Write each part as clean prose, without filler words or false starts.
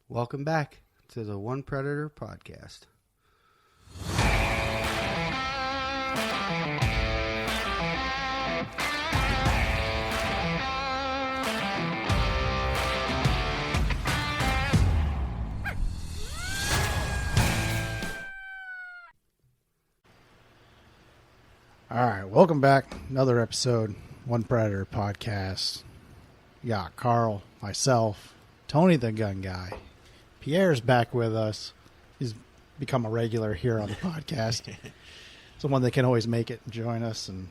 Welcome back to the One Predator podcast. All right, welcome back. Another episode, One Predator podcast. You got Carl, myself, Tony the Gun Guy. Pierre's back with us. He's become a regular here on the podcast. Someone that can always make it and join us and,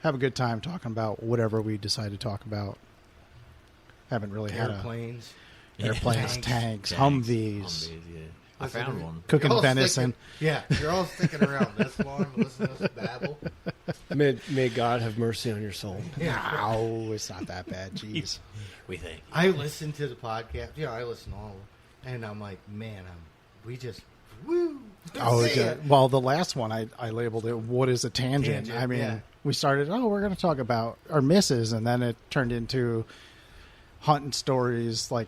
have a good time talking about whatever we decide to talk about. Haven't really had Airplanes, tanks, Humvees. Yeah. I found one. Cooking venison. You're all sticking around this long to listen to us babble. May God have mercy on your soul. No, it's not that bad. Jeez. We think. I listen to the podcast. I listen to all of them. And I'm like, man, woo. Oh, yeah. Well, the last one I labeled it, what is a tangent? I mean, we started, we're going to talk about our misses, and then it turned into hunting stories like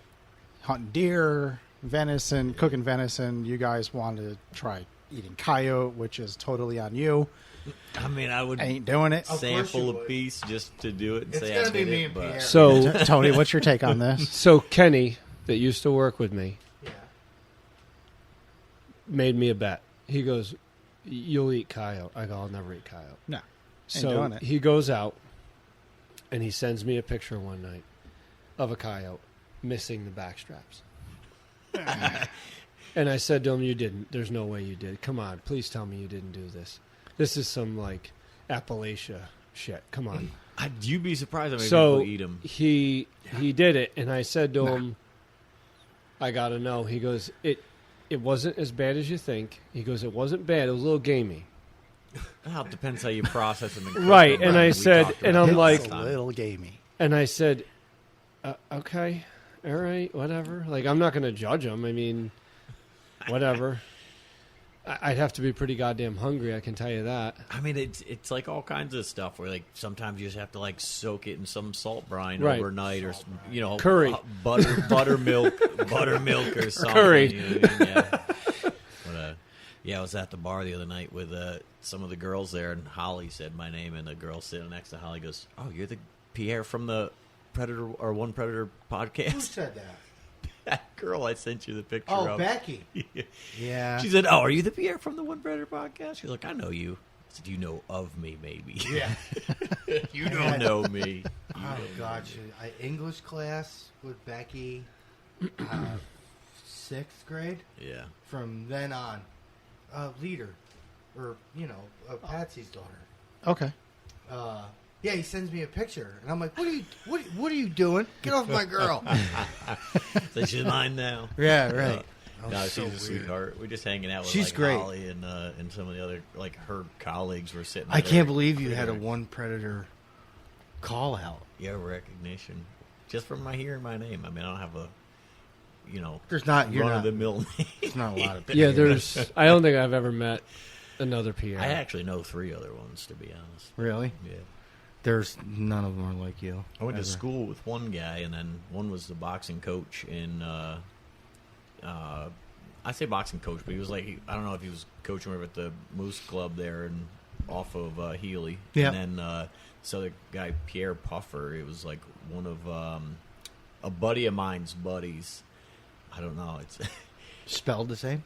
hunting deer, venison, cooking venison. You guys wanted to try eating coyote, which is totally on you. I mean, I would ain't doing it. sample a piece just to do it and It's say gonna I be did me it, and but Pierre. So, Tony, what's your take on this? so Kenny, that used to work with me, Yeah. made me a bet. He goes, "You'll eat coyote." I go, "I'll never eat coyote." No. Ain't So doing it. he goes out, and he sends me a picture one night of a coyote missing the back straps. And I said to him, "You didn't. There's no way you did. Come on, please tell me you didn't do this. This is some like Appalachia shit. Come on." You'd be surprised how many So people eat them. he did it, and I said to him, "I gotta know." He goes, "It wasn't as bad as you think." He goes, "It wasn't bad. It was a little gamey." Well, it depends how you process them. Right, and I said, and I'm like, It's a little gamey. and I said, "Okay, all right, whatever. Like, I'm not gonna judge him. I mean, whatever. I'd have to be pretty goddamn hungry. I can tell you that." I mean, it's like all kinds of stuff where like sometimes you just have to like soak it in some salt brine Right. overnight or Curry. buttermilk or something. Curry. You know what I mean? Yeah. But, I was at the bar the other night with some of the girls there, and Holly said my name, and the girl sitting next to Holly goes, "Oh, you're the Pierre from the Predator or One Predator podcast." Who said that? That girl I sent you the picture Oh, of. Becky. Yeah. She said, "Oh, are you the Pierre from the One Predator podcast?" She's like, "I know you." I said, "You know of me, maybe." Yeah. You don't know me. Oh, God. English class with Becky, 6th grade. Yeah. From then on, leader, or, Patsy's daughter. Okay. He sends me a picture, and I'm like, what are you doing? Get off my girl. So she's mine now. Yeah, right. No, she's so a weird. sweetheart. We're just hanging out with She's great. Holly and some of the other, like, her colleagues were sitting I there. can't believe you had a One Predator call out. Yeah, recognition. Just from hearing my name. I mean, I don't have a, There's not, you're not, run-of-the-mill name. there's not a lot of people. Yeah, I don't think I've ever met another Pierre. I actually know 3 other ones, to be honest. Really? Yeah. There's none of them are like you. I went to ever. school with one guy, and then one was the boxing coach in. I say boxing coach, but he was like, I don't know if he was coaching over at the Moose Club there and off of Healy. Yeah. And then this other guy, Pierre Puffer, it was like one of a buddy of mine's buddies. I don't know. It's Spelled the same?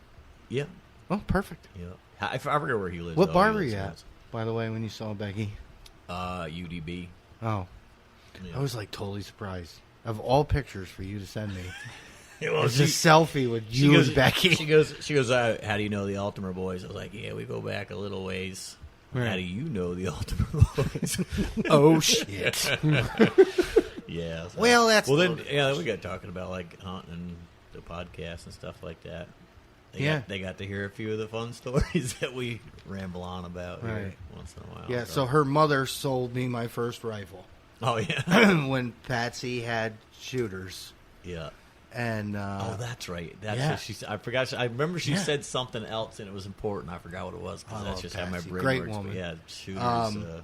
yeah, Oh, perfect. yeah. I forget where he lives. What though. bar He were you lives at, by the way, when you saw Becky? UDB. Oh. Yeah. I was like totally surprised. Of all pictures for you to send me, Well, it's a selfie with you and Becky. She goes. How do you know the Altimer boys? I was like, yeah, we go back a little ways. Right. How do you know the Altimer boys? Oh, shit. Yeah. So. Well, that's well. Then loaded. we got talking about like hunting and the podcast and stuff like that. They got to hear a few of the fun stories that we ramble on about here Right. once in a while. Yeah, so her mother sold me my first rifle Oh yeah. when Patsy had shooters. Yeah. And Oh, that's right. That's yeah. what she said. I forgot. I remember she said something else, and it was important. I forgot what it was because I that's love just how my Patsy. brain Great works. woman. But yeah, shooters.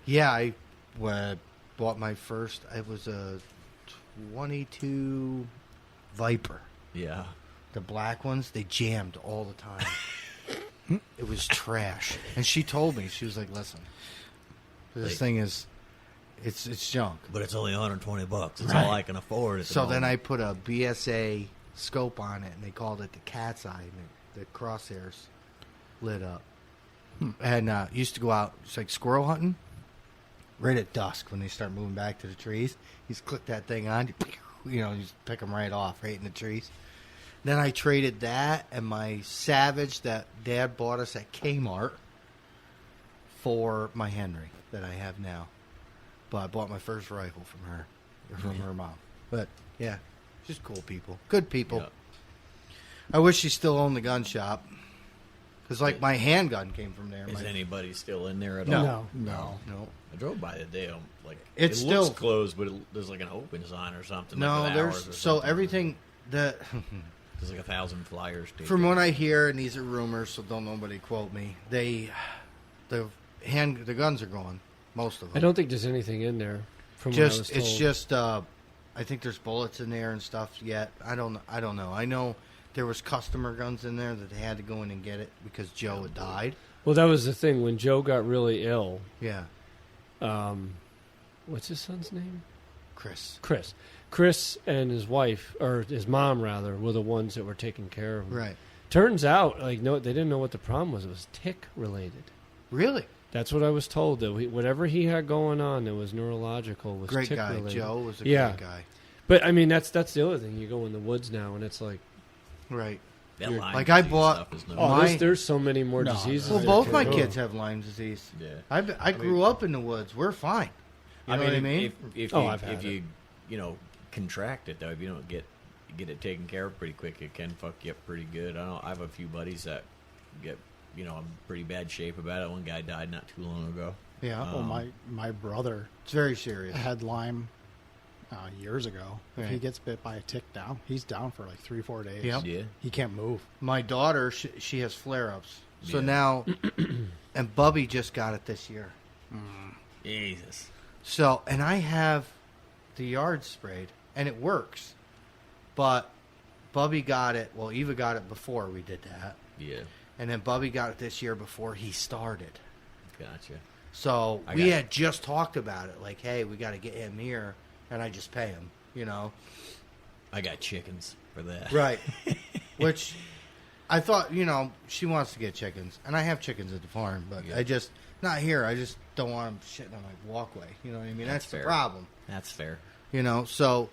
yeah, I bought my first. It was a 22 Viper. Yeah. The black ones, they jammed all the time. It was trash. And she told me, she was like, listen, this thing is, it's junk. But it's only $120. It's Right. all I can afford. So then I put a BSA scope on it, and they called it the cat's eye, and the crosshairs lit up. And used to go out, it's like squirrel hunting, right at dusk when they start moving back to the trees. You just click that thing on, you just pick them right off, right in the trees. Then I traded that and my Savage that Dad bought us at Kmart for my Henry that I have now. But I bought my first rifle from her mom. But yeah, just cool people, good people. Yeah. I wish she still owned the gun shop, because like my handgun came from there. Is anybody still in there at No. all? No. I drove by the day. I'm like, It's it still looks closed, but there's like an open sign or something. No, like with hours there's or so something. everything that There's like 1,000 flyers. from what I hear, and these are rumors, so don't nobody quote me. The guns are gone, most of them. I don't think there's anything in there. From what I was told. It's just I think there's bullets in there and stuff yet. I don't know. I know there was customer guns in there that they had to go in and get it because Joe had died. Well, that was the thing when Joe got really ill. Yeah, What's his son's name? Chris. Chris and his wife, or his mom rather, were the ones that were taking care of him. Right. Turns out, they didn't know what the problem was. It was tick related. Really? That's what I was told. That whatever he had going on that was neurological was Great tick guy. related. Joe was a Yeah. great guy. But I mean, that's the other thing. You go in the woods now, and it's like, Right. That Lyme like I disease bought- stuff is no oh, My- there's so many more No, diseases. Well, there, both too. my kids have Lyme disease. Yeah. I grew up in the woods. We're fine. You know what I mean? If Oh, you, I've had if you contract it though, if you don't get it taken care of pretty quick, it can fuck you up pretty good. I have a few buddies that get in pretty bad shape about it. One guy died not too long ago. Yeah. Well, my brother It's very serious. had Lyme years ago. If he Right. gets bit by a tick down, he's down for like 3-4 days. Yep. Yeah. He can't move. My daughter, she has flare-ups. So Yeah. now, and Bubby just got it this year. Jesus. So, and I have the yard sprayed, and it works. But Bubby got it, well, Eva got it before we did that. Yeah. And then Bubby got it this year before he started. Gotcha. So I we got- had just talked about it, like, hey, we got to get him here, and I just pay him, I got chickens for that. Right. Which I thought, she wants to get chickens, and I have chickens at the farm, but Yeah. I just, not here, I just don't want them shitting on my walkway. You know what I mean? That's the fair. problem. That's fair. So,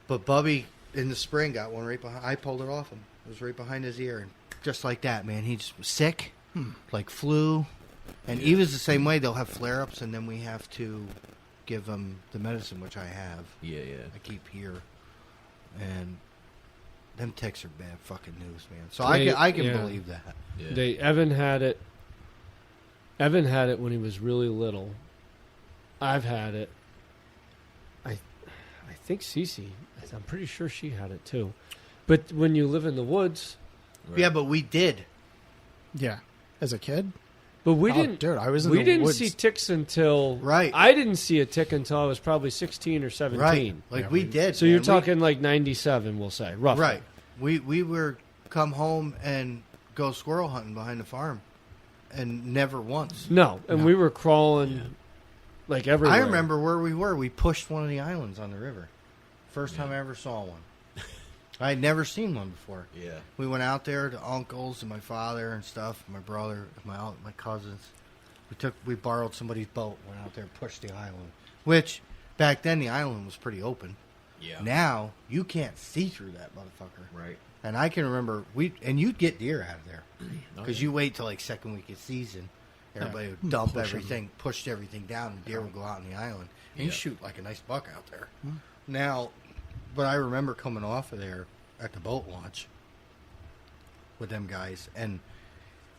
but Bubby in the spring got one right behind, I pulled it off him. It was right behind his ear, and just like that, man, he just was sick, like flu. And Eva's the same way. They'll have flare-ups, and then we have to give them the medicine, which I have. Yeah. I keep here, and them ticks are bad fucking news, man. So They- I can yeah. believe that. Yeah. Evan had it. Evan had it when he was really little. I've had it. I think Cece. I'm pretty sure she had it too. But when you live in the woods, Right. Yeah, but we did. Yeah. As a kid? but we Oh, didn't. dude, I was in we the didn't woods. see ticks until Right. I didn't see a tick until I was probably 16 or 17. Right, like Yeah, we we- did. So man. you're We- talking like 97, we'll say, roughly. right? We were come home and go squirrel hunting behind the farm, and never once. No, and No. we were crawling like everywhere. I remember where we were. We pushed one of the islands on the river. First time I ever saw one. I had never seen one before. Yeah. We went out there to uncles and my father and stuff, my brother, my cousins. We borrowed somebody's boat, went out there and pushed the island. Which back then the island was pretty open. Yeah. Now you can't see through that motherfucker. Right. And I can remember you'd get deer out of there because Okay. you wait till like second week of season. Everybody would dump Push 'em. everything, pushed everything down, and deer would go out on the island. And you Yeah. shoot like a nice buck out there. Now, but I remember coming off of there at the boat launch with them guys and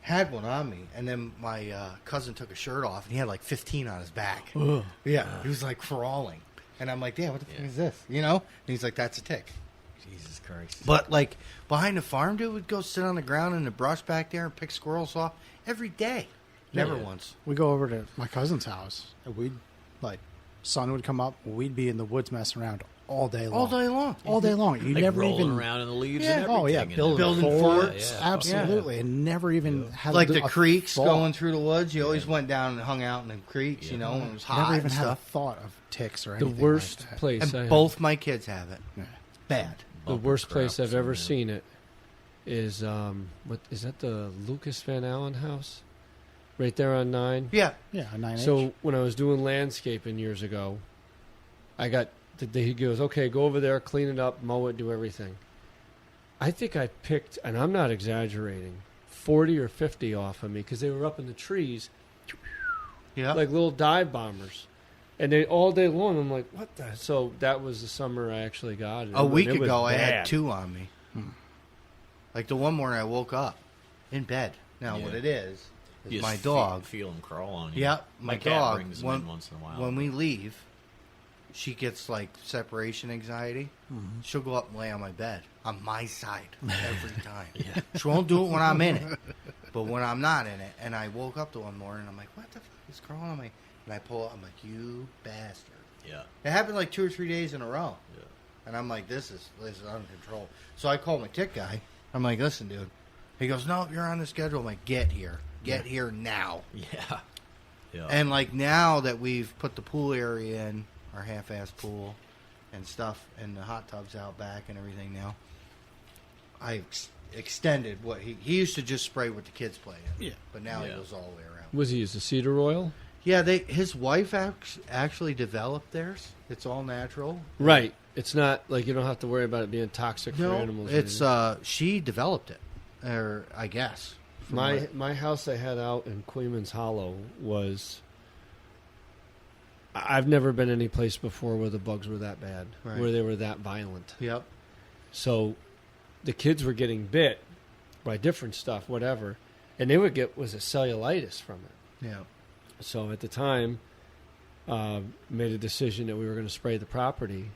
had one on me. And then my cousin took his shirt off and he had like 15 on his back. Yeah, he was like crawling. And I'm like, damn, what the fuck Yeah. is this? And he's like, that's a tick. Jesus Christ. But like behind the farm, dude would go sit on the ground in the brush back there and pick squirrels off every day. Never Yeah. once. We go over to my cousin's house, and sun would come up, and we'd be in the woods messing around all day long. All day long. All day long. You Like never rolling even around in the leaves Yeah. and everything. Oh yeah, and Building everything. forts. Yeah, Absolutely, and never even had Like a the creeks thought. going through the woods. You always went down and hung out in the creeks, you know, when it was hot Never even and had a stuff. thought of ticks or The anything. worst like that. place And I both my kids have it. Yeah. Bad. the Bumper worst place straps I've ever and, seen it is what is that, the Lucas Van Allen house? Right there on 9. Yeah. Yeah, a 9H. So when I was doing landscaping years ago, I got he goes, okay, go over there, clean it up, mow it, do everything. I think I picked, and I'm not exaggerating, 40 or 50 off of me because they were up in the trees Yeah. like little dive bombers. And they all day long, I'm like, what the? So that was the summer I actually got it. A week It was ago, I had bad. 2 on me. Like the one morning I woke up in bed. Now, Yeah. what it is You my just dog. feel them crawl on you. Yep, my cat dog. brings them in once in a while. When we leave, she gets like separation anxiety. She'll go up and lay on my bed on my side every time. She won't do it when I'm in it, but when I'm not in it, and I woke up the one morning, I'm like, "What the fuck is crawling on me?" And I pull up, I'm like, "You bastard!" yeah, It happened like 2 or 3 days in a row, yeah. and I'm like, "This is out of control." So I call my tick guy. I'm like, "Listen, dude." He goes, "No, you're on the schedule." I'm like, "Get here now." Yeah. Yeah. And like now that we've put the pool area in, our half-ass pool and stuff, and the hot tubs out back and everything now, I extended what he used to just spray what the kids play in. Yeah. But now he Yeah. goes all the way around. Was he use the cedar oil? Yeah, his wife actually developed theirs. It's all natural. Right. It's not like you don't have to worry about it being toxic for No, animals. or it's anything. she developed it, or I guess. from what- My house I had out in Queeman's Hollow was. I've never been any place before where the bugs were that bad, Right. where they were that violent. Yep. So, the kids were getting bit by different stuff, whatever, and they would get was a cellulitis from it. Yeah. So at the time, made a decision that we were going to spray the property,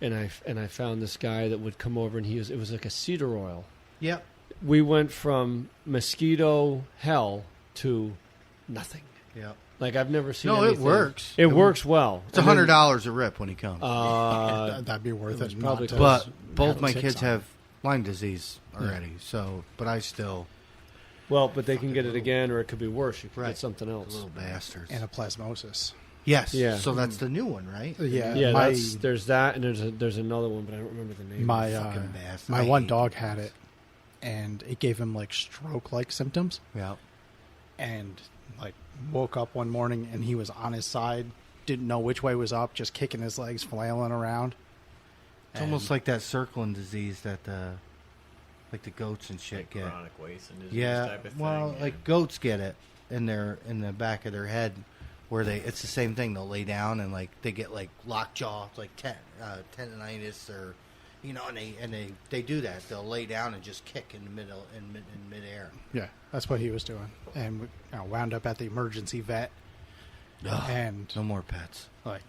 and I found this guy that would come over, and it was like a cedar oil. Yep. We went from mosquito hell to nothing. Yep. Like I've never seen. No, it anything. works. It works well. It's $100 a rip when he comes. That'd be worth it was it. probably not to close. But both have my ticks kids on it. have Lyme disease already, so but I still Well, but they can get it again, or it could be worse. You could Right. get something else. little bastards. Anaplasmosis. Yes. Yeah. So that's the new one, right? Yeah, Yeah, my there's that, and there's another one, but I don't remember the name. my Fucking bastard. my I one hate dog those. had it, and it gave him like stroke-like symptoms, Yeah. and like woke up one morning and he was on his side, didn't know which way was up, just kicking his legs, flailing around. It's almost like that circling disease that like the goats and shit Like get. chronic waste disease Yeah. type of Well, thing. like goats get it in the back of their head, where it's the same thing. They'll lay down and like they get like lockjaw, like tendonitis, or and they do that. They'll lay down and just kick in the middle in midair. Yeah, that's what he was doing, and we wound up at the emergency vet, Ugh, and no more pets. like,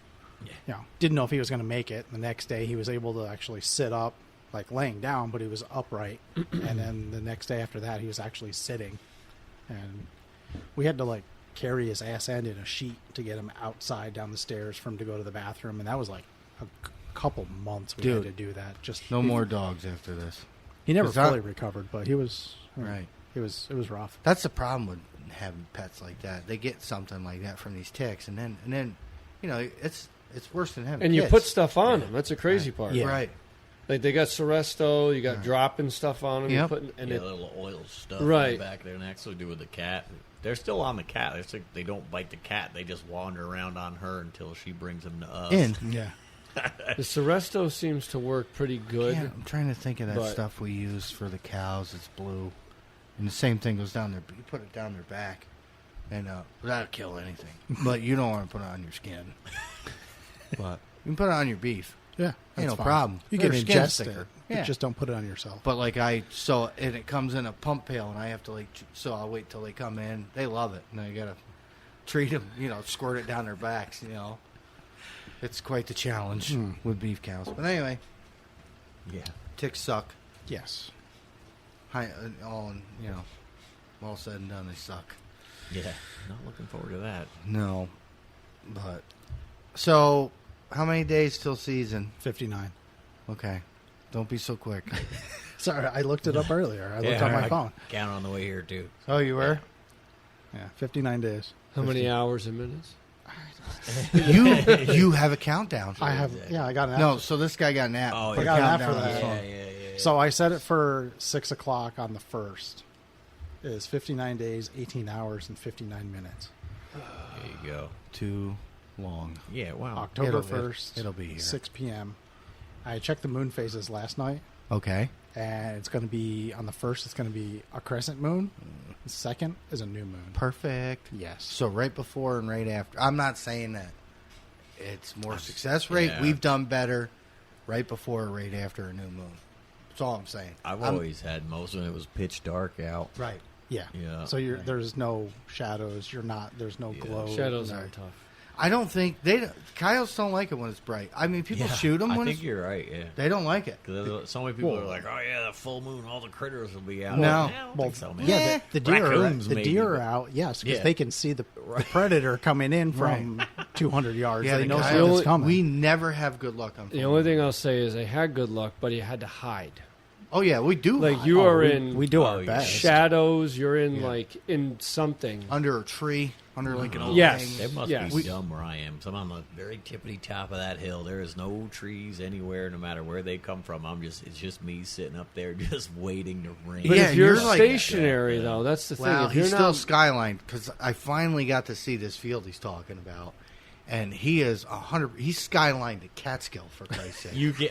didn't know if he was going to make it. The next day, he was able to actually sit up, like laying down, but he was upright. And then the next day after that, he was actually sitting, and we had to like carry his ass end in a sheet to get him outside down the stairs for him to go to the bathroom, and that was like a couple months we Dude, had to do that. Just No more dogs after this. He never Is that- fully recovered, but he was Right. It was rough. That's the problem with having pets like that. They get something like that from these ticks, and then it's worse than having and you kids. put stuff on them. That's the crazy part. Yeah. Right. Like they got Seresto, you got Right. dropping stuff on them. Yep. And yeah, it, little oil stuff Right. in the back there, and that's what they do with the cat. They're still on the cat. It's like they don't bite the cat. They just wander around on her until she brings them to us. Yeah. the Seresto seems to work pretty good. Yeah, I'm trying to think of that But- stuff we use for the cows. It's blue, and the same thing goes down there. You put it down their back, and that'll kill anything. But you don't want to put it on your skin. But you can put it on your beef. Yeah. Ain't that's no fine. problem. You Their can skin's ingest it. thicker. You Yeah. just don't put it on yourself. But like and it comes in a pump pail, and I have to so I'll wait till they come in. They love it, and I gotta treat them, squirt it down their backs. It's quite the challenge with beef cows. But anyway, Yeah. ticks suck. Yes. All said and done, they suck. Yeah. Not looking forward to that. No, but so How many days till season? 59. Okay. Don't be so quick. Sorry, I looked it up earlier. I looked on my phone. Count on the way here, too. Oh, you were? Yeah, 59 days. How many hours and minutes? You have a countdown. I have, yeah, I got an app. No, so this guy got an app. Oh, I yeah. got an app Countdown for on his that. phone. Yeah. So I set it for 6 o'clock on the 1st. It is 59 days, 18 hours, and 59 minutes. There you go. Too long. Yeah, wow. October It'll- 1st, it'll be here. 6 p.m. I checked the moon phases last night, Okay. and it's going to be, on the 1st, it's going to be a crescent moon. The 2nd is a new moon. Perfect. Yes. So right before and right after. I'm not saying that it's more success rate. yeah. We've done better right before or right after a new moon. That's all I'm saying. I've I'm- always had most when it was pitch dark out. Right. Yeah. Yeah. So there's no shadows. There's no glow. Shadows No. are tough. I don't think coyotes don't like it when it's bright. I mean, people Yeah, shoot them I when think it's. you're right, yeah. They don't like it. Because so many people are like, oh, yeah, the full moon, all the critters will be out. No. I don't Well, think so, man. yeah, the deer, Raccoons, the maybe, deer are but- out. Yes, because Yeah. they can see the predator coming in from 200 yards. Yeah, they the know coyotes- something's coming. We never have good luck on. The full only moon. thing I'll say is I had good luck, but you had to hide. Oh yeah, we do. Like hide. you Oh, are we- in we do Oh, our yeah. best. shadows. You're in Yeah. like in something. under a tree, under like an old Yes. thing. It must Yes. be dumb where I am. So I'm on the very tippity top of that hill. There is no trees anywhere, no matter where they come from. It's just me sitting up there, just waiting to rain. But Yeah, if you're you're like- stationary, Yeah. though, that's the thing. Well, If you're he's not, still skyline because I finally got to see this field he's talking about, and he is 100. He's skyline to Catskill for Christ's sake. You can,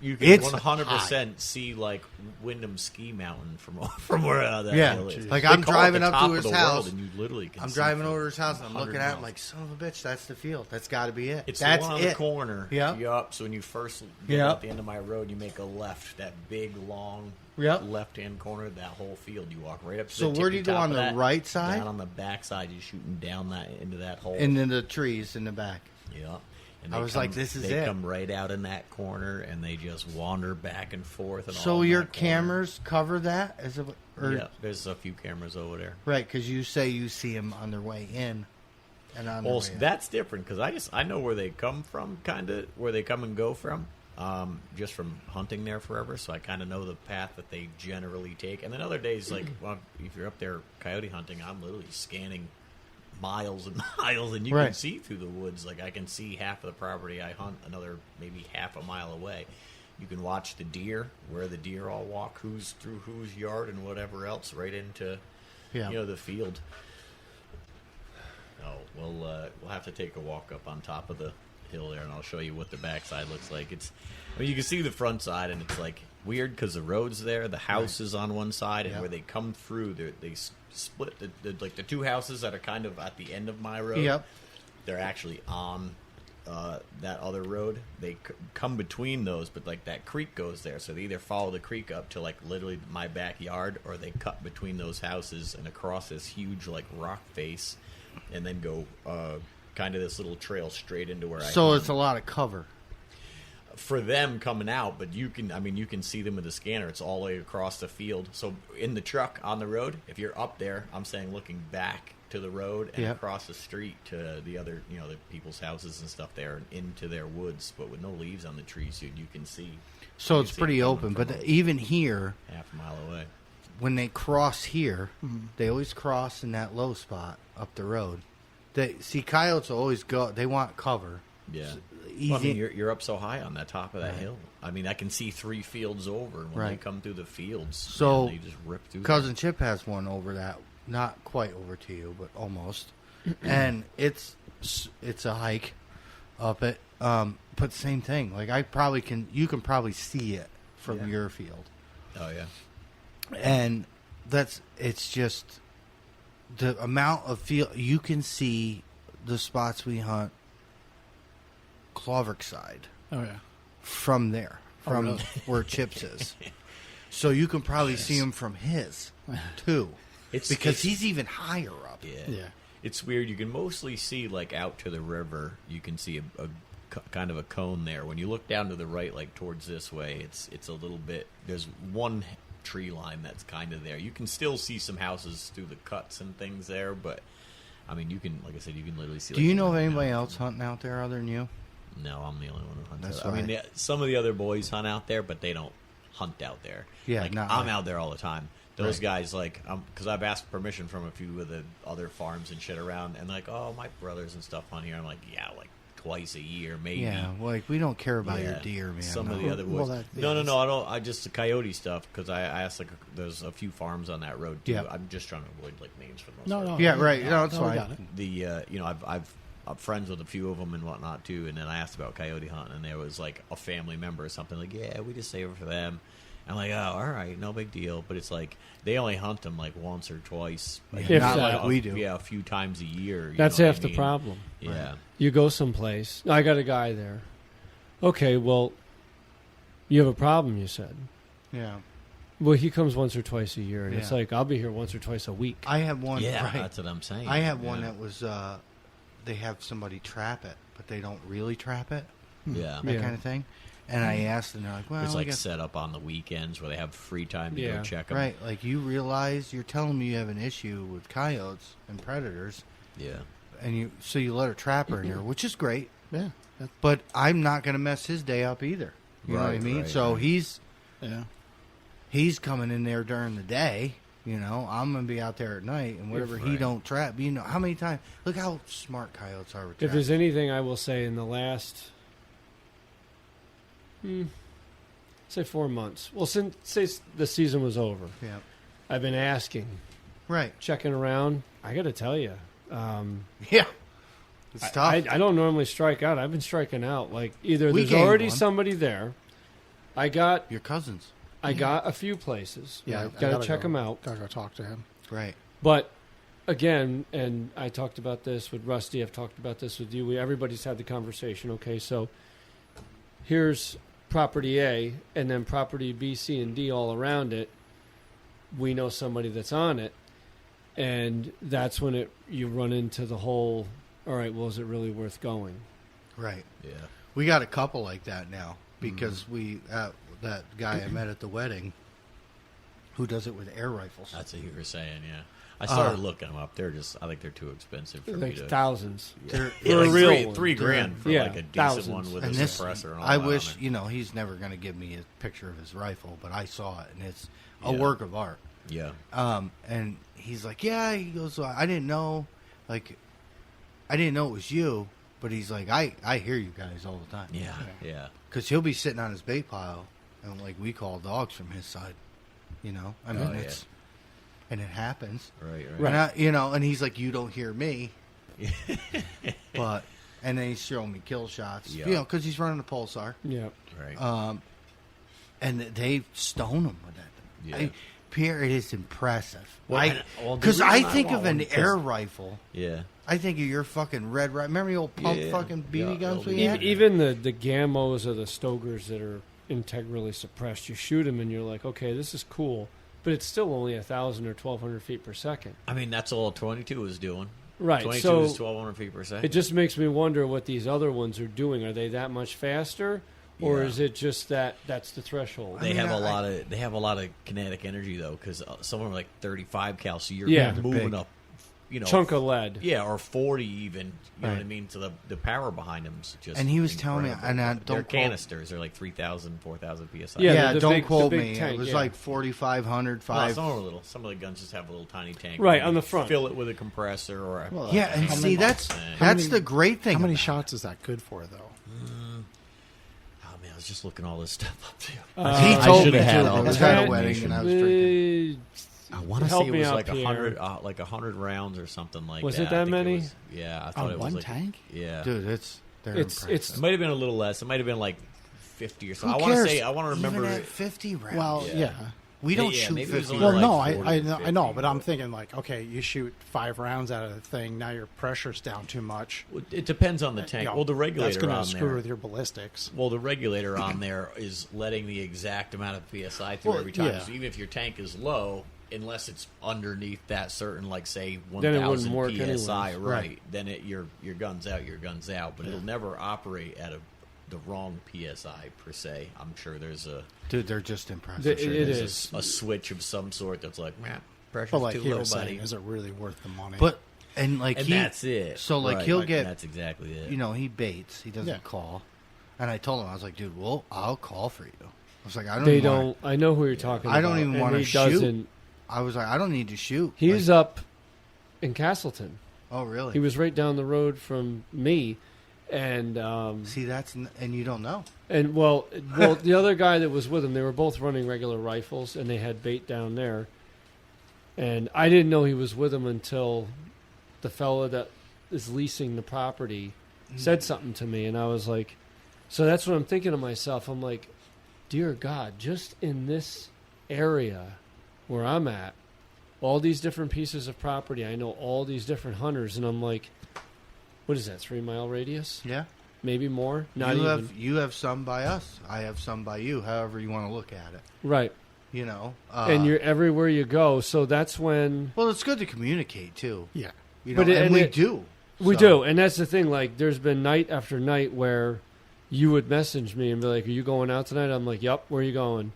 you can It's 100% see like Wyndham Ski Mountain from where that Yeah. hill is. Like, They I'm call it driving the up to top his of the house. world, and you literally can. I'm see driving from over to his house and I'm 100 looking at him miles. like, son of a bitch, that's the field. That's got to be it. It's That's the one on it. the corner. Yep. Yup. So when you first get Yep. at the end of my road, you make a left. That big, long Yep. left-hand corner, that whole field. You walk right up to So the where do you go tippy top on of the that, right side? Down on the back side, you're shooting down that into that hole. And then the trees in the back. Yeah. And I they was like, this is they it. come right out in that corner, and they just wander back and forth. And all So in your that corner. cameras cover that as a or Yeah, there's a few cameras over there. right? Because you say you see them on their way in and on Well, their way out. that's different because I know where they come from, kind of where they come and go from, just from hunting there forever. So I kind of know the path that they generally take. And then other days, like if you're up there coyote hunting, I'm literally scanning miles and miles, and you can Right. see through the woods. Like I can see half of the property I hunt, another maybe half a mile away. You can watch the deer, where the deer all walk, who's through whose yard, and whatever else, right into Yeah. the field. Oh, we'll have to take a walk up on top of the hill there, and I'll show you what the backside looks like. You can see the front side, and it's like weird because the road's there, the house is on one side, and Yep. where they come through, they split like the two houses that are kind of at the end of my road. Yep. They're actually on that other road. They come between those, but like that creek goes there, so they either follow the creek up to like literally my backyard, or they cut between those houses and across this huge like rock face, and then go kind of this little trail straight into where I So hunt. it's a lot of cover. For them coming out, but you can see them with the scanner. It's all the way across the field. So in the truck on the road, if you're up there, I'm saying looking back to the road and Yep. across the street to the other, the people's houses and stuff there, and into their woods, but with no leaves on the trees, you can see. So You it's can see pretty it coming open. from But even here, half a mile away. when they cross here, they always cross in that low spot up the road. Coyotes will always go. They want cover. Yeah. Easy. Well, I mean, you're up so high on that top of that hill. I mean, I can see 3 fields over, and when they Right. come through the fields, So, man, they just rip through. Cousin Chip has one over that, not quite over to you, but almost. And it's a hike up it. But same thing. Like you can probably see it from Yeah. your field. Oh yeah. And it's just the amount of field you can see the spots we hunt Cloverk side Oh, yeah. from there, from really? where Chips is. So you can probably see him from his too, because he's even higher up. Yeah. Yeah. It's weird. You can mostly see, like, out to the river, you can see a kind of a cone there. When you look down to the right, like, towards this way, it's a little bit... There's one tree line that's kind of there. You can still see some houses through the cuts and things there, but, I mean, you can, like I said, you can literally see... Do you know of anybody else hunting out there other than you? No, I'm the only one who hunts. That's I mean, right. some of the other boys hunt out there, but they don't hunt out there. Yeah, like, not I'm like- out there all the time. Those Right. guys, like, because I've asked permission from a few of the other farms and shit around, and like, oh, my brothers and stuff hunt here. I'm like, yeah, like twice a year, maybe. Yeah, like we don't care about your Yeah. deer, man. Some no. of the other Well, boys. that- no, yeah, I don't. I just the coyote stuff because I asked like there's a few farms on that road too. Yeah. I'm just trying to avoid like names for the most No, part. no. Yeah, right. No, it's we fine. got it. The you know I'm friends with a few of them and whatnot too. And then I asked about coyote hunting, and there was like a family member or something like, yeah, we just save it for them. I'm like, oh, all right, no big deal. But it's like they only hunt them like once or twice, like, If not that. like we do. Yeah, a few times a year. You That's know what half I the mean? problem. Yeah, You go someplace. I got a guy there. Okay, well, you have a problem, you said. Yeah, Well, he comes once or twice a year, and it's Yeah. like, I'll be here once or twice a week. I have one. yeah, right. that's what I'm saying. I have one Yeah. that was. They have somebody trap it, but they don't really trap it. Yeah. That Yeah. kind of thing. And I asked, and they're like, "Well, It's we like got- set up on the weekends where they have free time to Yeah. go check them. right, like you realize you're telling me you have an issue with coyotes and predators, Yeah. and you let her trap her in here, which is great. Yeah. But I'm not going to mess his day up either. You know what I Right, mean? right, So right. Yeah. he's coming in there during the day. You know, I'm going to be out there at night, and whatever he Right. don't trap. You know, how many times? Look how smart coyotes are with If traps. there's anything I will say in the last, say 4 months. Well, since the season was over, Yeah, I've been asking, right. checking around. I got to tell you, Yeah, it's tough. I don't normally strike out. I've been striking out. Like either We there's gained already one. somebody there. I got Your cousins, a few places. Yeah. Got to check them out. Gotta go talk to him. right? But again, and I talked about this with Rusty. I've talked about this with you. Everybody's had the conversation. Okay, so here's property A, and then property B, C, and D all around it. We know somebody that's on it, and that's when you run into the whole. All right, well, is it really worth going? Right. Yeah. We got a couple like that now because we that guy I met at the wedding, who does it with air rifles. That's what you were saying, yeah. I started looking them up. I think they're too expensive for me Like to. thousands. They're- Yeah, For a like real three, one. $3 grand for Yeah, like a decent thousands. one with And a this, suppressor and all I that wish, on it. you know, he's never going to give me a picture of his rifle, but I saw it, and it's a Yeah. work of art. Yeah. And he's like, yeah, he goes, well, I didn't know it was you, but he's like, I hear you guys all the time. Yeah. Yeah. Because he'll be sitting on his bait pile, and like we call dogs from his side, you know? I mean, yeah. and it happens. Right. And and he's like, you don't hear me. But, and then he's showing me kill shots, Yeah. you know, because he's running a pulsar. Yeah. Right. And they stone him with that. Yeah. Pierre, it is impressive. Well, the Because reason I I think want of an one, 'cause- air rifle. yeah. I think of your fucking red rifle. Remember the old pump Yeah. fucking BB Yeah, guns we yeah. had? Even the Gamos or the Stogers that are integrally suppressed, you shoot them and you're like, okay, this is cool, but it's still only 1,000 or 1,200 feet per second. I mean, that's all 22 is doing. Right. 22 So is 1,200 feet per second. it just makes me wonder what these other ones are doing. Are they that much faster, or Yeah. is it just that's the threshold? They I mean, have a lot of kinetic energy though, because some of them are like 35 cal, so you're Yeah. moving Big. up, you know, Chunk of lead. yeah, or 40 even. You know what I Right. mean? So the power behind them is just. And he was telling me, incredible. and I Their don't quote- canisters are like 3,000, 4,000 psi. Yeah, Yeah, the don't big- quote the me. big tank, it was yeah. like 4,500, Well, 5. some are little. Some of the guns just have a little tiny tank. Right, You on the front. Fill it with a compressor or. Well, Yeah, and How see, many- that's How many- the great thing. How many about it. shots is that good for, though? Oh man, I was just looking all this stuff up too. He I told me should've had too. all I was the at a information. wedding and I was drinking. I want to Help say it me was out, like Pierre. 100 rounds or something like Was that. it that I think many? was- yeah, I thought On it was one like tank? Yeah, Dude, they're It's- impressive. it might have been a little less. It might have been like 50 or so. Who I want to cares? say. I want to remember. Even at 50 rounds. Well, Yeah. yeah. we don't yeah, shoot maybe it was 50 only Well, rounds. like no, 40 I to know, 50, but I'm thinking like, okay, you shoot 5 rounds out of the thing. Now your pressure's down too much. It depends on the tank. You know, Well, the that's regulator going on to screw there. with your ballistics. Well, the regulator on there is letting the exact amount of psi through Well, every time. yeah. So even if your tank is low, unless it's underneath that certain, like say Then it 1,000 wouldn't work psi, anyways. right? Then your gun's out. Your gun's out. But it'll never operate at the wrong psi per se. I'm sure there's a Dude, they're just impressive. It there's is. a switch of some sort that's like, man, pressure's But like too he low, was buddy. saying, is it really worth the money? But And like And he, that's it. So like Right. he'll get, That's exactly it. you know, he baits. He doesn't call. And I told him, I was like, dude, well, I'll call for you. I was like, I don't. They even don't. I know who you're talking about. I don't even and want to he shoot. doesn't- I was like, I don't need to shoot. He's like, up in Castleton. oh really? He was right down the road from me, and See, and you don't know. and well, the other guy that was with him, they were both running regular rifles, and they had bait down there. And I didn't know he was with him until the fella that is leasing the property said something to me, and I was like, so that's what I'm thinking to myself. I'm like, dear God, just in this area where I'm at, all these different pieces of property, I know all these different hunters, and I'm like, what is that, 3 mile radius? Yeah. Maybe more? Not you even. you have some by us. I have some by you. However you want to look at it. Right. You know. And you're everywhere you go, so that's when... Well, it's good to communicate too. Yeah. You know, But and we it- do. We So- do, and that's the thing. Like, there's been night after night where you would message me and be like, "Are you going out tonight?" I'm like, "Yep." Where are you going?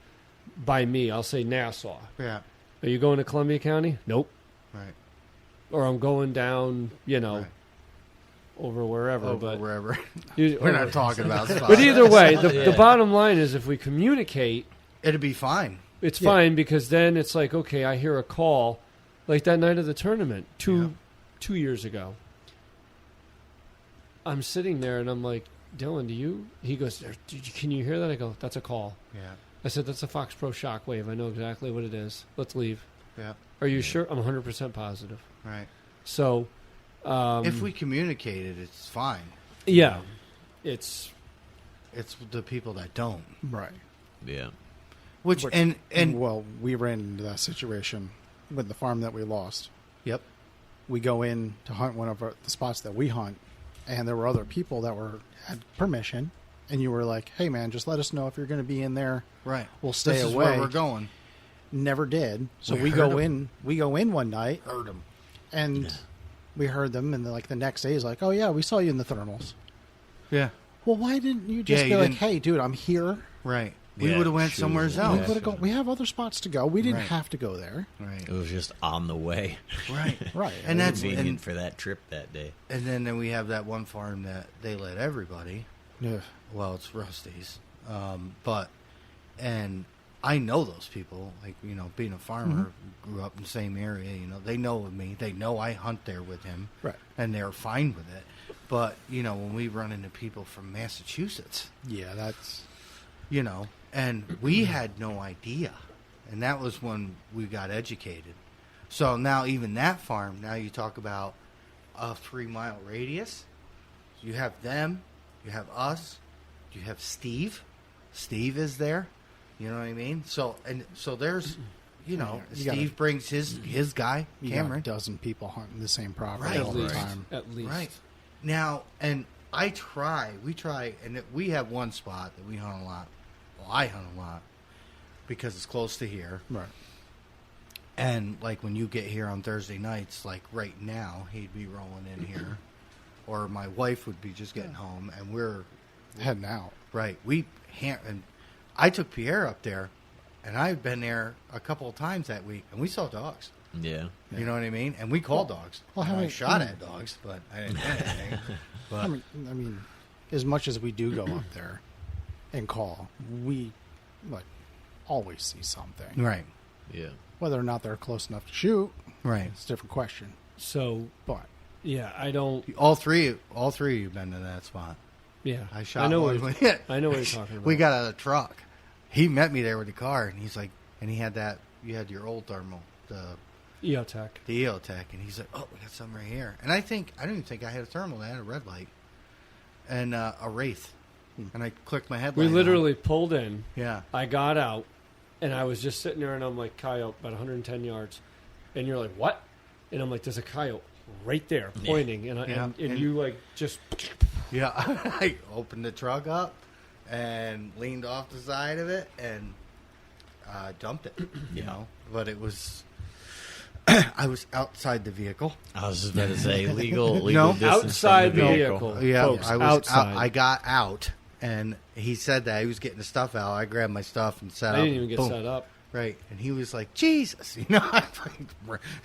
By me, I'll say Nassau. Yeah. Are you going to Columbia County? Nope. Right. Or I'm going down, Right. over wherever. Over but wherever. you- We're over- not talking about spots. But either way, the Yeah. bottom line is if we communicate, It'd be fine. it's fine because then it's like, okay, I hear a call, like that night of the tournament two years ago. I'm sitting there and I'm like, Dylan, do you? He goes, can you hear that? I go, that's a call. Yeah. I said, that's a Fox Pro Shockwave. I know exactly what it is. Let's leave. Yeah. Are you sure? I'm 100% positive. Right. So, If we communicate it, it's fine. yeah, it's It's the people that don't. Right. Yeah. Which and well, we ran into that situation with the farm that we lost. yep. We go in to hunt one of the spots that we hunt, and there were other people that had permission, and you were like, "Hey, man, just let us know if you're going to be in there. Right. We'll stay this is away." where we're going. Never did. So We we heard go 'em. in. We go in one night, Heard them. and we heard them, and like the next day is like, "Oh yeah, we saw you in the thermals." Yeah. Well, why didn't you just Yeah, be you like, didn't- "Hey, dude, I'm here. Right. We Yeah, would have went shoot. somewhere We We else. gotta go. We have other spots to go. We didn't Right. have to go there." Right. It was just on the way. Right. Right. And that's Convenient and, for that trip that day. and then we have that one farm that they let everybody. Yeah. Well, it's Rusty's, and I know those people. Like, you know, being a farmer, grew up in the same area. You know, they know me. They know I hunt there with him, Right. and they're fine with it. But you know, when we run into people from Massachusetts, Yeah, that's you know, and we had no idea, and that was when we got educated. So now, even that farm, now you talk about a 3 mile radius. You have them, you have us, you have Steve. Steve is there. You know what I mean? So there's, you know, You gotta- Steve brings his guy, you got Cameron. a dozen people hunting the same property Right. all at the least. time. At least. Right. Now, and we try, and we have one spot that we hunt a lot. Well, I hunt a lot because it's close to here. Right. And like when you get here on Thursday nights, like right now, he'd be rolling in here, or my wife would be just getting home, and we're Heading out. right. And I took Pierre up there, and I've been there a couple of times that week, and we saw dogs. Yeah. You know what I mean? And we called dogs. well, how And I many- shot at dogs, but I didn't get anything. But I mean, as much as we do go up there and call, we like always see something. right, Yeah. Whether or not they're close enough to shoot, right. it's a different question. So, But yeah, I don't. All three of you've been to that spot. Yeah, I shot I know one. what you're, I know what you're talking about. We got out of the truck. He met me there with the car, and he's like, and he had that. You had your old thermal, the EOTech. EOTech, and he's like, oh, we got some right here. And I don't even think I had a thermal. I had a red light and a Wraith, and I clicked my headlight. We on. literally pulled in. yeah, I got out, and I was just sitting there, and I'm like, coyote, about 110 yards. And you're like, what? And I'm like, there's a coyote right there pointing. And, Yeah. and you, like, just... yeah. I opened the truck up and leaned off the side of it and dumped it. You know, but it was. I was outside the vehicle. I was just about to say legal No, distance outside from the the vehicle. vehicle. Yeah, Folks, I was outside. I got out, and he said that he was getting the stuff out. I grabbed my stuff and set I up. didn't even get Boom. set up. Right, and he was like, Jesus, you know,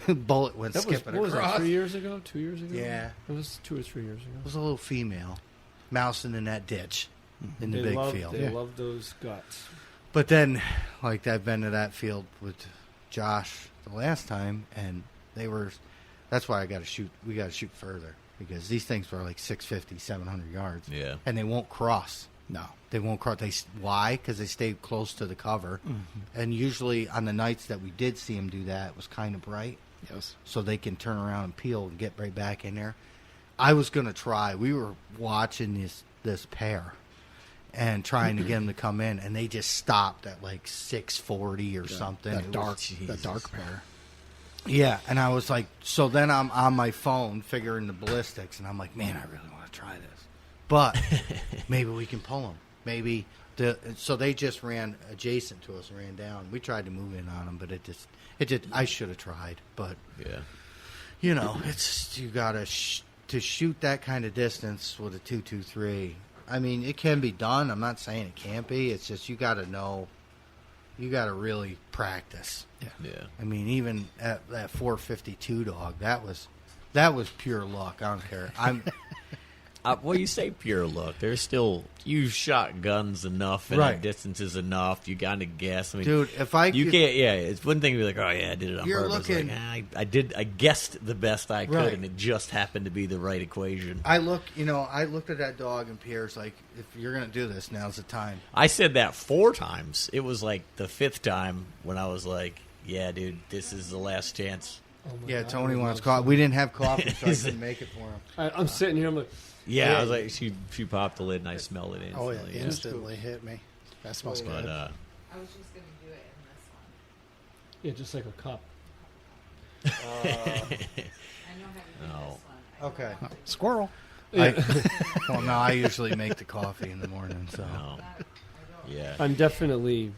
bullet went That was, skipping what was across. that, 3 years ago? 2 years ago? Yeah. It was 2 or 3 years ago. It was a little female mousing in that ditch in the big field. They love those guts. But then, like, I've been to that field with Josh the last time, and that's why I got to shoot. We got to shoot further because these things are like 650, 700 yards. Yeah. And they won't cross. No. They won't cross. Why? Because they stay close to the cover. Mm-hmm. And usually on the nights that we did see them do that, it was kind of bright. Yes. So they can turn around and peel and get right back in there. I was going to try. We were watching this pair and trying to get them to come in, and they just stopped at like 640 or something. That It was- dark pair. Yeah, and I was like, so then I'm on my phone figuring the ballistics, and I'm like, man, I really want to try this. But maybe we can pull them. Maybe so they just ran adjacent to us and ran down. We tried to move in on them, but it just I should have tried. But Yeah. you know, it's you gotta to shoot that kind of distance with a 223. I mean, it can be done. I'm not saying it can't be. It's just you got to know. You got to really practice. Yeah. I mean, even at that 452 dog, that was pure luck. I don't care. Well, you say pure luck. There's still you shot guns enough and Right. distances enough. You got to guess. I mean, Dude, if I you could- can't. Yeah, it's one thing to be like, oh yeah, I did it on You're purpose. looking- Like, I did. I guessed the best I could, Right. and it just happened to be the right equation. I looked at that dog, and Pierre's like, if you're gonna do this, now's the time. I said that 4 times. It was like the 5th time when I was like, yeah, dude, this is the last chance. Oh my Yeah, God, Tony I wants love coffee. some- We didn't have coffee, so I couldn't make it for him. I'm sitting here. I'm like, Yeah, Yeah. I was like, she popped the lid and I smelled it Oh, instantly. it instantly hit me. That smells But good. uh, I was just going to do it in this one. yeah, just like a cup. I know how to do No. this one. I know Okay. how to do Squirrel. Well, no, I usually make the coffee in the morning. So no, that. yeah. I'm definitely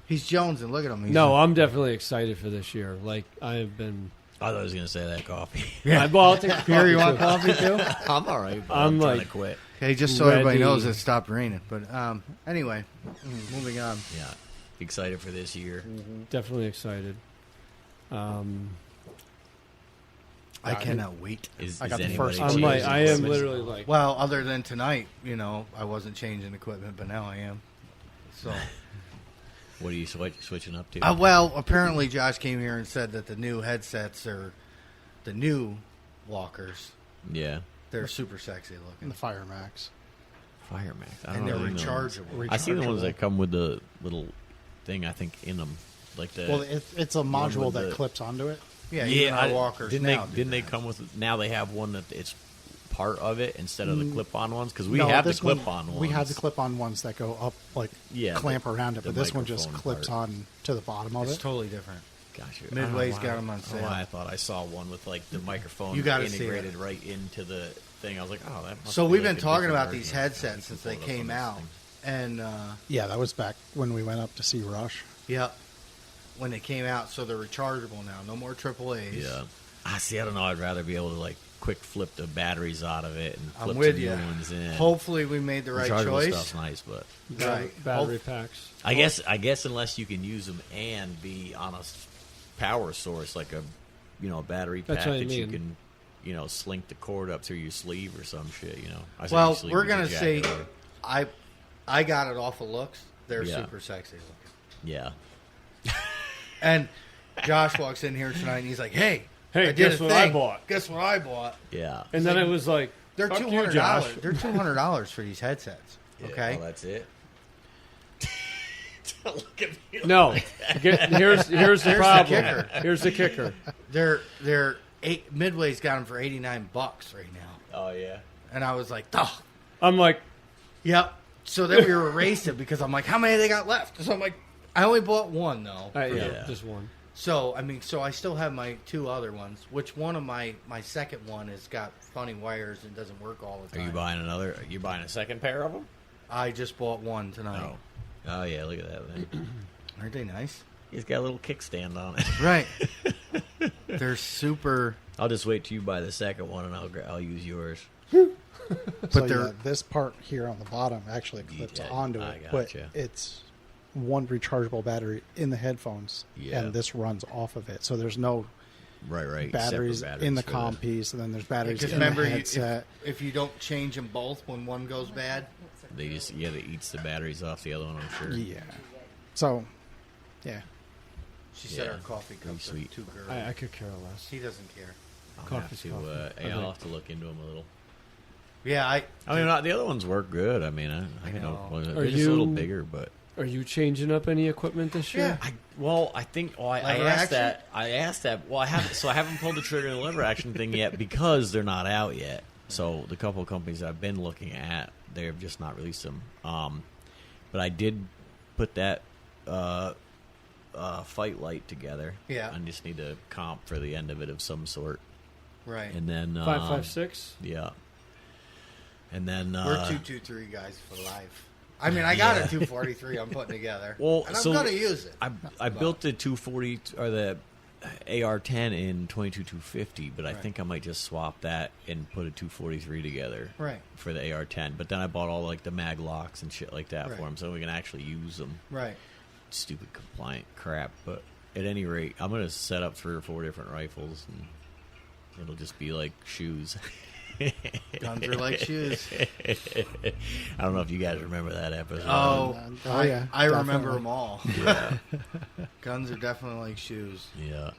he's jonesing. Look at him. He's I'm definitely excited for this year. Like I have been. I thought I was gonna say that coffee. I'll take Pierre, you want coffee coffee too? I'm all right. But I'm I'm trying like- to quit. Okay, just so everybody Ready. knows, it stopped raining. But anyway, moving on. Yeah, excited for this year. Definitely excited. I cannot wait. Is I got the anybody first I'm changing like, I am equipment? literally like, Well, other than tonight, I wasn't changing equipment, but now I am. So, What are you switching up to? well, apparently Josh came here and said that the new headsets are the new walkers. Yeah, They're super sexy And looking, the Fire Max. Fire Max. I and don't they're really know. rechargeable. I see the ones that come with the little thing. I think in them, like the. Well, it's a one module with that the- clips onto it. Yeah, even our walkers didn't now they? do Didn't they that. come with? Now they have one that it's part of it instead of the clip-on ones because we No, have the this one- clip-on ones. We have the clip-on ones that go up, like Yeah, clamp the- around it, the but this one just microphone clips part. on to the bottom of It's it. totally different. Gotcha. Midway's I don't know got why- 'em on I don't know sale. why I thought I saw one with like the microphone You gotta see integrated it. right into the thing. I was like, oh, that. Must So be we've like been a talking different about these version. headsets You since can they pull it up came on this out, thing. and Yeah, that was back when we went up to see Rush. yep, when they came out, so they're rechargeable now. No more AAA's. Yeah. I see. I don't know. I'd rather be able to like quick flip the batteries out of it and I'm flip with some you. new ones in. Hopefully, we made the right Rechargeable choice. stuff's nice, but Right. battery packs. I guess unless you can use them and be on a power source like a battery That's pack what I that you mean. can slink the cord up through your sleeve or some shit. I say Well, your sleeve we're with your gonna say jacket on. I got it off of looks. They're Yeah. super sexy looking. Yeah. And Josh walks in here tonight and he's like, "Hey, Hey, I did guess a what I thing. bought?" Guess what I bought? Yeah. And then it was like, They're fuck you, $200. Josh. They're $200 for these headsets. Yeah, Okay. well, that's it. Look at me. No. Here's the Here's the problem. kicker. Here's the kicker. They're Midway's got them for $89 right now, Oh yeah. and I was like, "Oh, I'm like, yep." So then we were racing because I'm like, "How many they got left?" So I'm like, "I only bought one though." Yeah. just one. So I still have my two other ones. Which one of my second one has got funny wires and doesn't work all the Are time. you buying another? Are you buying a second pair of them? I just bought one tonight. Oh. Oh yeah. Look at that. Man. Aren't they nice? He's got a little kickstand on it. Right. They're super. I'll just wait till you buy the second one, and I'll use yours. But So they're yeah, this part here on the bottom actually clips Yeah, onto I it, but gotcha. it's one rechargeable battery in the headphones, Yeah. and this runs off of it. So there's no Right. batteries Separate in the for comm piece, and then there's batteries Because in remember, the you, headset. if you don't change them both when one goes bad, They just that eats the batteries off the other one. I'm sure. Yeah. So, yeah. she said Yeah, our coffee very cups are sweet. too girly. I could care less. He doesn't care. I'll Coffee's have to. coffee. I'll have to look into them a little. Yeah, I mean, the other ones work good. I mean, I know. know well, Are they're just a little you- bigger, but Are you changing up any equipment this year? Yeah. I think. Oh, I Lever asked action? that. I asked that. Well, I haven't. So I haven't pulled the trigger in the lever action thing yet because they're not out yet. So the couple of companies I've been looking at, they have just not released them. But I did put that fight light together. Yeah. I just need a comp for the end of it of some sort, Right. and then 556. yeah, and then We're 223 guys for life. I mean, I got a 243 I'm putting together. Well, and I'm so going to use it. I built the 240 or the AR10 in 22-250, but I Right. think I might just swap that and put a 243 together Right. for the AR10. But then I bought all like the mag locks and shit like that Right. for them, so we can actually use them. Right. Stupid compliant crap. But at any rate, I'm gonna set up 3 or 4 different rifles, and it'll just be like shoes. Guns are like shoes. I don't know if you guys remember that episode. Oh, Oh, yeah, I remember definitely. them all. yeah, Guns are definitely like shoes. yeah.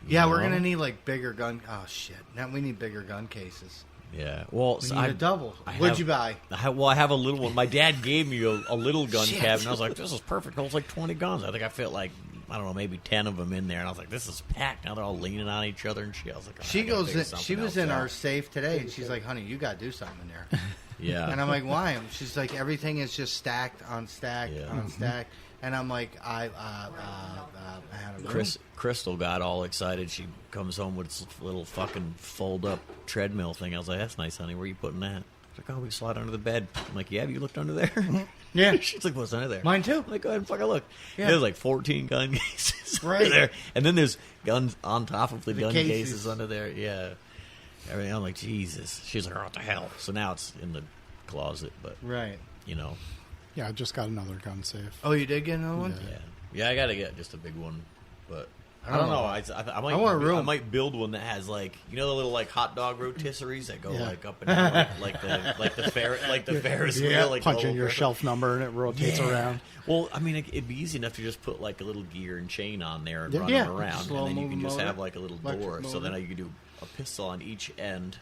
Yeah, we're No? going to need like bigger gun. Oh, shit. Now we need bigger gun cases. Yeah. Well, We so need I a double. I What'd have- you buy? I have a little one. My dad gave me a little gun Shit. cabinet. I was like, this is perfect. It was like 20 guns. I think I fit like, I don't know, maybe 10 of them in there. And I was like, this is packed. Now they're all leaning on each other and shit. I was like, She I gotta goes figure in, something she was else in out. our safe today, and she's like, honey, you got to do something in there. Yeah. And I'm like, why? And she's like, everything is just stacked on stacked Yeah. on stacked. And I'm like, I had a room. Crystal got all excited. She comes home with this little fucking fold up treadmill thing. I was like, that's nice, honey. Where you putting that? She's like, oh, we slide under the bed. I'm like, yeah, have you looked under there? Yeah. She's like, what's under there? Mine too. I'm like, go ahead and fucking look. Yeah. There's like 14 gun cases Right. under there. And then there's guns on top of the gun cases. cases under there. Yeah. Everything. I'm like, Jesus. She's like, oh, what the hell? So now it's in the closet, but, Right. you know. Yeah, I just got another gun safe. Oh, you did get another one? Yeah. Yeah, I got to get just a big one, but I I don't don't know. know. I might. I want a room. I might build one that has like the little like hot dog rotisseries that go Yeah. like up and down like the Ferris Yeah. wheel. Like Punch the in your whole- shelf number and it rotates Yeah. around. Well, I mean, it'd be easy enough to just put like a little gear and chain on there and Yeah. run Yeah. them around, Slow and then you moving can just motor. have like a little Electric door. So motor. then you can do a pistol on each end,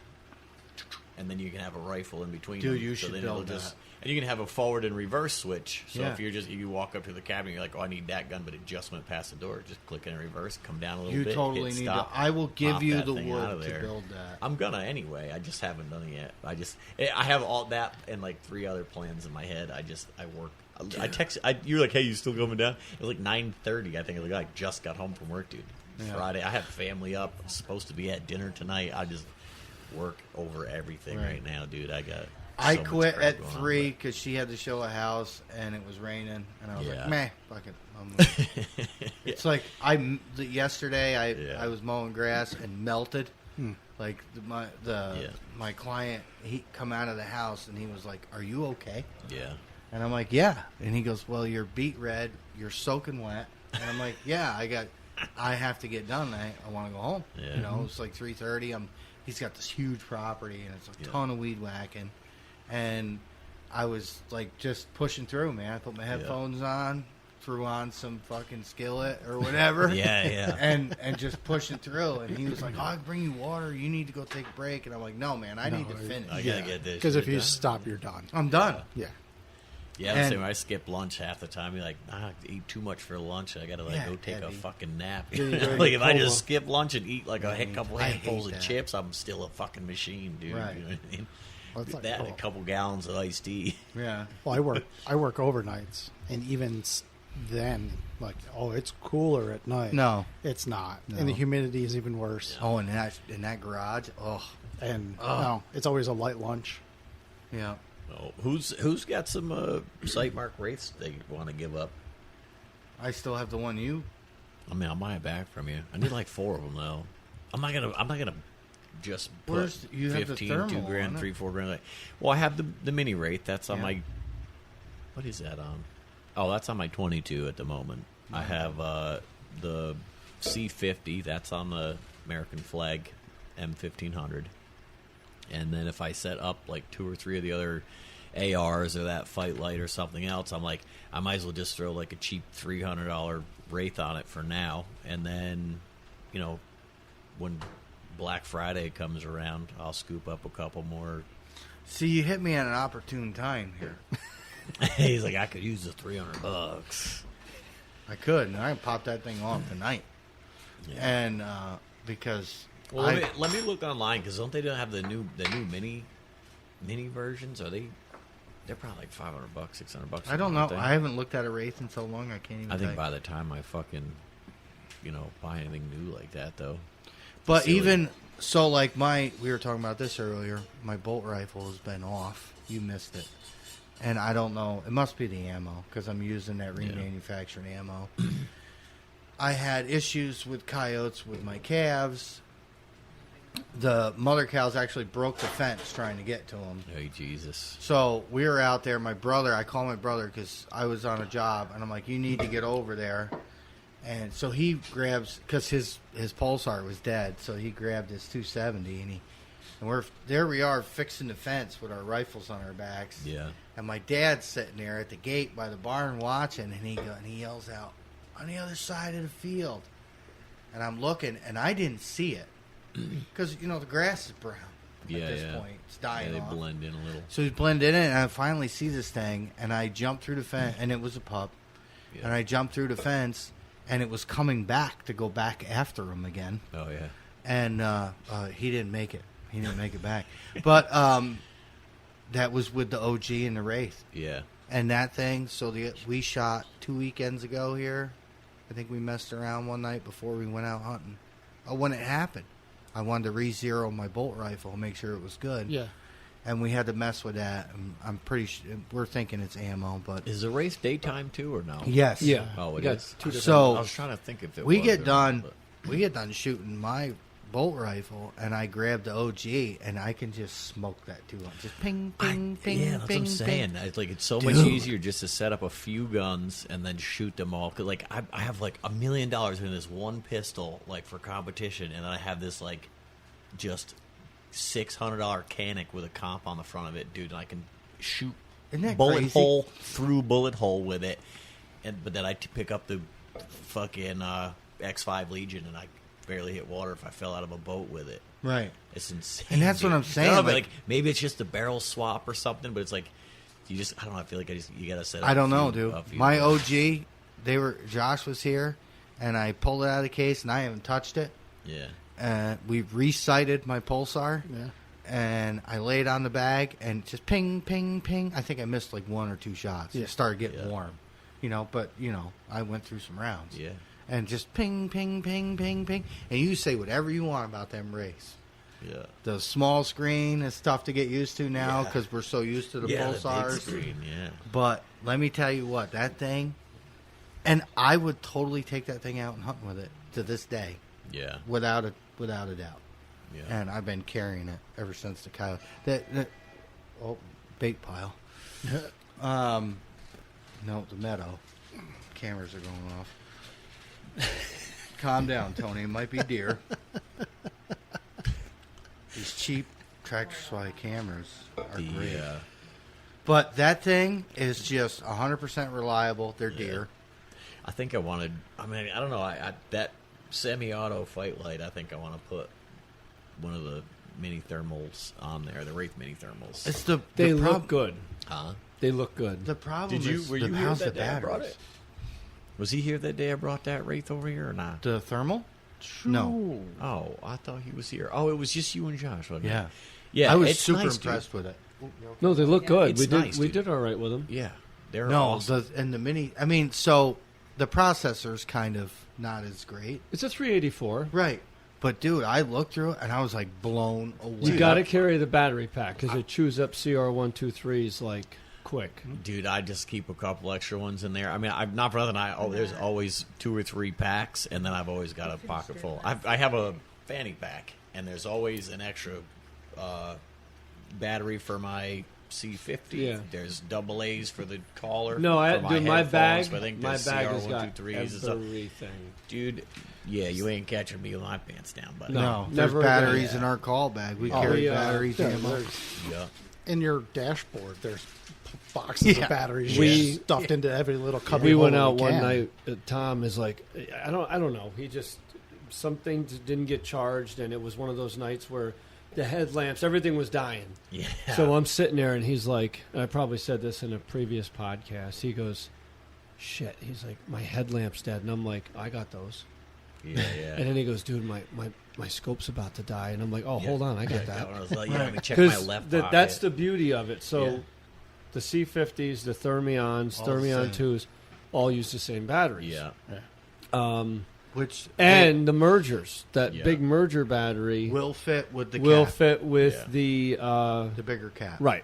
and then you can have a rifle in between. Dude, them. you So should then build it'll just, that. and you can have a forward and reverse switch. So Yeah. if you walk up to the cabinet, you're like, oh, I need that gun, but it just went past the door. Just click in reverse, come down a little You bit. totally hit need stop, to. I will give pop you that the thing out of wood to there. build that. I'm gonna anyway. I just haven't done it yet. I have all that and like 3 other plans in my head. I work. I text. You're like, hey, you still coming down? It was like 9:30. I think I just got home from work, dude. Yeah. Friday. I have family up. I'm supposed to be at dinner tonight. I just work over everything Right. right now, dude. I got. I so much quit crap at going on, 3 because she had to show a house and it was raining, and I was Yeah. like, meh, fuck it. but- It's like yesterday Yeah. I was mowing grass and melted. Like my Yeah. client, he come out of the house and he was like, "Are you okay?" yeah. And I'm like, "Yeah." And he goes, "Well, you're beet red, you're soaking wet." And I'm like, "Yeah, I have to get done. I want to go home." Yeah. You know, it's like 3:30. He's got this huge property and it's a Yeah. ton of weed whacking, and I was like just pushing through, man. I put my headphones on, threw on some fucking skillet or whatever. Yeah, yeah. And just pushing through. And he was like, "Oh, I'll bring you water. You need to go take a break." And I'm like, "No, man, I need to finish. I gotta get this. Because if shit you done. stop, you're done. I'm done." Yeah. Yeah, And- the same way. I skip lunch half the time. You're like, I eat too much for lunch. I gotta like Yeah, go take a heavy. fucking nap. Yeah, you gotta Like eat if I cola. just skip lunch and eat like a couple I handfuls hate of that. chips, I'm still a fucking machine, dude. Right. You know what I mean? Well, it's like that and cola. a couple gallons of iced tea. Yeah. Well, I work overnights, and even then, like, oh, it's cooler at night. No. It's not, No. and the humidity is even worse. Oh, and in that garage. Oh, And Oh. no, it's always a light lunch. yeah. Oh, who's got some site mark rates they want to give up? I still have the one you. I mean, I'll buy it back from you. I need like 4 of them though. I'm not gonna just put Where's- you have the 15, thermal 2 grand, on it. 3, 4 grand. Well, I have the mini rate. That's on Yeah. my. What is that on? Oh, that's on my 22 at the moment. I have the C50. That's on the American flag M1500. And then if I set up like 2 or 3 of the other ARs or that Fight Light or something else, I'm like, I might as well just throw like a cheap $300 Wraith on it for now. And then, you know, when Black Friday comes around, I'll scoop up a couple more. See, you hit me at an opportune time here. He's like, I could use the $300. I could, and I can pop that thing off tonight. Yeah. And because Well, let me look online, because don't they have the new mini versions? Are they're probably like $500, $600. I don't know. aren't they? I haven't looked at a Wraith in so long. I can't even. I think tell by you. the time I fucking, buy anything new like that, though. But silly. even so, like we were talking about this earlier. My bolt rifle has been off. You missed it, and I don't know. It must be the ammo because I'm using that remanufactured ammo. I had issues with coyotes with my calves. The mother cows actually broke the fence trying to get to them. Oh, Jesus. So we were out there. I called my brother because I was on a job, and I'm like, "You need to get over there." And so he grabs, because his pulsar was dead, so he grabbed his 270, and there we are fixing the fence with our rifles on our backs. Yeah. And my dad's sitting there at the gate by the barn watching, and he yells out, "On the other side of the field!" And I'm looking, and I didn't see it because the grass is brown at this point. It's dying they off. blend in a little. So he's blended in, and I finally see this thing, and I jump through the fence, and it was a pup. Yeah. And I jumped through the fence, and it was coming back to go back after him again. Oh, yeah. And he didn't make it. He didn't make it back. But that was with the OG and the Wraith. Yeah. And that thing, we shot 2 weekends ago here. I think we messed around one night before we went out hunting. When it happened, I wanted to re-zero my bolt rifle, make sure it was good. Yeah. And we had to mess with that. I'm pretty sure we're thinking it's ammo, but Is the race daytime, too, or no? yes. Yeah. Oh, it You got is? 2 different. So I was trying to think if it we was get or done. not, We get done shooting my bolt rifle, and I grab the OG, and I can just smoke that too. Just ping, ping, ping, yeah, that's ping, what I'm saying. ping. It's so much Dude. easier just to set up a few guns and then shoot them all. Cause I have like $1 million in this one pistol, like for competition, and then I have this like just $600 Canic with a comp on the front of it, dude. And I can shoot Isn't that bullet crazy? hole through bullet hole with it, but then I pick up the fucking X5 Legion, and I barely hit water if I fell out of a boat with it. Right. It's insane. And that's what dude. I'm saying, I don't know, like- like maybe it's just a barrel swap or something, but it's like I don't know. I feel like you gotta set. Up I don't a know, few- dude. a few My guns. OG, Josh was here, and I pulled it out of the case, and I haven't touched it. Yeah. We resighted my pulsar, Yeah. and I laid on the bag, and just ping, ping, ping. I think I missed like 1 or 2 shots. Yeah. It started getting Yeah. warm, but I went through some rounds. Yeah. And just ping, ping, ping, ping, ping. And you say whatever you want about them race. Yeah. The small screen is tough to get used to now Yeah. because we're so used to the Yeah, the big pulsars. screen, yeah. But let me tell you what, that thing, and I would totally take that thing out and hunt with it to this day, Yeah. without a doubt. Yeah. And I've been carrying it ever since the coyote. Bait pile. No, the meadow. Cameras are going off. Calm down, Tony. It might be deer. These cheap Tractor Supply cameras are great. Yeah. But that thing is just 100% reliable. They're deer. I think I wanted. I mean, I don't know. That semi-auto Fight Light. I think I want to put one of the mini thermals on there. The Wraith mini thermals. It's They the look good. Huh? They look good. The problem Did you? is Were you here how's that the day I brought batteries? it? Was he here that day I brought that Wraith over here or not? The thermal? No. Oh, I thought he was here. Oh, it was just you and Josh, wasn't it? Yeah. Yeah, I was it's super nice, dude. impressed with it. No, they look good. It's We did. nice, we dude. did all right with them. Yeah, they're No, awesome. the mini. I mean, so the processor's kind of not as great, It's a 384. right? But dude, I looked through it and I was like blown away. You got to carry the battery pack because it chews up CR123s like quick. Dude, I just keep a couple extra ones in there. I mean, I'm not for nothing. There's always 2 or 3 packs, and then I've always got a pocket full. I have a fanny pack, and there's always an extra battery for my C50. Yeah. There's double A's for the collar. No, for dude, my headphones, bag. but I think My there's bag has got CR123s and stuff. everything. Dude, yeah, you ain't catching me with my pants down, but No, never there's batteries again. in our call bag. We Oh, carry yeah. batteries Yeah, ammo. there's- yeah. in your dashboard, there's boxes Yeah. of batteries We- stuffed into every little cupboard. We went hole out we one can. night. Tom is like, I don't know. He just something didn't get charged, and it was one of those nights where the headlamps, everything was dying. Yeah. So I'm sitting there, and he's like, and I probably said this in a previous podcast. He goes, "Shit." He's like, "My headlamp's dead," and I'm like, "I got those." yeah, yeah. And then he goes, "Dude, my scope's about to die," and I'm like, "Oh, Yeah. hold on, I got Yeah, that." I was like, yeah, let me check my Because left that's pocket. the beauty of it. So Yeah. the C50s, the Thermions, All the Thermion same. 2s, all use the same batteries. Yeah. Which And the mergers, that Yeah. big merger battery will fit with the will cat, fit with Yeah. the bigger cat. right.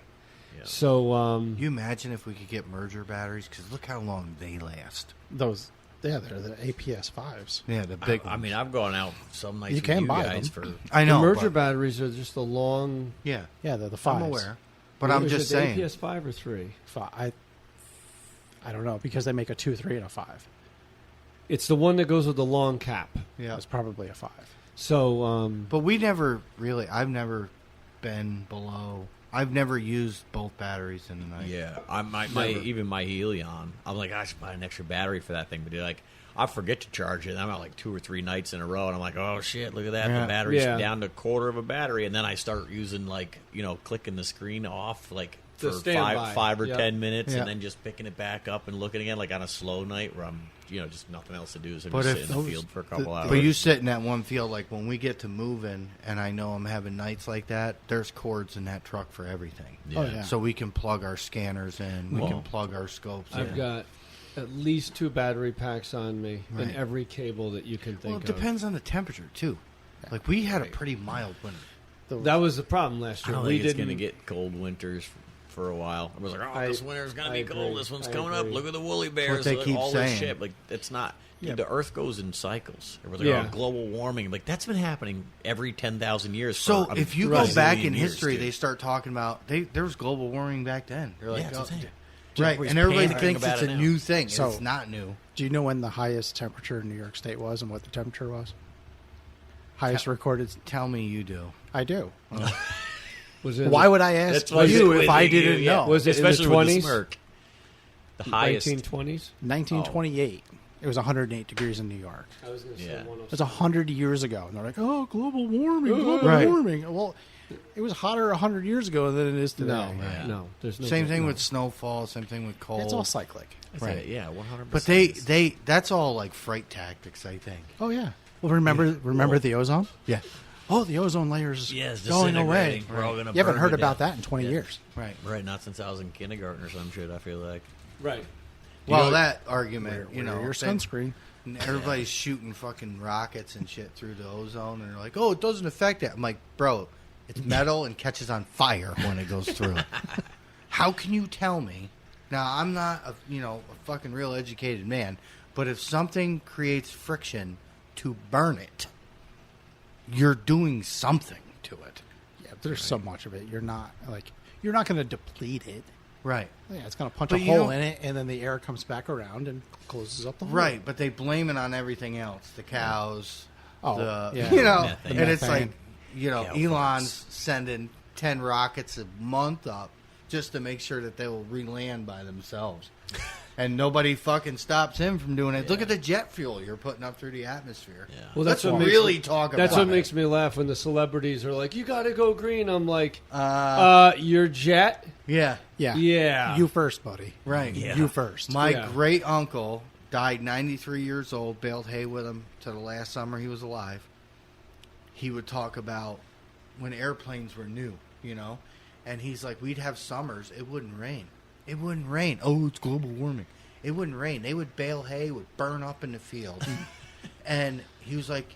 Yeah. So You imagine if we could get merger batteries? Because look how long they last. Those, yeah, they're the APS 5s. Yeah, the big. I mean, I've gone out some nights You with can you buy guys them. for. I know the merger but- batteries are just a long. Yeah, Yeah, they're the 5s. I'm aware, but I'm is just it the saying. APS 5 or 3? I don't know, because they make a 2, 3, and a 5. It's the one that goes with the long cap. Yeah, It's probably a 5. So but we never really. I've never been below. I've never used both batteries in the night. Yeah, my Never. even my Helion. I'm like, I should buy an extra battery for that thing, but like, I forget to charge it. I'm out like 2 or 3 nights in a row, and I'm like, oh shit, look at that, Yeah. the battery's Yeah. down to a quarter of a battery, and then I start using like clicking the screen off like The for standby. five or Yep. 10 minutes, Yeah. and then just picking it back up and looking again, like on a slow night where I'm just nothing else to do, so I'm But just if sitting in the those- field for a couple hours. But you sit in that one field, like when we get to moving, and I know I'm having nights like that. There's cords in that truck for everything. yeah. Oh, yeah. So we can plug our scanners in. We Well, can plug our scopes I've in. got at least 2 battery packs on me and Right. every cable that you can think Well, it of. depends on the temperature too. Like we had a pretty mild winter. That was the problem last I year. don't We think it's didn't. going to get cold winters for a while. I was like, oh, I- this winter's going to I be cold. agree. This one's I coming up. agree. Look at the woolly bears. they Look, keep all this saying. shit. Like, it's not. Yeah. Dude, the Earth goes in cycles. Everyone's like, Yeah. oh, global warming. Like, that's been happening every 10,000 years. So for if you a go back bazillion in years, history, dude. they start talking about there was global warming back then. They're like, Yeah, that's what I'm saying. right, Everybody's and everybody panicking thinks about it's it a now. new thing. So- it's not new. Do you know when the highest temperature in New York State was and what the temperature was? Highest recorded. Tell me you do. I do. Was it Why would I ask That's why you it's if I quizzing you, didn't yeah. know? Was it in the Especially with the 20s? smirk. The highest. 1920s? 1928. It was 108 degrees in New York. I was going to Yeah. say It It 106. was 100 years ago. And they're like, oh, global warming, global Right. warming. Well, it was hotter 100 years ago than it is today. No, Yeah. no. There's no Same thing no. with snowfall. Same thing with cold. It's all cyclic. Right. Yeah, 100%. But they that's all like fright tactics. I think. Oh, yeah. Well, remember the ozone? Yeah. Oh, the ozone layer's Yeah, it's going away. disintegrating. We're all gonna You haven't burn heard to about death. that in 20 Yeah. years. Right. Right, not since I was in kindergarten or some shit, I feel like. Right. Well, know- that argument, Wear your sunscreen. Everybody's shooting fucking rockets and shit through the ozone, and they're like, "Oh, it doesn't affect it." I'm like, "Bro, it's metal and catches on fire when it goes through." How can you tell me? Now, I'm not a fucking real educated man, but if something creates friction to burn it, you're doing something to it, Yeah, there's so much of it. You're not going to deplete it. right? Yeah, it's going to punch But a you hole know- in it, and then the air comes back around and closes up the hole. Right, but they blame it on everything else. The cows, Oh, the yeah. Methane. and it's Methane. like, Cow Elon's sending 10 rockets a month up just to make sure that they will re-land by themselves. And nobody fucking stops him from doing it. Look at the jet fuel you're putting up through the atmosphere. Yeah. Well, Let's that's what makes really me- talk about That's what it. makes me laugh when the celebrities are like, "You got to go green." I'm like, Uh, your jet? yeah, Yeah. Yeah. You first, buddy. right. Yeah. You first. My Yeah. great uncle died 93 years old, baled hay with him to the last summer he was alive. He would talk about when airplanes were new, and he's like, we'd have summers, it wouldn't rain. It wouldn't rain. Oh, it's global warming. It wouldn't rain. They would bale hay, would burn up in the field. And he was like,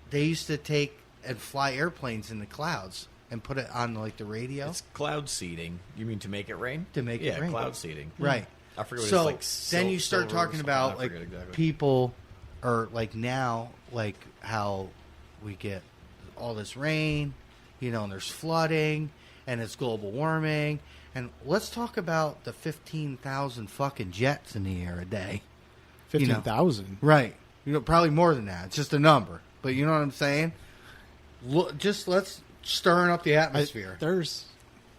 they used to take and fly airplanes in the clouds and put it on like the radio. It's cloud seeding. You mean to make it rain? To make it rain. cloud seeding. Right. I forget what So it's like. then you start silver or talking something. about I like forget exactly. people, or like now, like how we get all this rain, and there's flooding, and it's global warming. And let's talk about the 15,000 fucking jets in the air a day. 15,000. Right. Probably more than that. It's just a number. But you know what I'm saying? Let's stirring up the atmosphere. There's,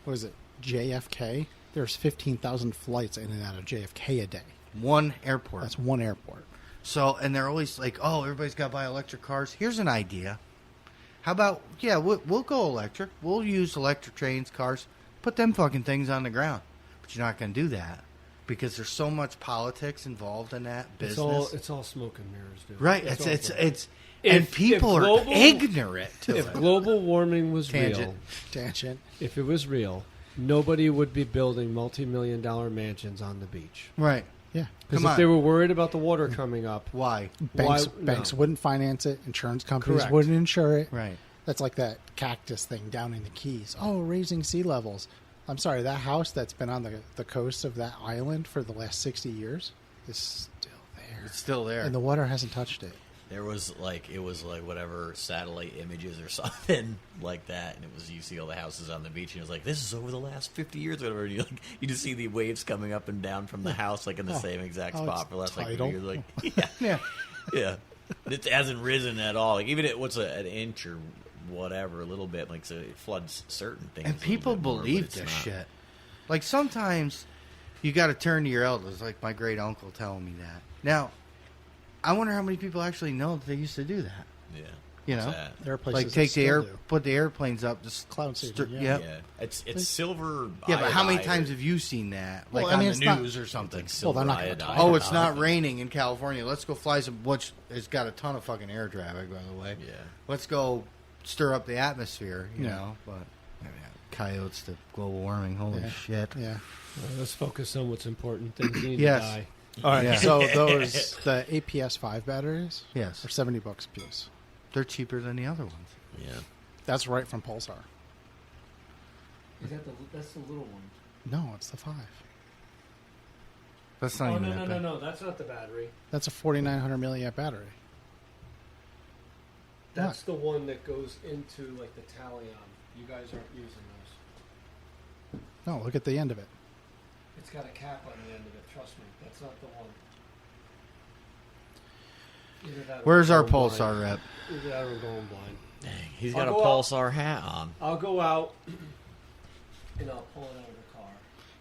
what is it, JFK? There's 15,000 flights in and out of JFK a day. One airport. That's one airport. So, and they're always like, oh, everybody's got to buy electric cars. Here's an idea. How about, we'll go electric. We'll use electric trains, cars. Put them fucking things on the ground. But you're not going to do that because there's so much politics involved in that business. It's all smoke and mirrors, dude. Right. It's And people are ignorant to If it. global warming was real, Tangent. if it was real, nobody would be building multi-million-dollar mansions on the beach. Right. Yeah. Because Come if on. they were worried about the water coming up, Why? Banks no. wouldn't finance it. Insurance companies Correct. wouldn't insure it. Right. That's like that cactus thing down in the Keys. Oh, raising sea levels. I'm sorry, that house that's been on the coast of that island for the last 60 years is still there. It's still there. And the water hasn't touched it. It was like whatever satellite images or something like that, and you see all the houses on the beach, and it was like, this is over the last 50 years or whatever. And you just see the waves coming up and down from the house, like in the same exact spot it's for the last like 50 tidal. years. Like, yeah. It hasn't risen at all. Like even an inch or whatever, a little bit, like so it floods certain things. And a little people bit more, but believe it's this not. shit. Like sometimes you got to turn to your elders, like my great uncle telling me that. Now, I wonder how many people actually know that they used to do that. Yeah. You What's know, that? There are places like take that the still air, do. put the airplanes up, just Cloud seeding, stir- yeah. yep. Yeah, it's silver. Yeah, but how many iodide times or- have you seen that? Like Well, I mean, on it's the not- news or something. Like Well, they're silver not gonna iodide. talk Oh, it's not Something. raining in California. Let's go fly some, which has got a ton of fucking air traffic, by the way. Yeah. Let's go stir up the atmosphere, you Yeah. know. But coyotes to global warming, holy Yeah. shit. Yeah. let's focus on what's important. Things need Yes. to die. All right. Yeah. So the APS-5 batteries Yes. are $70 a piece. They're cheaper than the other ones. Yeah. That's right from Pulsar. Is that's the little one? No, it's the 5. That's not Oh even no, that no, bad. no, that's not the battery. That's a 4,900 milliamp battery. That's the one that goes into like the Talion. You guys aren't using those. No, look at the end of it. It's got a cap on the end of it. Trust me, that's not the one. Either that or Where's I'm our going Pulsar blind. rep? Either that or I'm going blind. Dang, he's I'll got a go out. Pulsar hat on. I'll go out and I'll pull it out of the car.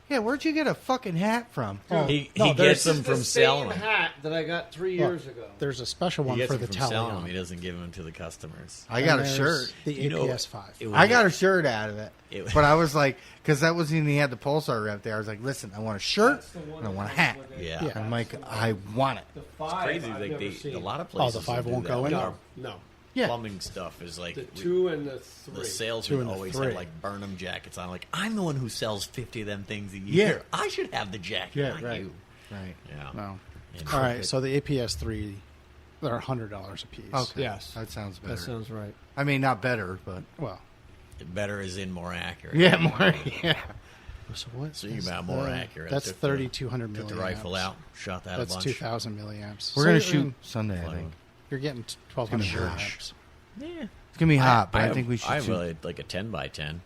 Yeah, where'd you get a fucking hat from? Oh, He no, gets there's- them This is from the selling same them. hat that I got 3 Look, years ago. There's a special He one gets for them the from selling them. Talion. He doesn't give them to the customers. I got And a there's shirt. The You know, APS-5. it was- I got a shirt out of it. It- But I was like, because that wasn't even, he had the Pulsar rep there. I was like, listen, I want a shirt That's the one and I that want a goes hat. with it. Yeah. Yeah. I'm like, I want it. The 5 Crazy, I've like never seen. a lot of Oh, places. the 5 will do won't that. go in? No, no. Yeah. Plumbing stuff is like The 2 and the 3. the 2 salesman and the always 3. have like Burnham jackets on. Like, I'm the one who sells 50 of them things a year. Yeah. I should have the jacket, Yeah, not right. you. Right. Yeah. No. And All right, so the APS-3, they're $100 a piece. Okay. Yes. That sounds better. That sounds right. I mean, not better, but. Well, better is in more accurate. Yeah, more. Yeah. so what? So you is about more the- accurate. That's Took the- 3,200 milliamps. Took the rifle out, shot that That's a bunch. 2,000 milliamps. We're So going you're to shoot in- Sunday, I Flying. think. You're getting 1,200 It's gonna be milliamps. Yeah. It's going to be hot, but I think we should I shoot really like a 10 by 10.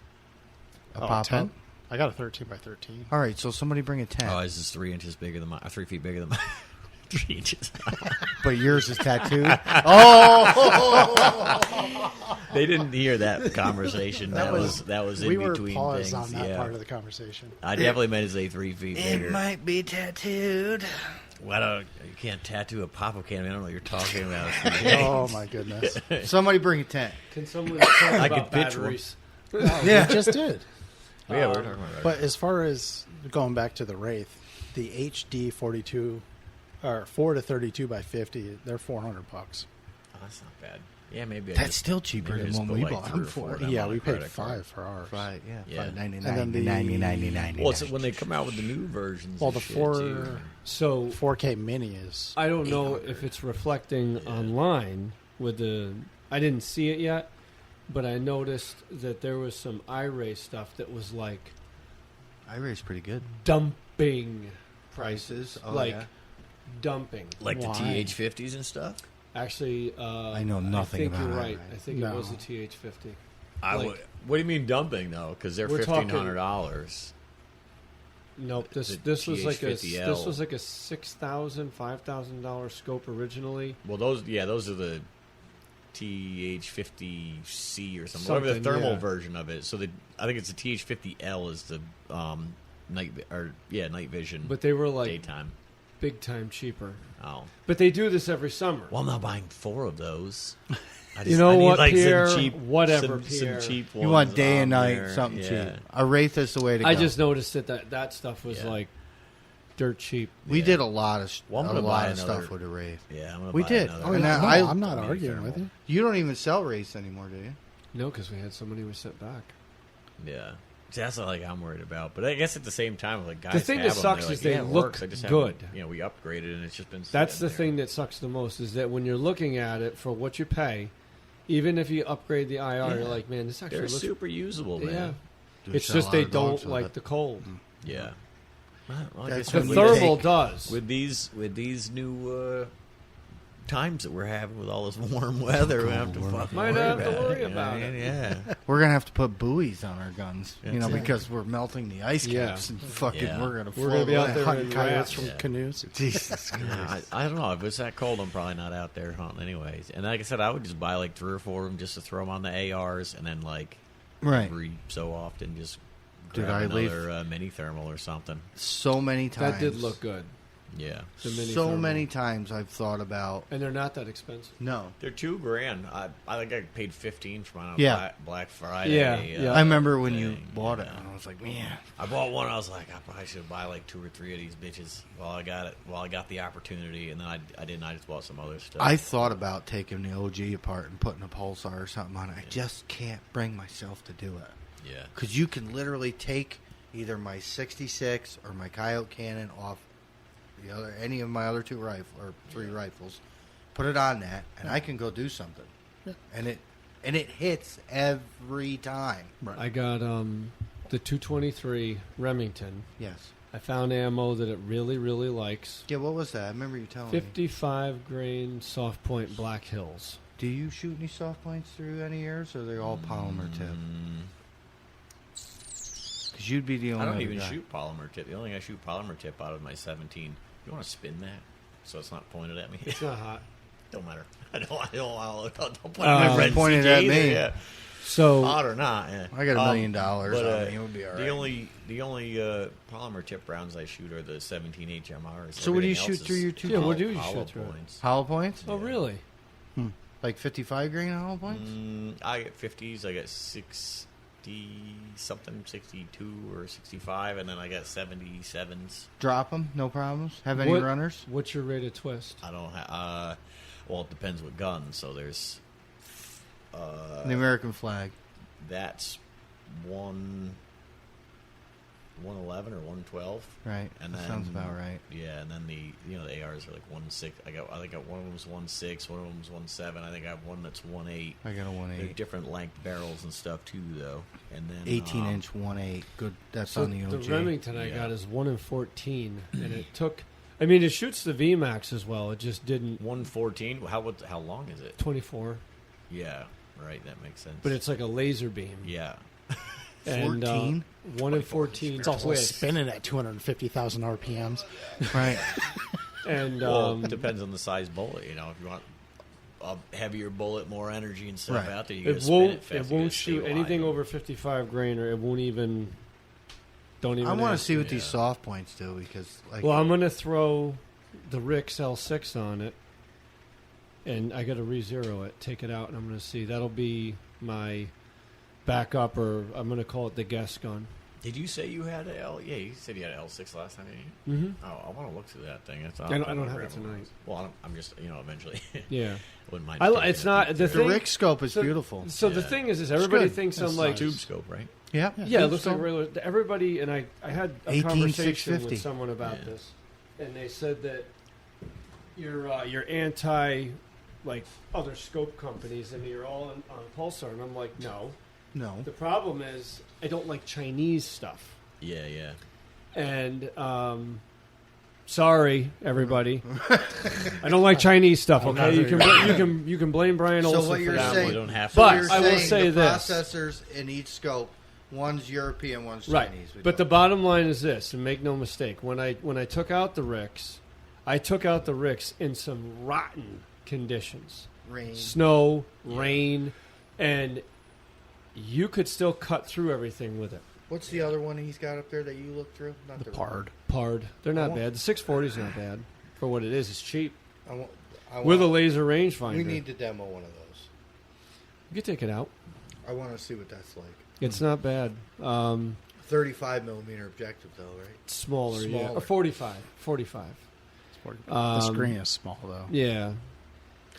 a Oh, pop 10? up. I got a 13 by 13. All right, so somebody bring a 10. Oh, this is 3 inches bigger than mine. 3 feet bigger than mine. 3 inches. But yours is tattooed. They didn't hear that conversation. that was in we were between paused things. on that Yeah. part of the conversation. I definitely meant to say 3 feet bigger. might be tattooed. You can't tattoo a pop-up can. I don't know what you're talking about. Oh my goodness! Somebody bring a tent. Can someone talk I about could pitch one. batteries? Yeah. We just did. Yeah, we're talking about that. But as far as going back to the Wraith, the HD 42 or 4 to 32 by 50, they're $400. Oh, that's not bad. Yeah, maybe. That's still cheaper maybe I than just when put we like bought 3 them or 4 for. of them Yeah, on a we paid credit card. $5 for ours. Right, yeah. Yeah. $5.99, And then the- $90. Well, it's when they come out with the new versions. Well, and the shit, 4 too. So 4K Mini is. I don't know 800. if it's reflecting online with the. I didn't see it yet, but I noticed that there was some iRay stuff that was like iRay's pretty good. dumping Prices. Oh, like yeah. dumping. Like the Why? TH50s and stuff. Actually, I know nothing I think about you're right. iRay. I think No. it was the TH50. I Like, would What do you mean dumping though? Because they're We're talking- $1,500. Nope. The This was like a TH50L. $6,000, $5,000 scope originally. Well, those are the TH50C or something. Whatever the Something, thermal yeah. version of it. So I think it's the TH50L is the night vision. But they were like daytime. big time cheaper. Oh, But they do this every summer. well, I'm not buying 4 of those. I You know I need, what, like, Pierre? Some cheap, Whatever, some Pierre. cheap You ones want day and on night, there. something Yeah. cheap. A Wraith is the way to go. I just noticed that stuff was Yeah. like dirt cheap. we Yeah. did a lot of Well, I'm a gonna lot buy of another- stuff with a Wraith. Yeah, I'm gonna We buy did. another Oh, And yeah, I- no, I- I'm not Mini arguing thermal. with you. You don't even sell Wraiths anymore, do you? No, because we had so many we sent back. Yeah. See, that's not like I'm worried about. But I guess at the same time, like guys, The thing have that them, sucks they're is like, they yeah, it look works. I just good. haven't, we upgraded and it's just been. That's sitting the there. thing that sucks the most is that when you're looking at it for what you pay, even if you upgrade the IR, you're Yeah. like, man, this actually They're looks super usable, yeah. man. Do It's sell just a lot they of dogs don't with like it. the cold. Yeah. Well, like That's I The said, we thermal take- does. with these new times that we're having with all this warm weather, we have to fucking Might worry have to about worry it. about it. Yeah. We're gonna have to put buoys on our guns, That's it. because we're melting the ice Yeah. caps and fucking Yeah. we're gonna We're gonna be out float there away. Hunting in coyotes rafts. from Yeah. canoes. Jesus Christ. Yeah, I don't know. If it's that cold, I'm probably not out there hunting anyways. And like I said, I would just buy like 3 or 4 of them just to throw them on the ARs, and then like Right. every so often just Dude, grab I leave- another mini thermal or something. So many times. That did look good. Yeah. The mini So thermal. many times I've thought about And they're not that expensive. no. They're $2,000. I think I paid 15 for mine on Yeah. Black Friday. Yeah, yeah. I remember when you thing, bought it, yeah. and I was like, man, I bought one. I was like, I probably should buy like 2 or 3 of these bitches while I got it. While I got the opportunity, and then I didn't. I just bought some other stuff. I thought about taking the OG apart and putting a pulsar or something on it. I just can't bring myself to do it. Yeah. Because you can literally take either my 66 or my Coyote cannon off any of my other 2 3 rifles, put it on that, and I can go do something. And it hits every time. I got the 223 Remington. Yes. I found ammo that it really, really likes. Yeah, what was that? I remember you telling me. 55 grain soft point Black Hills. Do you shoot any soft points through any years, or are they all polymer tip? Because you'd be the only I don't other even guy. shoot polymer tip. The only thing I shoot polymer tip out of my 17. You want to spin that so it's not pointed at me? It's not hot. Don't matter. I don't point it Um, at my friend Pointed CJ at either, me. Yeah. So Hot or not, yeah. I got $1 million but, on me. It would be all right. The only polymer tip rounds I shoot are the 17 HMRs. So what do you Everything shoot else through is your two Yeah, what points? do you hollow shoot through? points. Hollow points? Oh, really? Like 55 grain hollow points? I get 50s. I get 60 something, 62 or 65, and then I got 77s. Drop them, no problems. Have any What- runners? What's your rate of twist? I don't have. Well, it depends what gun. So there's. The American flag. That's 111 or 112. Right. And that then, sounds about right. Yeah, and then the ARs are like 1.6. I think one of them was 1.6, one of them was 1.7. I think I have one that's 1.8. I got a They're 1.8. different length barrels and stuff too, though. And then 18-inch 1.8. Good. That's So on the OG. the Remington I Yeah. got is 1 in 14, and it took. I mean, it shoots the VMAX as well. It just didn't 114. How long is it? 24, Yeah, right. That makes sense. but it's like a laser beam. yeah. And 14? 1 in 14 It's also twist. spinning at 250,000 RPMs. Right. And Well, it depends on the size bullet. You know, if you want a heavier bullet, more energy and stuff Right. out there, you it gotta spin it won't. fast. It You won't gotta stay shoot anything wide. over 55 grain, or it won't even. Don't even. I want to ask see me. what these soft points do because, like, Well, I'm gonna throw the Rix L6 on it, and I got to re-zero it, take it out, and I'm gonna see. That'll be my backup, or I'm gonna call it the guest gun. Did you say you had a L? Yeah, you said you had an L6 last time, didn't you? Mm-hmm. Oh, I want to look through that thing. That's, I don't have grab it one. tonight. Well, I'm just, eventually. Yeah. Wouldn't mind. I li- taking it's a not- peek the through the it. Rick scope is So- beautiful. So the Yeah. thing is everybody good. thinks It's I'm like, Tube scope, right? Yeah. yeah, it tube looks like scope. regular. Everybody, and I had a 18 conversation 650. with someone about Yeah. this, and they said that you're anti like other scope companies, and you're all on Pulsar, and I'm like, no. No. The problem is I don't like Chinese stuff, Yeah, yeah. and Sorry, everybody. I don't like Chinese stuff. Okay, you can blame Brian So Olsen what for you're that saying, You one. don't have to. But so you're I will saying say the this. processors in each scope, one's European, one's Right, Chinese. We but the don't- bottom line is this, and make no mistake: when I took out the ricks, I took out the ricks in some rotten conditions, rain. snow, rain, and you could still cut through everything with it. What's the other one he's got up there that you looked through? Not The Pard. Pard, they're not I want- bad. The 640 is not bad for what it is. It's cheap I want, with a laser rangefinder. We need to demo one of those. You can take it out. I want to see what that's like. It's not bad. 35 millimeter objective, though, right? Smaller, yeah. Smaller. Or 45. 45. The screen is small though. Yeah.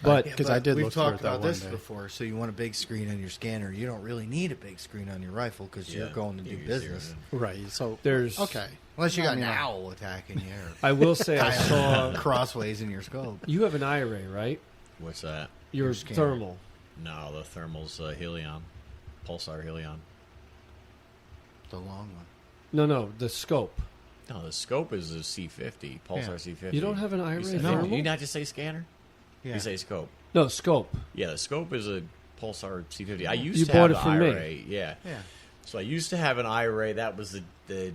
But Yeah, 'cause I did we've look through talked it that about one this day. before. So you want a big screen on your scanner. You don't really need a big screen on your rifle because you're going to do business. Right. So there's okay. Unless you I got mean, an owl attacking you or I will say I saw crossways in your scope. you have an IRA, right? What's that? Your scanner. thermal. No, the thermal's Helion, Pulsar Helion. The long one. No, the scope. No, the scope is a C50, Pulsar Yeah. C50. You don't have an IRA You say- thermal? You not just say scanner? Yeah. You say scope. No, scope. Yeah, the scope is a Pulsar C50. I used You to bought have it an from me. IRA. Yeah. Yeah. So I used to have an IRA. That was the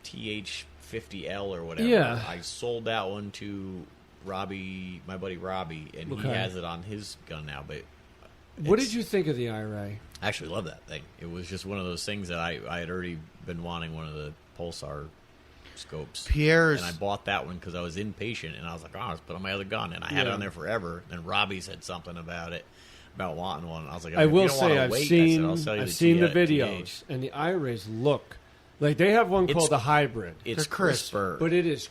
TH50L or whatever. Yeah. I sold that one to Robbie, my buddy Robbie, and Okay. he has it on his gun now. But What it's- did you think of the IRA? I actually love that thing. It was just one of those things that I had already been wanting one of the Pulsar scopes. Pierre's. And I bought that one because I was impatient, and I was like, "Oh, let's put it on my other gun." And I had it Yeah. on there forever. And Robbie said something about it, about wanting one. I was like, I "If will you don't say wanna I've wait," I seen said, "I'll sell you I've seen the TH." videos, and the IRAs look like they have one It's- called the hybrid, It's They're crisp, crisper, but it is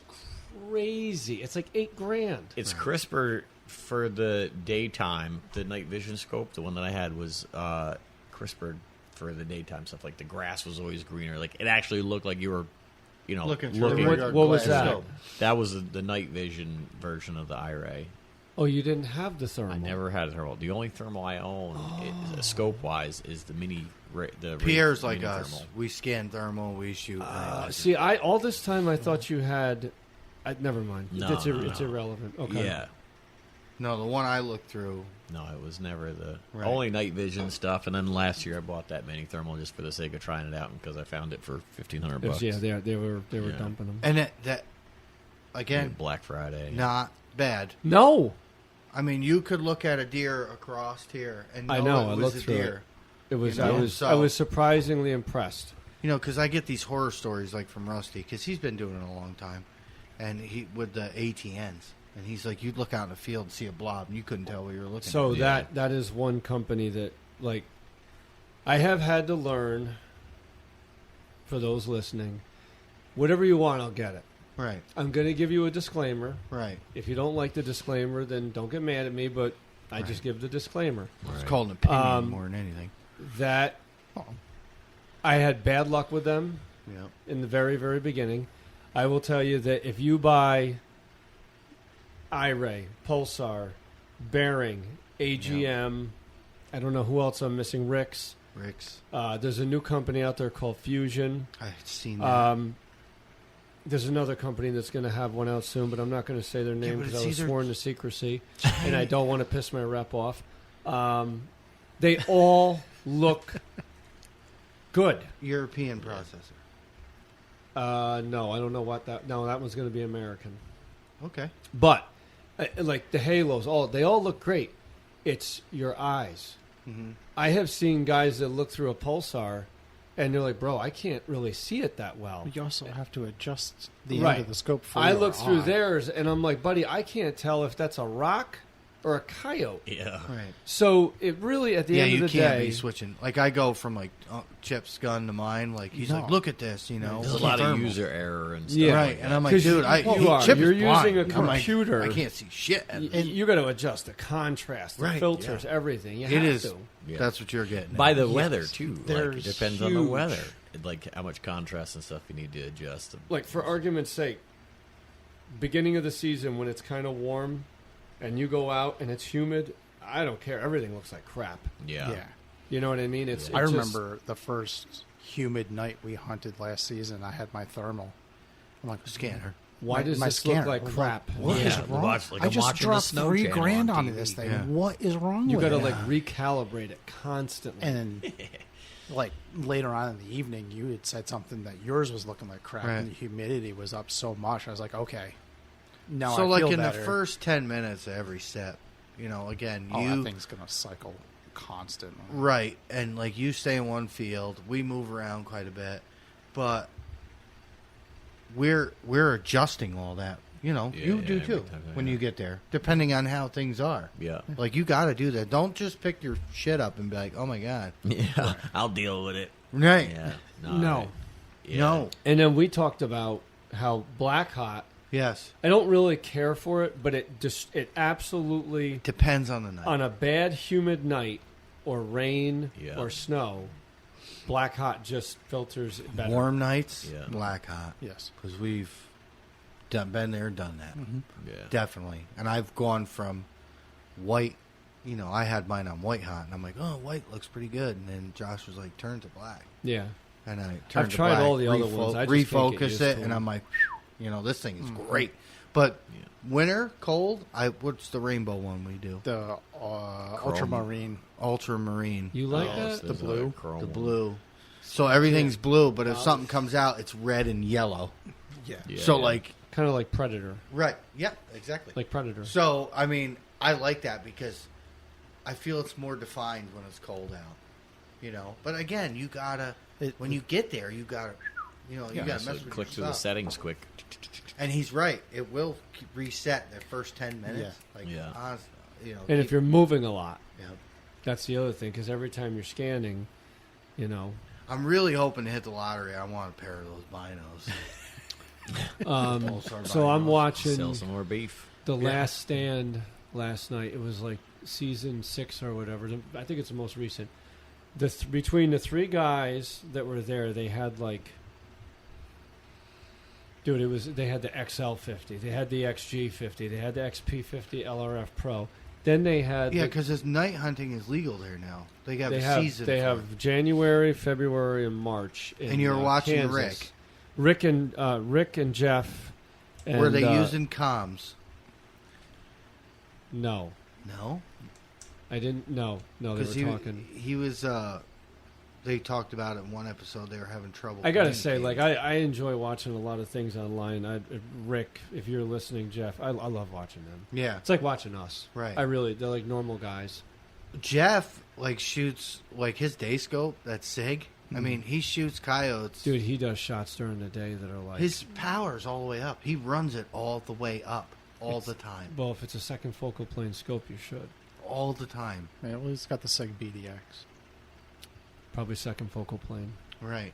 crazy. It's like $8,000. it's crisper for the daytime. The night vision scope, the one that I had, was crisper for the daytime stuff. Like the grass was always greener. Like it actually looked like you were, Looking through the What- radar what was glass that? scope. That was the night vision version of the IRA. Oh, you didn't have the thermal. I never had a thermal. The only thermal I own, scope wise, is the mini. Pierre's like mini us. thermal. We scan thermal. We shoot. See, all this time I thought you had. Never mind. No, it's no, it's no. irrelevant. Okay. Yeah. No, the one I looked through. No, it was never the Right. only night vision stuff. And then last year I bought that mini thermal just for the sake of trying it out because I found it for $1,500 It was- bucks. yeah, they were Yeah. dumping them. And that again, Black Friday. not bad. No, I mean, you could look at a deer across here and know I know, it I was looked a through deer. it was. You I know, was. so- I was surprisingly impressed. You know, because I get these horror stories like from Rusty, because he's been doing it a long time, and he with the ATNs, and he's like, you'd look out in the field and see a blob, and you couldn't tell what you were looking So at. Yeah. that is one company that like I have had to learn. For those listening, whatever you want, I'll get it. Right, I'm going to give you a disclaimer. right. If you don't like the disclaimer, then don't get mad at me. But I just give the disclaimer It's called an opinion more than anything. that I had bad luck with them Yeah. in the very, very beginning. I will tell you that if you buy IRA, Pulsar, Bearing, AGM, I don't know who else I'm missing, Ricks. Rick's. There's a new company out there called Fusion. I've seen that. There's another company that's going to have one out soon, but I'm not going to say their name but because it's I was either- sworn to secrecy, and I don't want to piss my rep off. They all look good. European processor. No, I don't know what that. No, that one's going to be American. Okay. But like the halos, they all look great. It's your eyes. Mm-hmm. I have seen guys that look through a Pulsar, and they're like, "Bro, I can't really see it that well." You also have to adjust the Right. end of the scope for I your look through eye. theirs, and I'm like, "Buddy, I can't tell if that's a rock or a coyote." Yeah. Right. So it really, at the Yeah, end you of the can't day, be switching. Like I go from like Chip's gun to mine. Like he's No. like, look at this, you know. There's a with lot the of thermal. user error and stuff. Yeah. Right, like and that. I'm like, 'Cause dude, you're Chip is using blind. a I'm like, computer. I can't see shit. you got to adjust the contrast, the Right, filters, everything. You It have is. to. Yeah. That's what you're getting. By at. the Yes. weather too. They're Like, it depends on the huge. weather. Like how much contrast and stuff you need to adjust. Like for argument's sake, beginning of the season when it's kind of warm, and you go out and it's humid, I don't care. Everything looks like crap. Yeah. Yeah. You know what I mean? It's. I it's just- remember the first humid night we hunted last season. I had my thermal. I'm like, Scanner. Why does my this scanner. look like I'm crap? What is Yeah, wrong? watch, like I I'm just watching the dropped Snow $3 Channel grand on onto TV. this thing. Yeah. What is wrong You with got to it? like recalibrate it constantly. And then, like later on in the evening, you had said something that yours was looking like crap, Right. and the humidity was up so much. I was like, okay, no, So I like feel in better. the first 10 minutes of every step, again, oh, you that thing's gonna cycle constantly. right, and like you stay in one field, we move around quite a bit, but we're adjusting all that. You Yeah, do every too time, when yeah. you get there, depending on how things are. Yeah. Like you got to do that. Don't just pick your shit up and be like, "Oh my god." Yeah. I'll deal with it. Right. Yeah. No. Yeah. No. And then we talked about how Black Hot. Yes. I don't really care for it, but it absolutely Depends on the night. on a bad humid night or rain Yeah. or snow, Black Hot just filters it better. Warm nights, Yeah. black hot. Yes. Because we've been there, done that. Yeah. Definitely. And I've gone from white, I had mine on white hot, and I'm like, oh, white looks pretty good. And then Josh was like, turn to black. Yeah. And I turned I've to tried black, all the other ones. I just can't get refocus used it, to and them. I'm like, this thing is great. But Yeah. winter, cold, what's the rainbow one we do? The ultramarine. Ultramarine. You like Oh, that? so The there's blue? a chrome The one. blue. So everything's blue, but if something comes out, it's red and yellow. Yeah. Yeah, So yeah. like, Kind of like Predator. right. Yeah, exactly. Like Predator. So, I mean, I like that because I feel it's more defined when it's cold out. But again, you gotta when you get there, you gotta you Yeah, gotta so mess with click your through the stuff. settings quick. And he's right; it will reset the first 10 minutes. Yeah. Like, Yeah. honest, And if you're moving a lot, yeah. that's the other thing. Because every time you're scanning, I'm really hoping to hit the lottery. I want a pair of those binos. Pulsar so I'm binos. watching Sell some more beef. The Yeah. Last Stand last night. It was like season 6 or whatever. I think it's the most recent. Between the three guys that were there, they had like, dude, they had the XL50, they had the XG50, they had the XP50 LRF Pro. Then they had Yeah, because night hunting is legal there now. They have they a have season. they for have it. January, February, and March. In, And you're watching Kansas. Rick and Jeff. And, Were they using comms? No, No. I didn't. No, they were Because talking. he was. They talked about it in one episode. They were having trouble. I gotta say, like communicating. I enjoy watching a lot of things online. Rick, if you're listening, Jeff, I love watching them. Yeah, It's like watching us. right. They're like normal guys. Jeff shoots his day scope. That SIG. I mean, he shoots coyotes. Dude, he does shots during the day that are like. His power's all the way up. He runs it all the way up, all the time, Well, if it's a second focal plane scope, you should all the time. Yeah, well, he's got the SIG BDX. probably second focal plane. Right.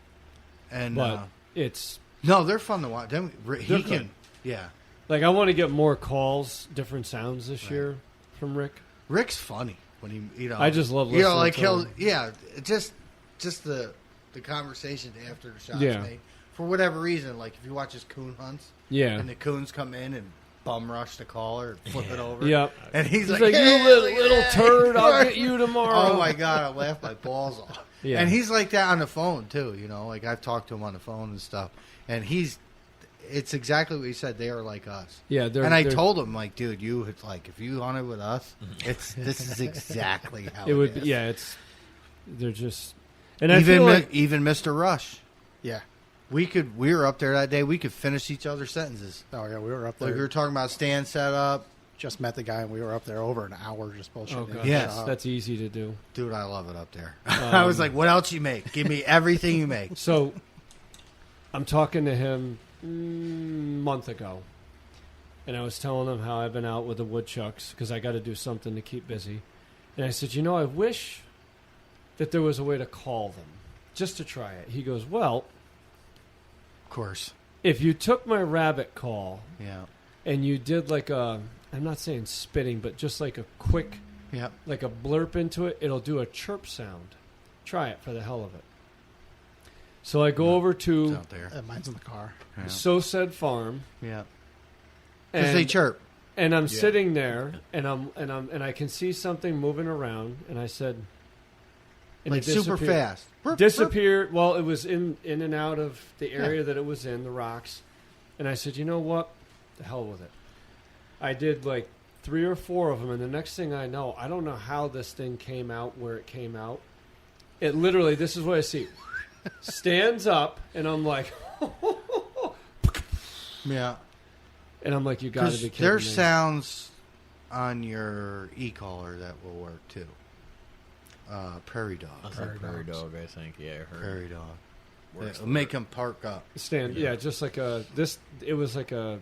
And But it's no, they're fun to watch. Then he They're can. good. Yeah. like I want to get more calls, different sounds this Right. year from Rick. Rick's funny when he. I just love You know, listening like to he'll. him. Yeah. Just the conversation after the shot's Yeah. made. For whatever reason, like if you watch his coon hunts. Yeah. And the coons come in and bum rush the caller and flip it over. Yep. And he's He's like, like, "Hey, you little, look at little that." turd, I'll get you tomorrow. Oh my god, I laughed my balls off. Yeah. And he's like that on the phone too, like I've talked to him on the phone and stuff. And it's exactly what he said. They are like us. Yeah, And I told him, like, dude, it's like if you hunted with us, this is exactly how it would. is. Be, yeah, they're just. And I even feel like even Mr. Rush. Yeah. We were up there that day. We could finish each other's sentences. Oh yeah, we were up Like there. we were talking about stand setup. Just met the guy, and we were up there over an hour just bullshitting. oh god, Yes. that's easy to do. Dude, I love it up there. I was like, what else you make? Give me everything you make. So, I'm talking to him a month ago, and I was telling him how I've been out with the woodchucks because I got to do something to keep busy. And I said, I wish that there was a way to call them just to try it. He goes, well, Of course. if you took my rabbit call Yeah. and you did like I'm not saying spitting, but just like a quick, Yeah. like a blurp into it, it'll do a chirp sound. Try it for the hell of it. So I go over It's to out there. Mine's in the car. Yeah. So Said Farm, Yeah. Because they chirp. and I'm Yeah. sitting there, and I can see something moving around, and I said, and Like it super disappeared. fast. Burp, burp. Disappeared. Well, it was in and out of the area that it was in, the rocks, and I said, you know what? the hell with it. I did like 3 or 4 of them, and the next thing I know, I don't know how this thing came out where it came out. It literally, this is what I see. Stands up, and I'm like, Yeah. and I'm like, you got to be Because kidding there's me. sounds on your e-collar that will work too. Prairie dog. I said prairie dogs. dog, I think. Yeah, I heard. Prairie dog. Works It'll for make it. him park up. Stand, Yeah. yeah, just like a this. It was like a.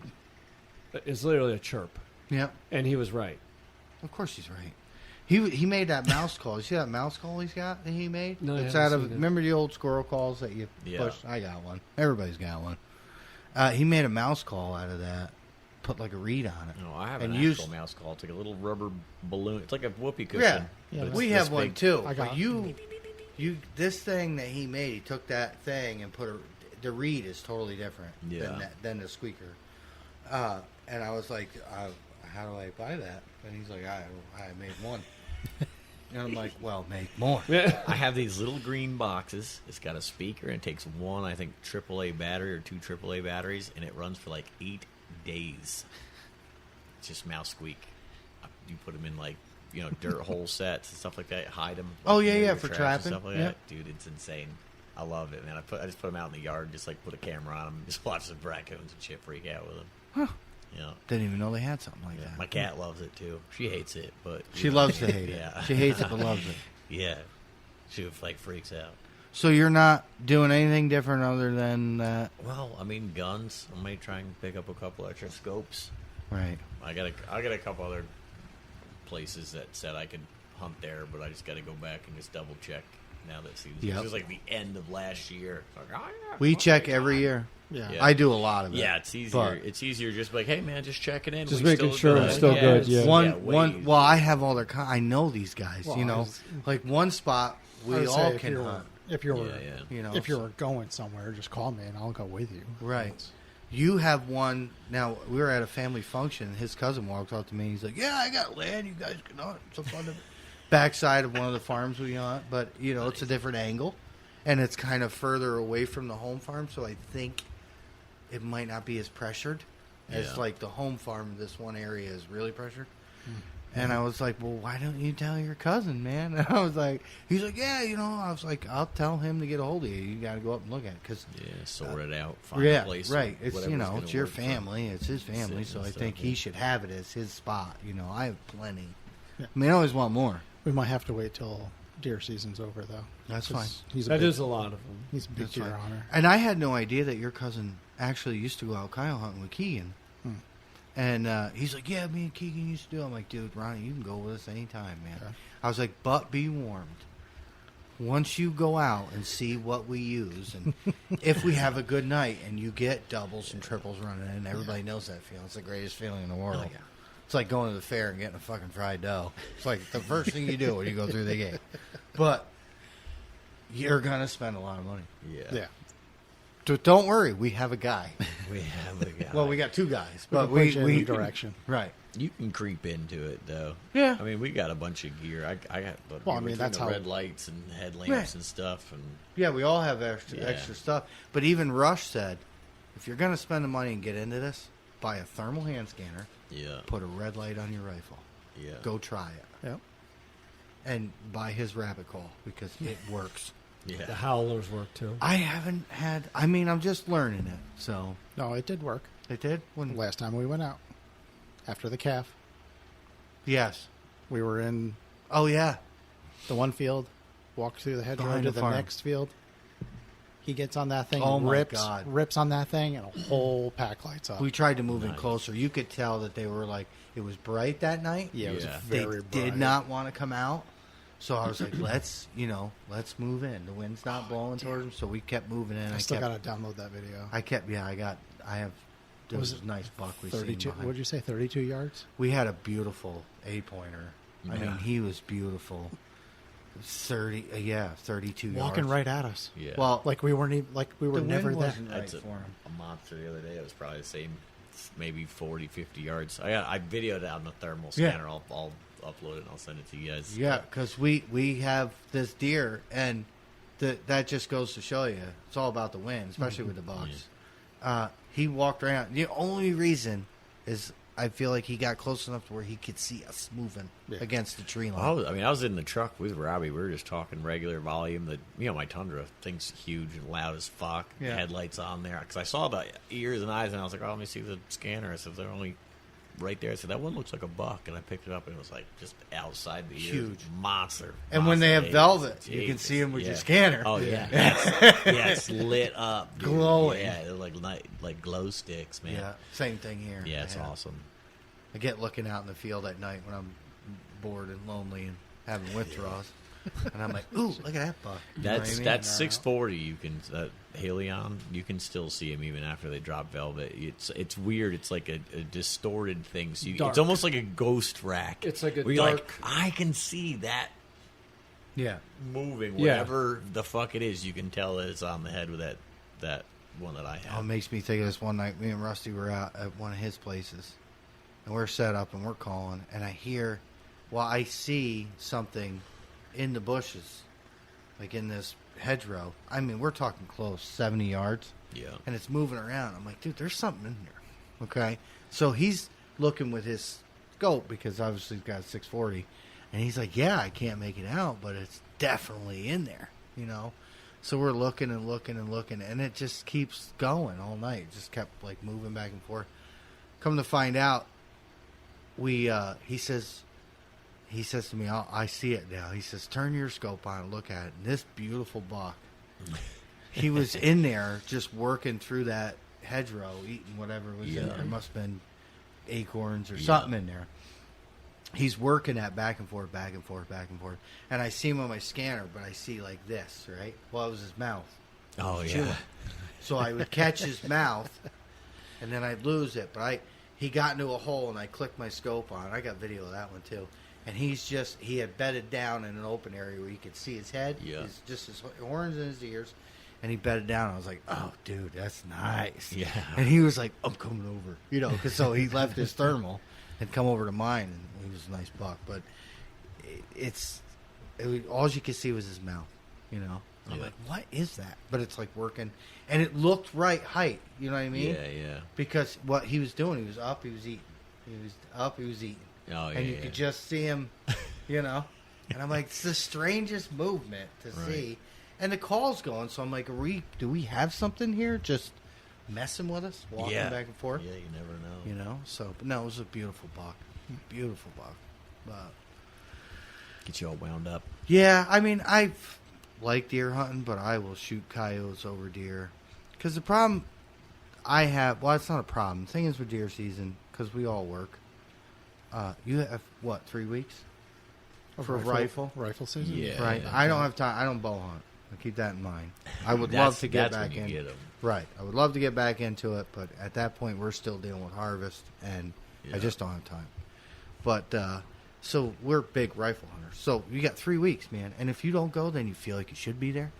It's literally a chirp, Yep. and he was right. Of course he's right. He made that mouse call. You see that mouse call he's got that he made? No, I it's haven't out of seen it. remember the old squirrel calls that you Yeah. push? I got one. Everybody's got one. He made a mouse call out of that. Put like a reed on it. No, I have And an used- actual mouse call. It's like a little rubber balloon. It's like a whoopee cushion. Yeah, Yeah, but we it's have this one big. too. I got But you this thing that he made, he took that thing and put the reed is totally different Yeah. than the squeaker. And I was like, how do I buy that? And he's like, I made one. And I'm like, well, make more. I have these little green boxes. It's got a speaker and it takes one, I think, AAA battery or 2 AAA batteries, and it runs for like 8 days. It's just mouse squeak. You put them in like dirt hole sets and stuff like that. Hide them. Oh, yeah, near yeah, your for trash trapping. and stuff like Yeah. that. Dude, it's insane. I love it, man. I just put them out in the yard, just like put a camera on them, and just watch the raccoons and shit freak out with them. Huh. Yeah. Didn't even know they had something like Yeah, that. my cat loves it too. She hates it, but She loves to hate it. Yeah. She hates it but loves it. Yeah, she like freaks out. So you're not doing anything different other than that, Well, I mean, guns. I might try and pick up a couple extra scopes. right? I got a couple other places that said I could hunt there, but I just got to go back and just double check now that season. Yep. This was like the end of last year. Like, oh, yeah, We okay, check every time. year. Yeah. Yeah. I do a lot of it. Yeah, it's easier. But- It's easier just like, hey man, just checking in. Just We making still sure good. it's still good, it's- yeah. One, way one. easier. Well, I have all their. I know these guys. Well, you I know, was- like one spot I we would all say if can you were- hunt. If you were, Yeah, yeah. You know, if you were going somewhere, just call me and I'll go with you. right. You have one. Now we were at a family function. His cousin walked up to me. He's like, "Yeah, I got land. You guys can hunt. It's a fun backside of one of the farms we hunt, but it's a different angle, and it's kind of further away from the home farm. So I think it might not be as pressured as Yeah. like the home farm. This one area is really pressured." And I was like, well, why don't you tell your cousin, man? And I was like, he's like, yeah, I was like, I'll tell him to get a hold of you. You got to go up and look at it. Cause, Yeah, sort it out. Find yeah, a place. right. It's, whatever's gonna it's your work for family. It's his family. sitting So and I stuff, think yeah. he should have it as his spot. I have plenty. Yeah. I mean, I always want more. We might have to wait till deer season's over, though. That's 'Cause fine. He's a That big, is a lot of them. He's a big That's deer fine. hunter. And I had no idea that your cousin actually used to go out coyote hunting with Keegan. Hmm. And he's like, yeah, me and Keegan used to do it. I'm like, dude, Ronnie, you can go with us anytime, man. Okay. I was like, but be warned. Once you go out and see what we use, and if we have a good night and you get doubles and triples running in, everybody knows that feeling. It's the greatest feeling in the world. Oh, yeah. It's like going to the fair and getting a fucking fried dough. It's like the first thing you do when you go through the gate. But you're going to spend a lot of money. Yeah. Yeah. Don't worry, we have a guy. We have a guy. Well, we got 2 guys, We but can put you in we the direction. right. You can creep into it though. Yeah. I mean, we got a bunch of gear. I got. But Well, I mean, that's the how- red lights and headlamps Right. and stuff, and Yeah, we all have Yeah. extra stuff. But even Rush said, if you're going to spend the money and get into this, buy a thermal hand scanner, yeah, put a red light on your rifle, yeah. go try it, Yep. and buy his rabbit call because it works. The Yeah. howlers work too. I haven't had. I mean, I'm just learning it. So No, it did work. it did. When Last time we went out, after the calf, yes. we were in Oh yeah. the one field, walked through the hedgerow Behind to the the farm. next field. He gets on that thing, Oh, and my rips, God. rips on that thing, and a whole pack lights up. We tried to move in Nice. closer. You could tell that they were like it was bright that night. yeah, it was Yeah. They very did bright. not want to come out. So I was like, let's move in. The wind's not blowing towards them, so we kept moving in. I still got to download that video. I have. There was a nice buck we seen 32. behind. What did you say? 32 yards. We had a beautiful 8-pointer. I Yeah. mean, he was beautiful. 32 Walking yards. right at us, Yeah. Well, like we weren't even, like we were the never wind there. wasn't right That's for him. a monster the other day. It was probably the same, maybe 40, 50 yards. I videoed it on the thermal Yeah. scanner. I'll upload it and I'll send it to you guys. Yeah, because we have this deer, and that just goes to show you it's all about the wind, especially with the bucks. He walked around. The only reason is I feel like he got close enough to where he could see us moving against the tree line. I was in the truck with Robbie. We were just talking regular volume. My Tundra thing's huge and loud as fuck. Yeah. Headlights on there. Because I saw the ears and eyes, and I was like, let me see the scanner. I said, they're only right there. I said, that one looks like a buck. And I picked it up, and it was like just outside the ears. Huge. Monster. And when they have Monster velvet, babies. you can Jesus. see them with Yeah. your scanner. Oh, yeah. It's lit up. Dude. Glowing. Yeah, they're like glow sticks, man. Yeah, same thing here. Yeah, it's awesome. I get looking out in the field at night when I'm bored and lonely and having withdrawals, and I'm like, "Ooh, look at that buck." You know what I mean? That's 640. You can Helion. You can still see him even after they drop velvet. It's weird. It's like a distorted thing. So Dark. it's almost like a ghost rack. It's like a where you're dark- I can see that Yeah, moving. Yeah. Whatever the fuck it is, you can tell that it's on the head with that one that I have. oh, it makes me think of this one night. Me and Rusty were out at one of his places, and we're set up and we're calling, and I see something in the bushes, like in this hedgerow. I mean, we're talking close, 70 yards. Yeah. And it's moving around. I'm like, dude, there's something in there. Okay. So he's looking with his scope because obviously he's got a 640. And he's like, yeah, I can't make it out, but it's definitely in there, you know? So we're looking and looking and looking, and it just keeps going all night. It just kept like moving back and forth. Come to find out, he says to me, I see it now. He says, turn your scope on and look at it. And this beautiful buck, he was in there just working through that hedgerow, eating whatever was in there. There must have been acorns or something in there. He's working that back and forth, back and forth, back and forth. And I see him on my scanner, but I see like this, right? Well, it was his mouth. Oh, Chewing. yeah. So I would catch his mouth, and then I'd lose it. But he got into a hole, and I clicked my scope on. I got video of that one, too. And he had bedded down in an open area where you could see his head, just his horns and his ears, and he bedded down. I was like, oh, dude, that's nice. Yeah. And he was like, I'm coming over, because so he left his thermal and come over to mine, and he was a nice buck. But all you could see was his mouth, And I'm like, what is that? But it's like working, and it looked right height. You know what I mean? Yeah, yeah. Because what he was doing, he was up, he was eating. He was up, he was eating. Oh, yeah. And you could just see him, And I'm like, it's the strangest movement to see. And the call's going, so I'm like, do we have something here? Just messing with us, walking back and forth? Yeah, you never know. So, but no, it was a beautiful buck. Beautiful buck. But, Get you all wound up. yeah, I mean, I like deer hunting, but I will shoot coyotes over deer. Because the problem I have, well, it's not a problem. The thing is with deer season, because we all work, you have, 3 weeks? For a rifle? Rifle season? Yeah. Right. I don't have time. I don't bow hunt. I keep that in mind. I would love to get back in. Get 'em. Right. I would love to get back into it, but at that point, we're still dealing with harvest, and I just don't have time. But, so we're big rifle hunters. So you got 3 weeks, man. And if you don't go, then you feel like you should be there.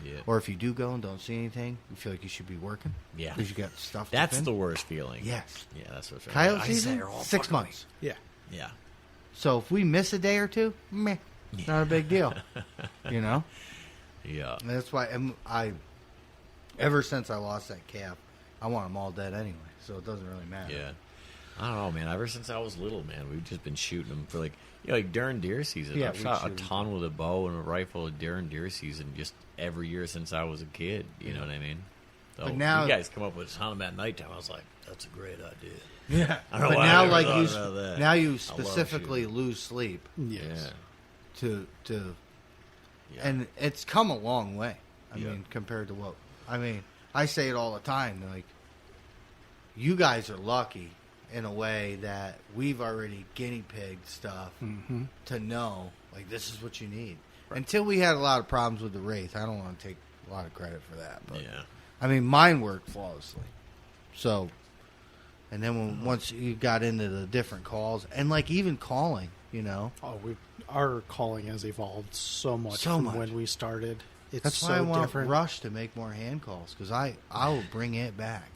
Yeah. Or if you do go and don't see anything, you feel like you should be working. Yeah. Because you got stuff to That's fin. the worst feeling. Yes. Yeah, that's what's right. Coyote I season, say they're all 6 fucking- months. Yeah. Yeah. So if we miss a day or two, meh, not a big deal. Yeah. And that's why ever since I lost that calf, I want them all dead anyway, so it doesn't really matter. Yeah. I don't know, man. Ever since I was little, man, we've just been shooting them for like during deer season. Yeah, I've we shot a shoot 'em. ton with a bow and a rifle during deer season just every year since I was a kid. You know what I mean? So But now- you guys come up with a ton of them at nighttime. I was like, that's a great idea. Yeah. I don't But know why I now, never like thought about that. now you I love specifically shooting. lose sleep Yes. to Yeah. and it's come a long way. I Yeah. mean, compared to what I say it all the time. Like, you guys are lucky in a way that we've already guinea pigged stuff to know, like, this is what you need. Until we had a lot of problems with the Wraith, I don't want to take a lot of credit for that. But Yeah. I mean, mine worked flawlessly. So, and then once you got into the different calls and like even calling, Oh, our calling has evolved so much So from much. when we started. It's that's so why I want different. Rush to make more hand calls because I will bring it back.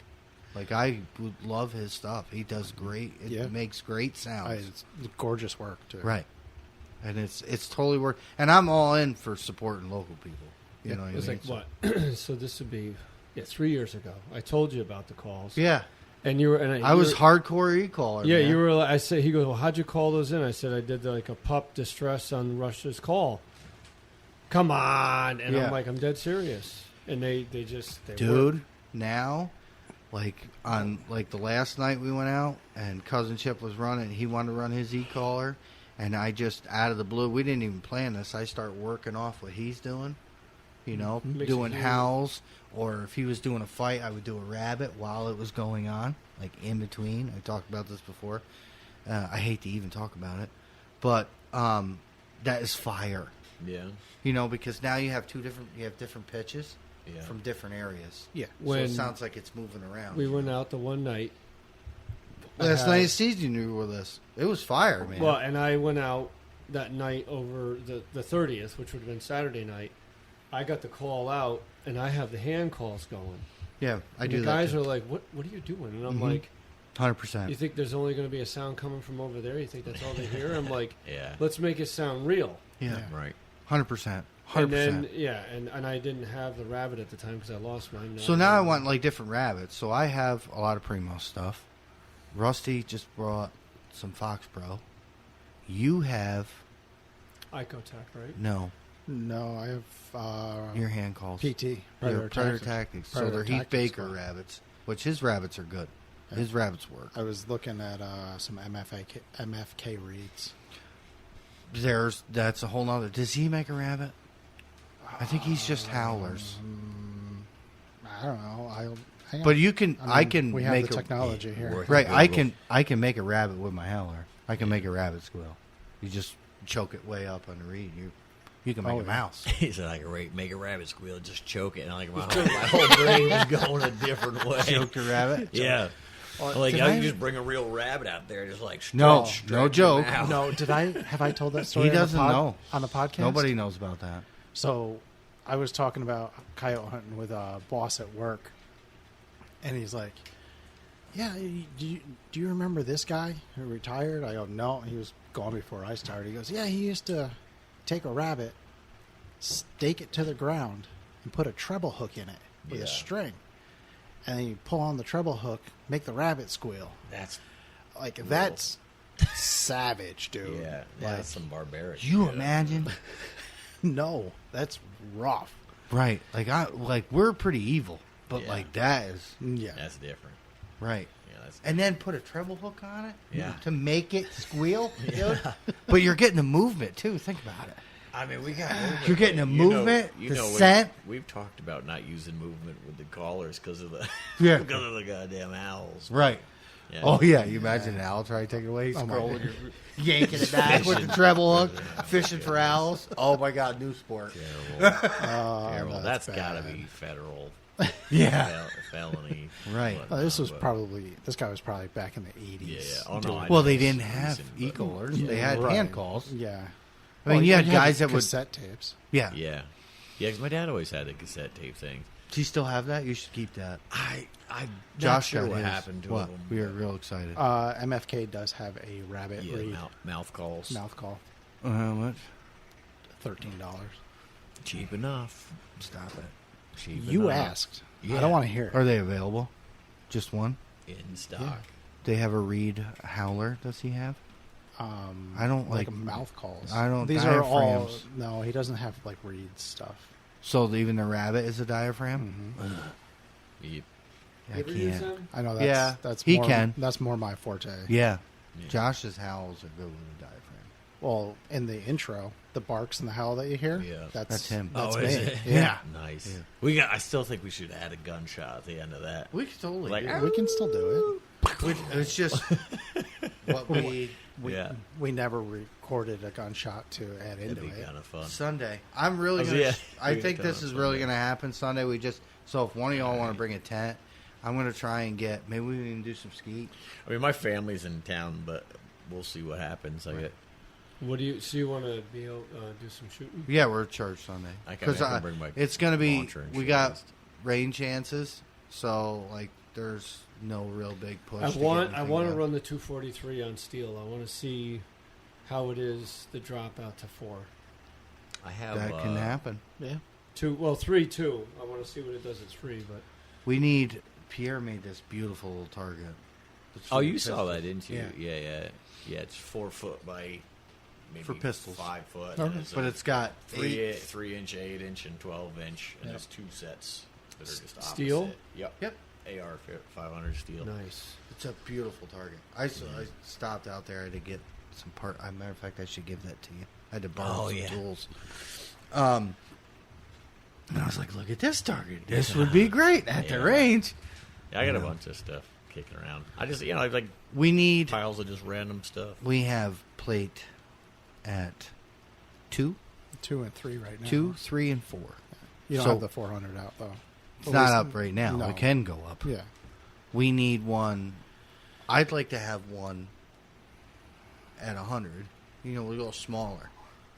Like, I would love his stuff. He does great. It makes great sounds. It's gorgeous work too. Right. And it's totally work. And I'm all in for supporting local people. You know what I It was mean? like, what? So this would be, 3 years ago. I told you about the calls. Yeah. And you were, I was hardcore e-caller. Yeah, man. you were. I said, he goes, well, how'd you call those in? I said, I did like a pup distress on Rush's call. Come on, and Yeah. I'm like, I'm dead serious. And they Dude, work. now, like on like the last night we went out and Cousin Chip was running, he wanted to run his e-caller, and I just out of the blue, we didn't even plan this. I start working off what he's doing, you know, Makes doing it easy. howls, or if he was doing a fight, I would do a rabbit while it was going on, like in between. I talked about this before. I hate to even talk about it, but that is fire. Yeah. You know, because now you have different pitches Yeah. from different areas. Yeah. So When it sounds like it's moving around. we went out the one night. I Last had- night of season you were with us. It was fire, man. Well, and I went out that night over the 30th, which would have been Saturday night. I got the call out, and I have the hand calls going. yeah, I And do the that. guys too. are like, "What are you doing?" And I'm Mhm. like, 100%. "You think there's only going to be a sound coming from over there? You think that's all they hear?" I'm like, Yeah. "Let's make it sound real." Yeah, Right. 100%. And 100%. then and I didn't have the rabbit at the time because I lost mine. So now I want like different rabbits. So I have a lot of Primo stuff. Rusty just brought some Fox Pro. You have Icotech, right? no No, I have your hand calls. PT. Predator Tactics. So Predator they're Heath Tactics Baker one. rabbits, which his rabbits are good. Yeah. His rabbits work. I was looking at some MFK reads. That's a whole nother. Does he make a rabbit? I think he's just howlers. I don't know. Hang on. But you can, I mean, can We have make the technology here. Worth- right. Google. I can make a rabbit with my howler. I can make a rabbit squeal. You just choke it way up on the reed. You can make Oh, a yeah. mouse. He said I could make a rabbit squeal, just choke it, and like my whole brain was going a different way. Choke the rabbit. Yeah. Like did I I- can just bring a real rabbit out there, just like No, stretch no it joke. out. No, have I told that story? He doesn't know on the podcast. Nobody knows about that. So, I was talking about coyote hunting with a boss at work, and he's like, "Yeah, do you remember this guy who retired?" I go, "No." He was gone before I started. He goes, "Yeah, he used to take a rabbit, stake it to the ground, and put a treble hook in it with Yeah. a string, and then you pull on the treble hook, make the rabbit squeal." That's That's savage, dude. yeah, Like, that's some barbaric. You shit. imagine? no, that's rough. Right. Like we're pretty evil, but Yeah. like that is Yeah. That's different. right. Yeah, that's And then put a treble hook on it. Yeah. To make it squeal, dude. But you're getting the movement too. Think about it. I mean, we got movement. You're getting a You know- movement, you the know, scent. We've talked about not using movement with the callers because of the Yeah. because of the goddamn owls. Right. Yeah. Oh yeah, you imagine an owl trying to take it away, Oh, my scrolling, God. yanking it back with the Fishing. treble hook, Yeah. fishing for owls. Oh my god, new sport. Terrible. Oh, Terrible. no, That's bad. got to be federal Yeah. felony. Right. Oh, this was But- this guy was probably back in the 80s. Yeah. Oh no. I Well, know they it's didn't have recent, but- e-callers. They had Right. hand calls. Yeah. I mean, you had guys that would. cassette tapes. Yeah. Yeah. Yeah, 'cause my dad always had the cassette tape thing. Do you still have that? You should keep that. I'm Josh not sure got what his. happened to What? him. We are real excited. MFK does have a rabbit Yeah, reed mouth calls. mouth call, How much? $13. Cheap enough. Stop it. Cheap You enough. asked. I Yeah. don't want to hear it. Are they available? Just one? In stock. They have a reed howler. Does he have? I don't like like- mouth calls. I don't- These are all. diaphragms. No, he doesn't have like reed stuff. So even the rabbit is a diaphragm. Mhm. Yep. I Ever use can't. them? I know that's Yeah, that's he more, can. That's more my forte. Yeah. Yeah. Josh's howls are good with a diaphragm. Well, in the intro, the barks and the howl that you hear, Yeah. That's him. That's Oh, me. is it? Yeah. Nice. Yeah. I still think we should add a gunshot at the end of that. We could totally Like, do it. We can still do It's just what we it. We, Yeah. we never recorded a gunshot to add That'd into be it. kind of fun. Sunday. I'm really Oh, gonna. yeah. I We think can this do it is really Sunday. gonna happen Sunday. So if one of y'all want to bring a tent, I'm gonna try and get. Maybe we can do some skeet. I mean, my family's in town, but we'll see what happens. I get. What do you? So you want to be able do some shooting? Yeah, we're at church Sunday I can because bring my it's gonna be. launcher and We shoot got list. rain chances, so like there's no real big push. I to want get to anything done. run the 243 on steel. I want to see how it is the drop out to 4. I have. That can happen. Yeah. 3 2. I want to see what it does at 3, but We need Pierre made this beautiful little target. It's Oh, for you pistols. saw that, didn't you? Yeah. Yeah. It's 4 foot by maybe For pistols. 5 foot. Okay. And it's But it's got 3 inch, 8 inch, and 12 inch, and Yeah. there's 2 sets that are just opposite. Steel? Yep. AR 500 steel. Nice. It's a beautiful target. I stopped out there. I had to get some part. As a matter of fact, I should give that to you. I had to borrow some tools. And I was like, look at this target. This would be great at the Yeah. range. Yeah, I got a bunch of stuff kicking around. I just, like We need. piles of just random stuff. We have plate at 2, 2 and 3 right now. 2, 3, and 4. You don't So- have the 400 out though. It's not up right now. No. It can go up. Yeah. We need one. I'd like to have one at 100. We'll go smaller.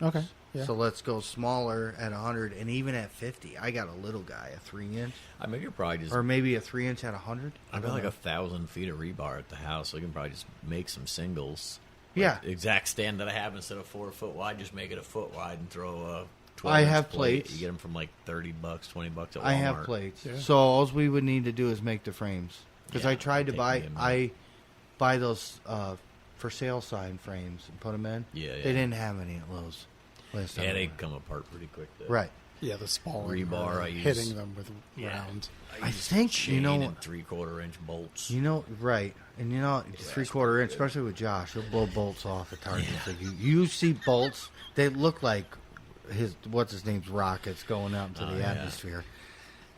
Okay. Yeah. So let's go smaller at 100, and even at 50. I got a little guy, a 3-inch, I mean, you're probably just. or maybe a 3-inch at 100. I've got like 1,000 feet of rebar at the house, so we can probably just make some singles. Yeah. Like the exact stand that I have, instead of 4 foot wide, just make it a foot wide and throw a 12 I inch have plate. plates. You get them from like $30, $20 at Walmart. I have plates. Yeah. So all we would need to do is make the frames. Because Yeah, I tried to take buy, me a minute. I buy those for sale sign frames and put them in. Yeah, yeah. They didn't have any at Lowe's last time. Yeah, I they went. come apart pretty quick. Though. Right. Yeah, the small Rebar, I use- hitting them with Yeah. rounds. I think, chain and 3/4 inch bolts. Right, and 3/4 inch, especially with Josh, he'll blow bolts off at targets. Like you see bolts, they look like what's his name's rockets going out into the yeah. atmosphere.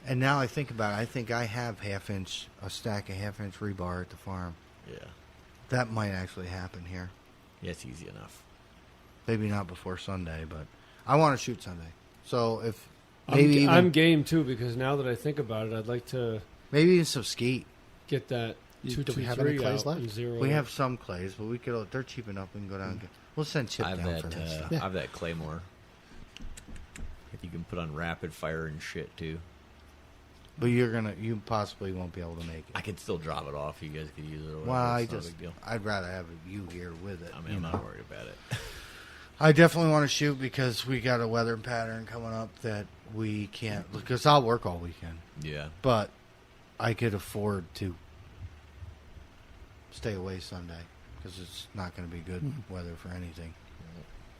And now I think about it, I think I have a stack of 1/2 inch rebar at the farm. Yeah, That might actually happen here. yeah, it's easy enough. Maybe not before Sunday, but I want to shoot Sunday. So if maybe I'm game too, because now that I think about it, I'd like to maybe even some skeet. get that Do we have any 223 clays out left? and zero. We it. have some clays, but they're cheap enough. We can go down and get. We'll send Chip I have down that. for that stuff. Yeah. I have that Claymore. You can put on rapid fire and shit too. But you possibly won't be able to make it. I can still drop it off. You guys could use it. Or whatever. Well, It's not a big deal. I'd rather have you here with it. I mean, I'm not worried about it. I definitely want to shoot because we got a weather pattern coming up that we can't. Because I'll work all weekend, Yeah. but I could afford to stay away Sunday because it's not going to be good weather for anything.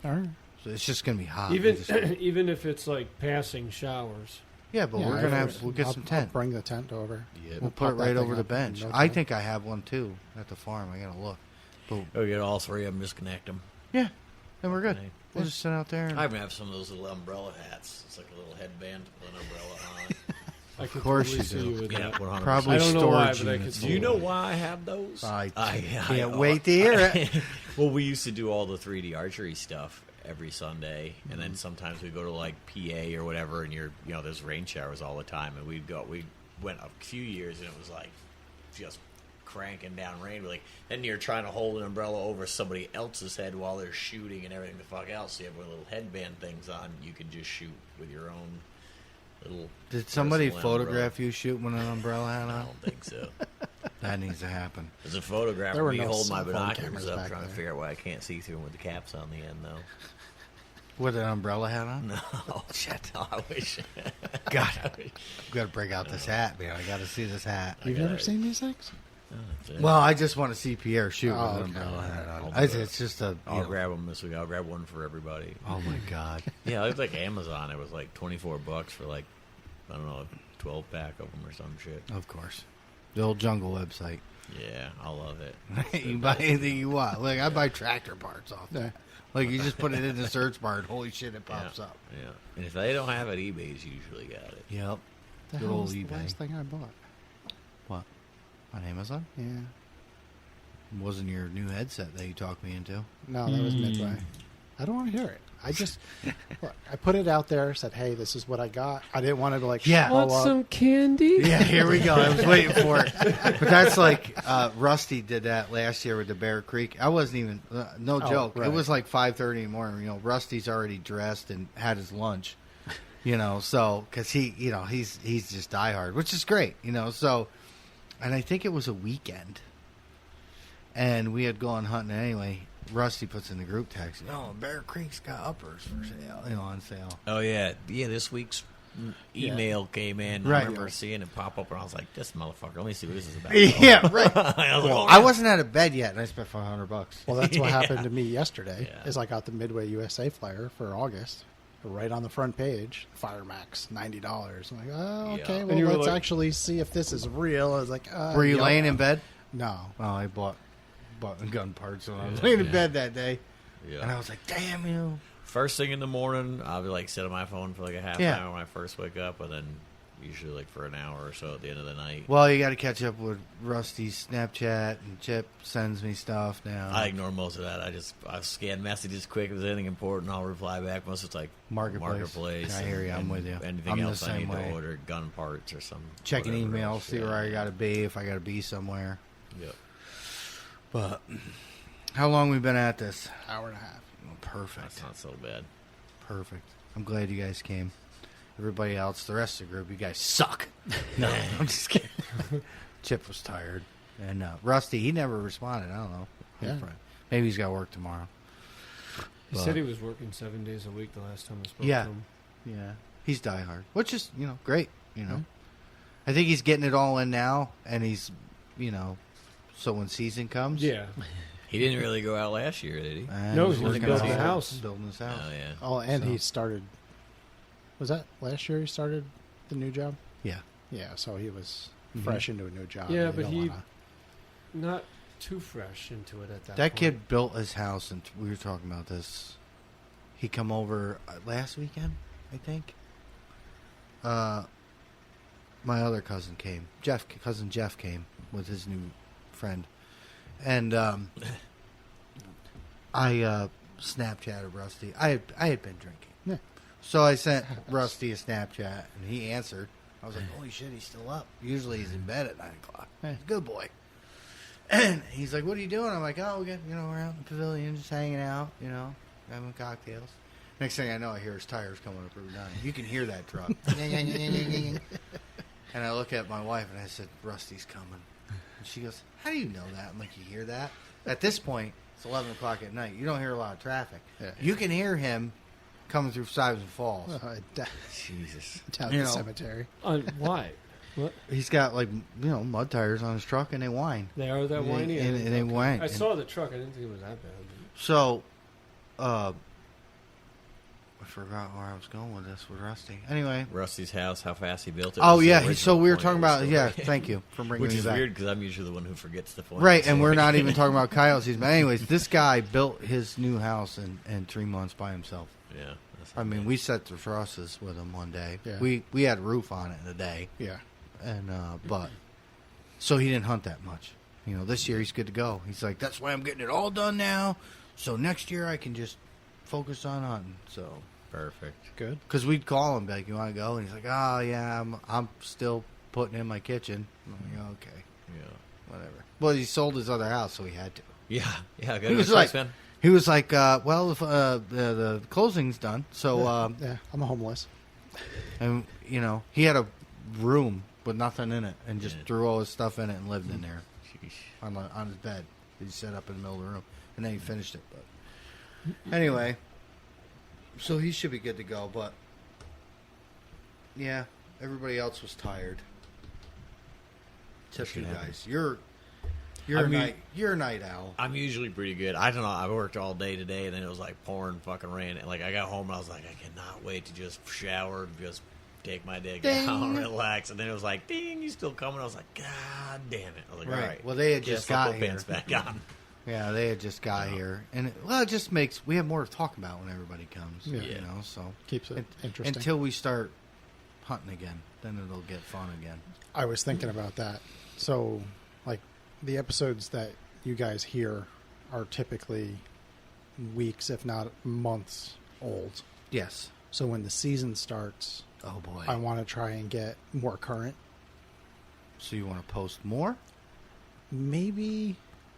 All right. So it's just going to be hot. even We just- even if it's like passing showers. yeah, but Yeah, we're gonna we'll get some I'll tent. bring the tent over. Yeah. We'll put it pop that right thing over the up in bench. no I time. think I have one too at the farm. I gotta look. But Oh, get all 3 of them. Disconnect them. yeah, then we're good. Okay. We'll just sit out there. And, I even have some of those little umbrella hats. It's like a little headband with an umbrella on it. I could course totally you see do. you with Yeah, that. 100%. Probably I don't know why, storage but I could units. see Do you know why I have those? I can't can't wait to hear it. Well, we used to do all the 3D archery stuff every Sunday, and then sometimes we go to like PA or whatever, and there's rain showers all the time, and we went a few years, and it was like just cranking down rain. Like, then you're trying to hold an umbrella over somebody else's head while they're shooting and everything the fuck else. So you have one of the little headband things on. You can just shoot with your own little. Did somebody personal photograph you shooting with an umbrella hat umbrella. I on? don't think so. That needs to happen. There's a photograph There of were me no holding my cell phone binoculars cameras up, back trying to there. figure out why I can't see through them with the caps on the end, though. With an umbrella hat on? No, shit. No, I wish. God, got to break out this hat, man. I got to see this hat. You've never seen these things? Well, I just want to see Pierre shoot Oh, with an okay. umbrella hat on. I'll do It's just a. I'll grab them this week. I'll grab one for everybody. Oh my God! Yeah, it was like Amazon. It was like $24 for like, I don't know, a 12-pack of them or some shit. Of course, the old Jungle website. Yeah, I love it. You can buy anything you want. Like I buy tractor parts off there. Like you just put it in the search bar, and holy shit, it pops yeah, up. Yeah, and if they don't have it, eBay's usually got it. Yep. The Good hell old was the eBay. last thing I bought? What? On Amazon? Yeah. Wasn't your new headset that you talked me into? No, that was midway. I don't want to hear it. I just, look, I put it out there, said, hey, this is what I got. I didn't want to like Yeah. show Want up. some candy? Yeah, here we go. I was waiting for it. But that's like Rusty did that last year with the Bear Creek. I wasn't even, no Oh, joke. right. It was like 5:30 in the morning. Rusty's already dressed and had his lunch. So because he's just diehard, which is great. So, and I think it was a weekend, and we had gone hunting anyway. Rusty puts in the group text, Bear Creek's got uppers for sale, on sale. Oh yeah, this week's email came in. Right. I remember seeing it pop up, and I was like, "This motherfucker. Let me see what this is about." Yeah, right. I was like, Well, "Oh, I yeah." wasn't out of bed yet, and I spent $500. Well, that's what Yeah. happened to me yesterday. Yeah. Is I got the Midway USA flyer for August, right on the front page. Fire Max, $90. I'm like, oh, Yeah. okay. And Well, you were let's like- actually see if this is real. I was like, Were you yep. laying in bed? No. Oh, I bought gun parts when I was laying in bed that day, and I Yeah. was like, "Damn you!" First thing in the morning, I'll be like sit on my phone for like a half Yeah. hour when I first wake up, and then usually like for an hour or so at the end of the night. Well, you got to catch up with Rusty's Snapchat, and Chip sends me stuff now. I ignore most of that. I scan messages quick. If there's anything important, I'll reply back. Most of it's like Marketplace. I hear you. I'm and with you. Anything I'm the else I same need way. to order, gun parts or some Checking whatever email, else. see Yeah. where I got to be, if I got to be somewhere. Yep. But how long we been at this? Hour and a half. Oh, perfect. That's not so bad. Perfect. I'm glad you guys came. Everybody else, the rest of the group, you guys suck. No, I'm just kidding. Chip was tired. And Rusty, he never responded. I don't know. Yeah. Maybe he's got work tomorrow. He But- said he was working 7 days a week the last time I spoke Yeah. to him. Yeah. He's diehard, which is, great. I think he's getting it all in now, and he's, so when season comes. Yeah. He didn't really go out last year, did he? No, he's he was working building on the house. Building his house. Oh yeah. Oh, and So- he started. Was that last year he started the new job? Yeah. Yeah, so he was Mhm. fresh into a new job. Yeah, You but don't he- wanna- Not too fresh into it at that That point. kid built his house, and we were talking about this. He come over last weekend, I think. My other cousin came. Cousin Jeff came with his new friend, and I Snapchatted Rusty. I had been drinking, Yeah. so I sent Rusty a Snapchat, and he answered. I was like, "Holy shit, he's still up! Usually he's in bed at 9:00. Yeah. Good boy." And he's like, "What are you doing?" I'm like, "Oh, we're out in the pavilion, just hanging out, having cocktails." Next thing I know, I hear his tires coming up Route 9. You can hear that truck. And I look at my wife and I said, "Rusty's coming." And she goes, "How do you know that?" I'm like, "You hear that?" At this point, it's 11 o'clock at night. You don't hear a lot of traffic. Yeah. You can hear him coming through Stuyvesant Falls. Jesus. down You the know. cemetery. Why? What? He's got mud tires on his truck, and they whine. They are that whiny? And they whine. I saw the truck. I didn't think it was that bad. So, I forgot where I was going with this with Rusty. Anyway. Rusty's house, how fast he built it. Oh was the yeah, original so we were point talking of the about story. Thank you for bringing Which me is back. weird because I'm usually the one who forgets the point. Right, and we're not even talking about Kyle's. But anyways, this guy built his new house in 3 months by himself. Yeah. That's I mean, we set the trusses with him one day. Yeah. We had roof on it in a day, Yeah. and but so he didn't hunt that much. This year he's good to go. He's like, that's why I'm getting it all done now. So next year I can just focus on hunting. So perfect. Good. because we'd call him like, "You want to go?" And he's like, "Oh yeah, I'm still putting in my kitchen." I'm like, "Okay, Yeah. whatever." Well, he sold his other house, so he had to. Yeah. Yeah. Good He was advice, like, man. He was like, "Well, if, the closing's done, so Yeah, I'm homeless. and he had a room with nothing in it, and just Yeah. threw all his stuff in it and lived in there Sheesh. on his bed. He set up in the middle of the room, and then he finished it. But anyway, so he should be good to go. But yeah, everybody else was tired. Except you Should happen. guys. You're I a mean- you're a night owl. I'm usually pretty good. I don't know. I worked all day today, and then it was like pouring fucking rain. And like I got home, and I was like, I cannot wait to just shower, just take my day down, Ding. relax. And then it was like, ding, you still coming? I was like, God damn it! I was like, Right. all right. Well, they had Get just football got here. pants back on. Yeah, they had just got Yeah. here, and it just makes we have more to talk about when everybody comes. Yeah. So Keeps it un- interesting. until we start hunting again, then it'll get fun again. I was thinking about that. So, like, the episodes that you guys hear are typically weeks, if not months, old. Yes. So when the season starts, Oh boy. I want to try and get more current. So you want to post more? Maybe,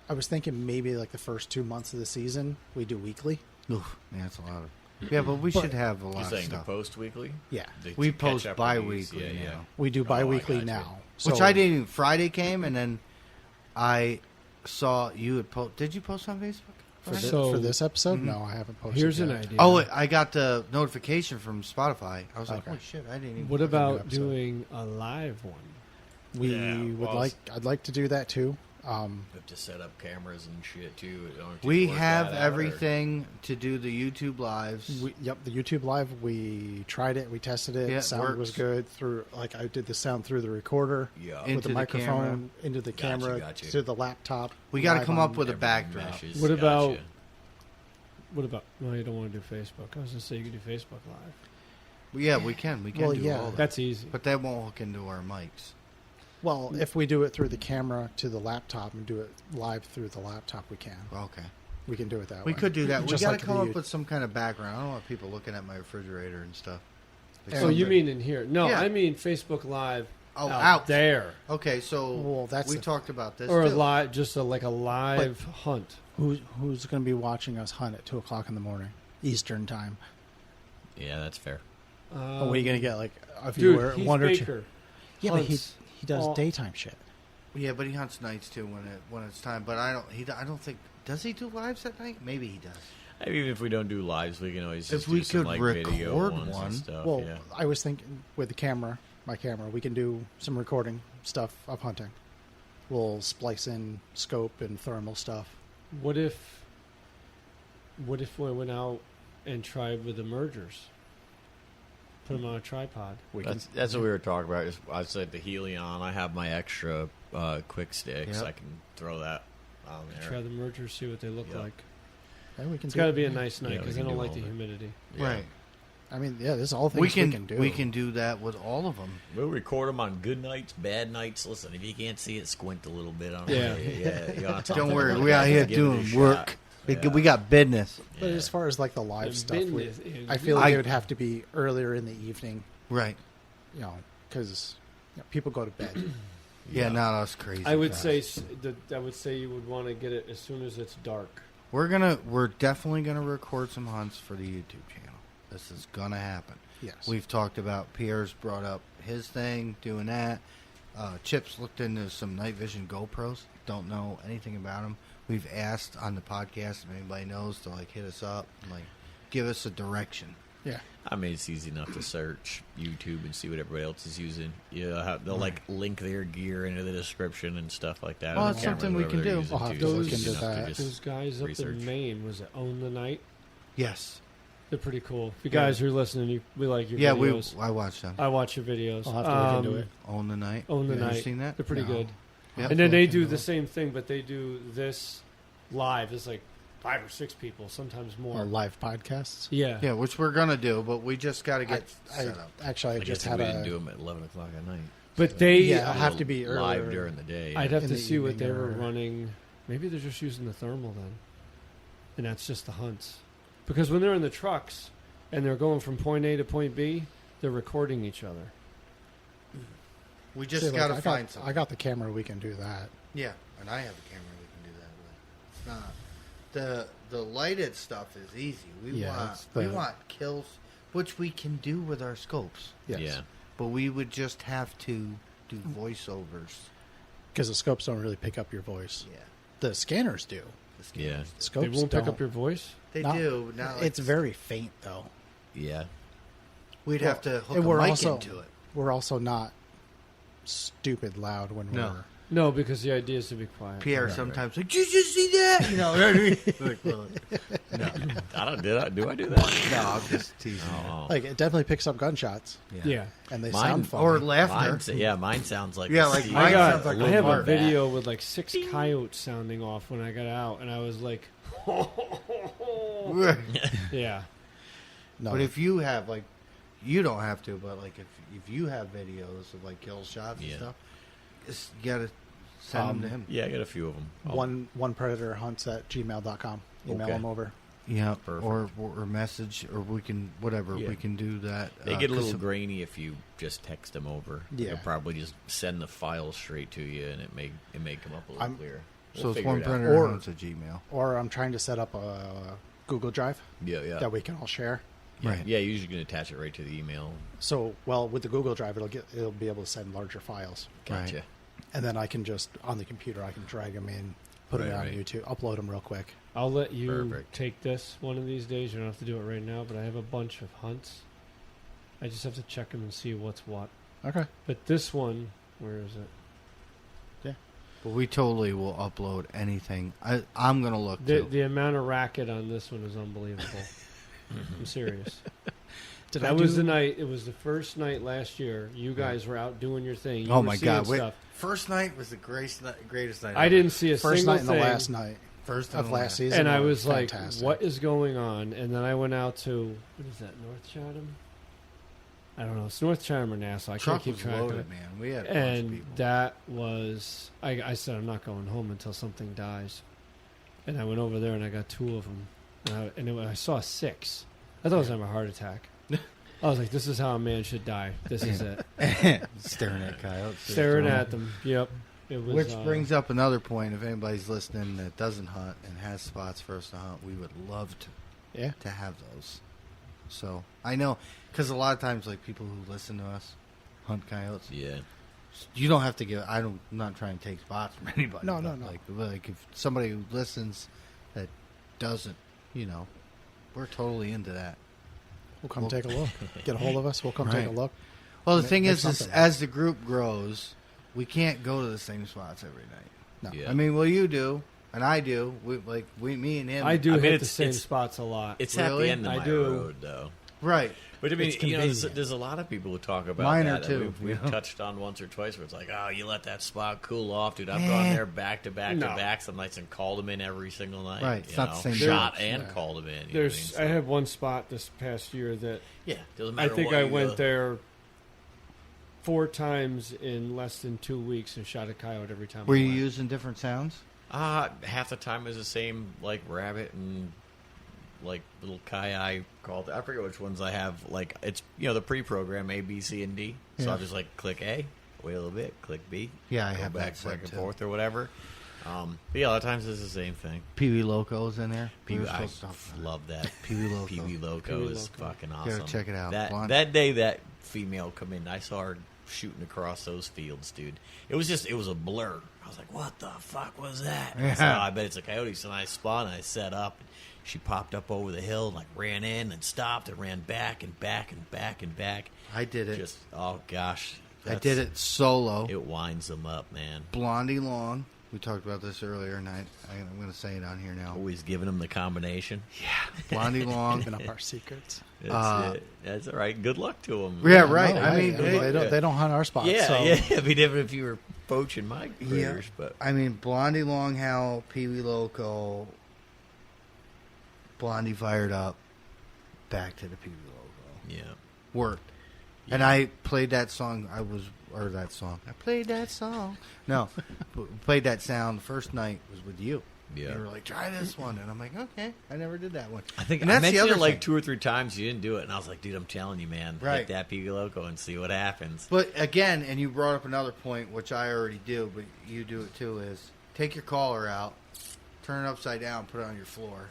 I was thinking maybe like the first 2 months of the season, we do weekly. Oof, man, that's a lot of. Yeah, but we But- should have a You're lot of saying to stuff. post weekly? Yeah. We post bi-weekly Yeah, yeah. now. We do Oh, I bi-weekly gotcha. now. Which So- I did. Friday came, and then I saw you had post. Did you post on Facebook? For this episode? No, I haven't posted Here's yet. an idea. Oh, I got the notification from Spotify. I was like, Okay. "Holy shit! I didn't even." What new about episode. doing a live one? I'd like to do that too. We have to set up cameras and shit too. You don't to We work have that out, or- everything to do the YouTube lives. The YouTube live. We tried it. We tested it. Yeah, it Sound was works. good through. I did the sound through the recorder Yeah. In- with the Into the microphone camera. into the Gotcha, camera gotcha. to the laptop. We got to live come on- up with a Everything backdrop. meshes. What about- Gotcha. What about? No, you don't want to do Facebook. I was gonna say you could do Facebook Live. Yeah, we can. We can Well, do yeah. all that. That's easy. But that won't hook into our mics. Well, if we do it through the camera to the laptop and do it live through the laptop, we can. Okay. We can do it that We way. could do that. We Just got like to come the- up with some kind of background. I don't want people looking at my refrigerator and stuff. Like Oh, you something- mean in here? No, Yeah. I mean Facebook Live. Oh, out out. there, Okay, so Well, that's we the- talked about this or a too. live, just like a live hunt. Who's going to be watching us hunt at 2:00 in the morning Eastern time? Yeah, that's fair. Are we going to get like a dude, viewer, Heath one or two? Baker Yeah, but hunts he does all- daytime shit. Yeah, but he hunts nights too when it's time. But I don't think does he do lives at night? Maybe he does. I mean, even if we don't do lives, we can always If just we do some, could like, record video ones one- and stuff. Well, yeah. I was thinking with the camera, my camera, we can do some recording stuff of hunting. We'll splice in scope and thermal stuff. What if we went out and tried with the mergers? Put them on a tripod. We can. That's what we were talking about. I said the Helion. I have my extra quick sticks. Yep. I can throw that on there. Try the mergers, see what they look Yeah. like. Yeah, we can. It's do got to it. be a nice night Yeah, we because I can don't do like all the that. humidity. Yeah. Right. I mean, yeah, this is all things We can do. we can do that with all of them. We'll record them on good nights, bad nights. Listen, if you can't see it, squint a little bit on Yeah. it. Yeah. Don't worry, we out here doing work. Yeah. We got business. But as far as like the live The stuff, business is I feel good. like it would have to be earlier in the evening, Right. because people go to bed. Yeah, not us crazy. I would guys. say I would say you would want to get it as soon as it's dark. we're definitely gonna record some hunts for the YouTube channel. This is gonna happen. Yes. We've talked about Pierre's brought up his thing, doing that. Chip's looked into some night vision GoPros. Don't know anything about them. We've asked on the podcast if anybody knows to like hit us up and like give us a direction. Yeah. I mean, it's easy enough to search YouTube and see what everybody else is using. They'll like link their gear into the description and stuff like that. Well, on it's the camera, something we whatever can they're do. using, I'll have too. to So look it's into easy enough to that. just Those guys up research. in Maine, was it Own the Night? Yes. They're pretty cool. If you Yeah. guys are listening, we like your Yeah, videos. I watched them. I watch your videos. I'll have to look into it. Own the Night. Own the Yeah, Night. You seen that? They're pretty No. good. Yep. And then they Look do into the it. same thing, but they do this live. It's like 5 or 6 people, sometimes more. Or live podcasts. Yeah. Yeah, which we're gonna do, but we just got to get I set up. actually, I I just guess had we a. didn't do them at 11 o'clock at night. But they, Yeah, I'll have to be live earlier. during the day. I'd have in to the see what evening they were or- running. Maybe they're just using the thermal then. And that's just the hunts. Because when they're in the trucks and they're going from point A to point B, they're recording each other. We just See, like, got to I find something. I got the camera. We can do that. Yeah, and I have a camera we can do that with. It's not the lighted stuff is easy. Yeah, it's we the- want kills, which we can do with our scopes. Yes. Yeah. But we would just have to do voiceovers. Because the scopes don't really pick up your voice. Yeah, The scanners do. the scanners. Yeah. Scopes They won't don't. pick up your voice? They Not- do. But not like, It's very faint though. Yeah. We'd Well, have to hook and a we're mic also- into it. We're also not stupid loud when No. we're. No, because the idea is to be quiet. Pierre Right, sometimes like, did you just see that? You know, what I mean? Like, well, no, I don't. Do I do that? no, I'm just teasing. Oh. Like it definitely picks up gunshots, Yeah. and they Mine- sound funny. Or laughter. Mine sounds like Yeah, a like Steve- mine sounds like I have a fart. video with like 6 coyotes sounding off when I got out, and I was like, yeah. no, But if you have like, you don't have to, but like if you have videos of like kill shots and Yeah. stuff, you gotta send them to him. Yeah, I got a few of them. one predator hunts at gmail.com. Email Okay. them over. Yeah, Perfect. or message, or we can whatever Yeah. we can do that. They get a 'cause little grainy if you just text them over. Yeah. They'll probably just send the file straight to you, and it may come up a little I'm- clearer. So We'll it's figure one it out. printer Or- hunts at Gmail. Or I'm trying to set up a Google Drive Yeah. that we can all share. Yeah. Right. Yeah, you usually can attach it right to the email. So, well, with the Google Drive, it'll be able to send larger files, Gotcha. Right. and then I can just on the computer I can drag them in put them Right, on right. YouTube. Upload them real quick. I'll let you Perfect. take this one of these days. You don't have to do it right now, but I have a bunch of hunts. I just have to check them and see what's what. Okay. But this one, where is it? But we totally will upload anything. I'm gonna look too. The amount of racket on this one is unbelievable. I'm serious. Did That I was do- the night. It was the first night last year. You guys were out doing your thing. You Oh were my seeing God! stuff. First night was the greatest night. I ever. didn't see a first single night and the thing. last night First of and last last. season? And I were was like, fantastic. "What is going on?" And then I went out to what is that, North Chatham? I don't know. It's North Chatham or Nassau. I can't Truck keep was track of loaded, it. man. We had a bunch of And people. that was, I said, I'm not going home until something dies. And I went over there and I got 2 of them. And I saw 6. I thought I was having a heart attack. I was like, this is how a man should die. This is it. Staring at coyotes. Staring at them. Yep. It was, Which brings up another point. If anybody's listening that doesn't hunt and has spots for us to hunt, we would love Yeah. to have those. So I know, because a lot of times, like people who listen to us hunt coyotes. Yeah. You don't have to give. I'm not trying to take spots from anybody. No, but no. Like if somebody who listens that doesn't, we're totally into that. We'll come take a look. Get a hold of us. We'll come take a Right. look. Well, the Make- thing make is something. as the group grows, we can't go to the same spots every night. No. Yeah. I mean, well, you do, and I do. Me and him. I do I mean, hit the it's- same it's- spots a lot. It's at Really? the end of I my do. road, though. Right. But I mean, It's there's, convenient. there's a lot of people who talk about Minor, that. too, We've you know? touched on once or twice where it's like, oh, you let that spot cool off, dude. I've Eh. gone there back to back No. to back some nights and called them in every single night. Right, it's you not the know? same Shot difference. and Yeah. called them in. You know what There's, I mean? I had one spot this past year that Yeah, doesn't I matter think what I you went go. there 4 times in less than 2 weeks and shot a coyote every time. Were I you went. using different sounds? Half the time is the same, like rabbit and like little kai called. I forget which ones I have. Like it's the pre-program A, B, C, and D. So Yeah. I'll just like click A, wait a little bit, click B. Yeah, I go have that back set, and too. forth or whatever. But yeah, a lot of times it's the same thing. Pee Wee Loco's in there. We were I supposed to- love that. Pee Wee Loco. Pee Wee Loco Pee Wee is Loco. fucking Gotta awesome. check it out. That Blonde. that day that female come in, I saw her shooting across those fields, dude. It was a blur. I was like, what the fuck was that? I said, Yeah. "Oh, I bet it's a coyote. So I spawned and I set up. She popped up over the hill and like ran in and stopped and ran back and back and back and back. I did it. Just oh gosh. I did it solo. It winds them up, man. Blondie Long. We talked about this earlier, and I'm going to say it on here now. Always giving them the combination. Blondie Long. Giving up our secrets. That's it. That's all right. Good luck to them. Yeah, right. No, I mean, they don't hunt our spots. Yeah, so. yeah. It'd be different if you were poaching my Yeah. critters, but I mean, Blondie Long Howl, Pee Wee Loco, Blondie Fired Up, back to the Pee Wee Loco. yeah. Worked. And I played that song. I played that song. No, played that sound. The first night was with you. Yeah. You were like, try this one. And I'm like, okay. I never did that one. I think and I that's the mentioned other it like thing. 2 or 3 times. You didn't do it, and I was like, dude, I'm telling you, man, Right. hit that Pee Wee Loco and see what happens. But again, and you brought up another point, which I already do, but you do it too, is take your collar out, turn it upside down, put it on your floor.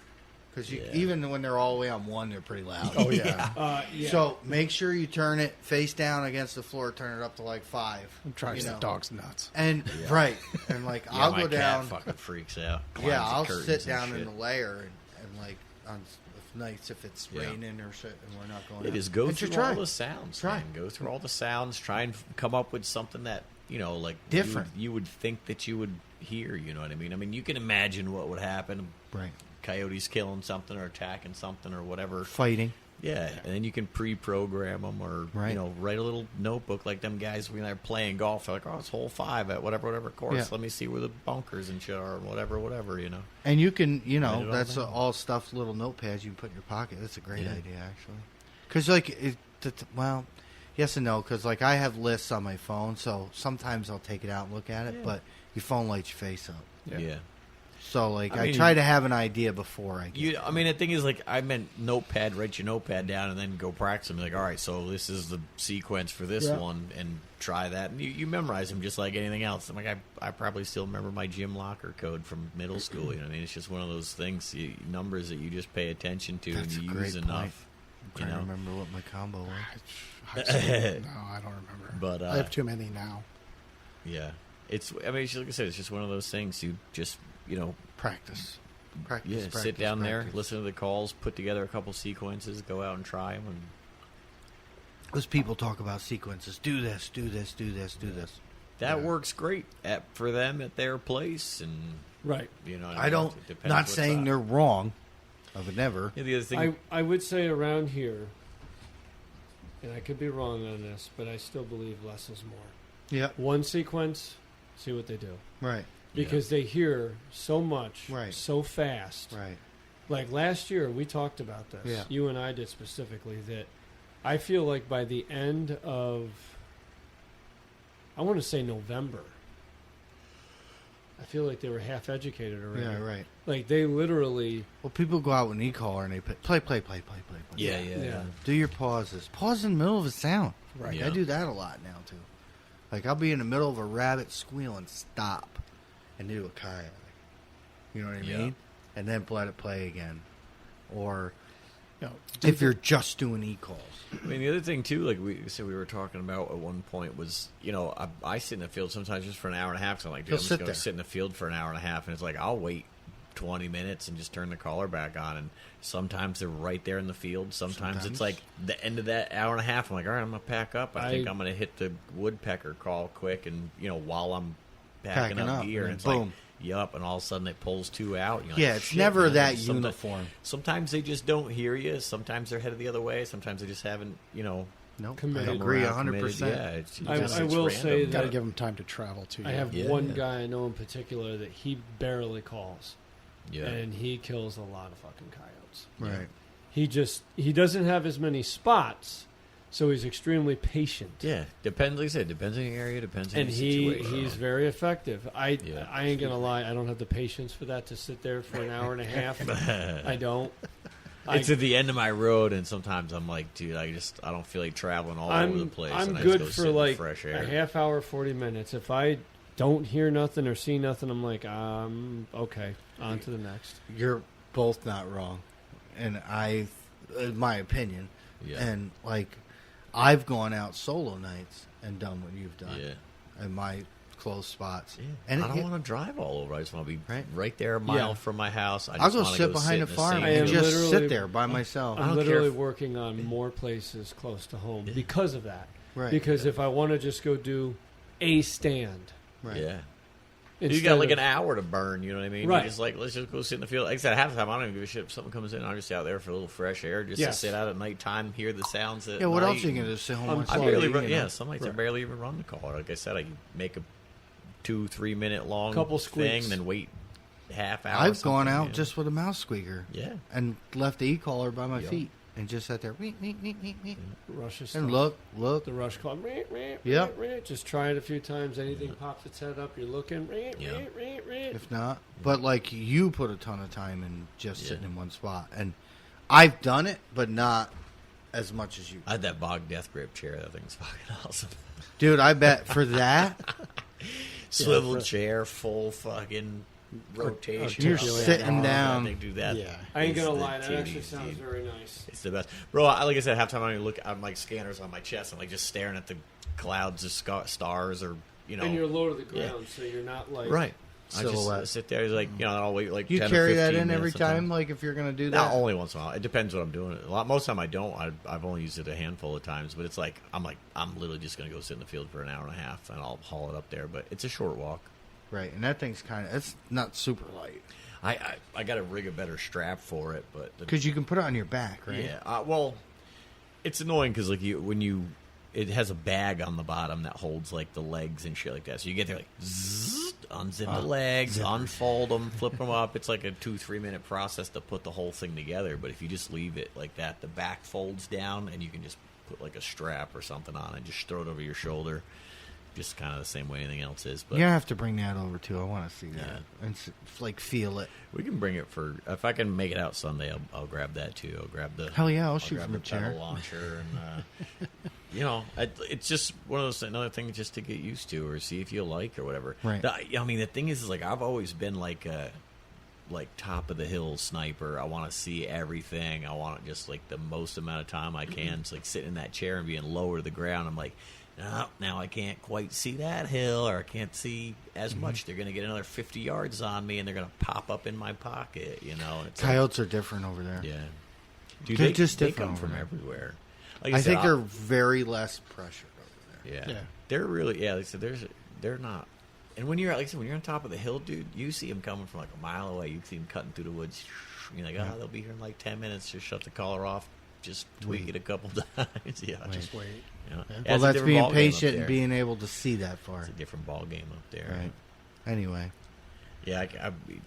Because Yeah. even when they're all the way on one, they're pretty loud. Oh, yeah. Yeah. So make sure you turn it face down against the floor, turn it up to like 5. It drives you the know. dogs nuts. And, right. And like, Yeah, I'll my go down. cat fucking freaks out. Yeah, Climbs the I'll curtains sit and down in shit. the layer and like on nights if it's Yeah. raining or shit and we're not going It out. is go And through try. all the sounds. Try. Man. Go through all the sounds. Try and come up with something that like Different. You would think that you would hear. You know what I mean? I mean, you can imagine what would happen. Right. Coyotes killing something or attacking something or whatever. Fighting. Yeah, and then you can pre-program them or Right. write a little notebook like them guys when they're playing golf. They're like, oh, it's hole 5 at whatever course. Yeah. Let me see where the bunkers and shit are and whatever. And you can, Write it all that's down. all stuffed little notepads you can put in your pocket. That's a great Yeah. idea, actually. Because, like, well, yes and no. Because, like, I have lists on my phone, so sometimes I'll take it out and look at it, Yeah. but your phone lights your face up. Yeah. So, like, I I mean, try to have an idea before I get I mean, the thing is, like, I meant notepad, write your notepad down, and then go practice them. Like, all right, so this is the sequence for this Yeah. one, and try that. And you memorize them just like anything else. I'm like, I probably still remember my gym locker code from middle school. You know what I mean? It's just one of those things, numbers that you just pay attention to That's and a you great use point. enough. I'm trying to remember what my combo was. No, I don't remember. But, I have too many now. Yeah. I mean, like I said, it's just one of those things. You just Practice. sit down there, listen to the calls, put together a couple sequences, go out and try them. And those people talk about sequences. Do this, do this, do this, do this. that works great for them at their place, and Right. I don't. It depends Not what's saying up. they're wrong. I would never. Yeah, the other thing, I would say around here, and I could be wrong on this, but I still believe less is more. Yeah. One sequence, see what they do. Right. Because they hear so much, Right. so fast. Right. Like last year, we talked about this. Yeah. You and I did specifically that I feel like by the end of, I want to say November, I feel like they were half educated already. Yeah. Right. Like they literally, Well, people go out with an e-collar and they play. yeah. Do your pauses. Pause in the middle of a sound. Right. I do that a lot now too. Like I'll be in the middle of a rabbit squeal and stop and do a kayak. You know what I Yeah. mean? And then let it play again. Or You know, if you're just doing e-calls. I mean, the other thing too, like we were talking about at one point was, I sit in the field sometimes just for an hour and a half. So I'm like, dude, You'll I'm just sit going there. to sit in the field for an hour and a half, and it's like I'll wait 20 minutes and just turn the collar back on. And sometimes they're right there in the field. Sometimes it's like the end of that hour and a half. I'm like, all right, I'm gonna pack up. I think I'm gonna hit the woodpecker call quick, and while I'm packing up gear, and it's boom. like. Yup, and all of a sudden it pulls two out. And you're Yeah, like, it's shit, never man. that Sometimes- uniform. Sometimes they just don't hear you. Sometimes they're headed the other way. Sometimes they just haven't, Nope. Committed. I agree around 100%. committed. Yeah, it's I just- it's will random. say got to that give them time to travel too. I have Yeah. one guy I know in particular that he barely calls, Yeah. and he kills a lot of fucking coyotes. Right. He doesn't have as many spots, so he's extremely patient. Yeah, depends. Like I said, depends on the area, depends on And the situation. he's very effective. I Yeah. ain't gonna lie, I don't have the patience for that to sit there for an hour and a half. I don't. It's at the end of my road, and sometimes I'm like, dude, I don't feel like traveling all over the place. I'm and I good just go for sit in the like fresh a air. half hour, 40 minutes. If I don't hear nothing or see nothing, I'm like, okay, on to the next. You're both not wrong. And in my opinion, Yeah. and like, I've gone out solo nights and done what you've done. Yeah. In my close spots. Yeah. And I don't want to drive all over. I just want to be Right. right there a mile Yeah. from my house. I I'll just go wanna sit behind in a the farm same I and am just literally- sit there by myself. I I'm don't care literally if- working on more places close to home because of that. Right. Because if I want to just go do a stand, Right. Yeah. You instead got like of- an hour to burn, you know what I mean? Right. You're just like, let's just go sit in the field. Like I said, half the time I don't even give a shit if something comes in. I'll just sit out there for a little fresh air, just Yes. to sit out at nighttime, hear the sounds at Yeah, what night. else are you going to do? Sit home I'm watch I sorry, barely TV, run. you know? Yeah, some nights I Right. barely even run the caller. Like I said, I make a 2-3 minute long Couple thing, squeaks. then wait half hour. I've gone something, out yeah. just with a mouse squeaker Yeah. and left the e-collar by my Yeah. feet and just sat there meep, meep, meep, meep, meep, Rush is and still- look. the rush call. Yep. Just try it a few times. Anything pops its head up, you're looking. Yeah. If not, but like you put a ton of time in just Yeah. sitting in one spot, and I've done it, but not as much as you, I had that bog death grip chair. That thing's fucking awesome. dude. I bet for that Swivel chair, full fucking rotation. you're Articulate. sitting I down. think do that. Yeah. I ain't is gonna the lie, that actually titties, sounds dude. very nice. It's the best, bro. Like I said, half time I'm like scanners on my chest. I'm like just staring at the clouds of stars, or And you're low to the Yeah. ground, so you're not like right. I Silhouette. just sit there, like I'll wait like You 10 carry or 15 that in every minutes sometimes. time, like if you're gonna do Not that. only once in a while. It depends what I'm doing. Most of the time I don't. I've only used it a handful of times. But it's like I'm literally just gonna go sit in the field for an hour and a half, and I'll haul it up there. But it's a short walk. Right, and that thing's it's not super light I got to rig a better strap for it, but because you can put it on your back, right? yeah. Well, it's annoying because like it has a bag on the bottom that holds like the legs and shit like that. So you get there like zzz, unzip the legs, unfold them, flip them up. It's like a 2-3 minute process to put the whole thing together. But if you just leave it like that, the back folds down and you can just put like a strap or something on it, just throw it over your shoulder. Just kind of the same way anything else is. But You're gonna have to bring that over too. I want to see that Yeah. and like feel it. we can bring it for if I can make it out Sunday. I'll grab that too. I'll grab the Hell yeah, I'll shoot grab from the a chair. pedal launcher and it's just one of those another things just to get used to or see if you like or whatever. Right. I mean the thing is like I've always been like a top of the hill sniper. I want to see everything. I want just like the most amount of time I can. It's like sitting in that chair and being lower to the ground. I'm like, oh, now I can't quite see that hill, or I can't see as much. They're going to get another 50 yards on me, and they're going to pop up in my pocket, you know. And it's Coyotes are different over there. yeah. Dude, They're they just they different come over from there. everywhere. Like I said, think they're very less pressured over there. Yeah. Yeah. They're really, yeah, like I said, they're not. And when you're, like I said, when you're on top of the hill, dude, you see them coming from like a mile away. You see them cutting through the woods. You're like, oh, they'll be here in like 10 minutes. Just shut the collar off. Just tweak it a couple times. Yeah. Just wait. You know. Yeah. Yeah, Well, it's a that's different being ballgame up patient and there. being able to see that far. It's a different ball game up there. Right. Anyway. Yeah,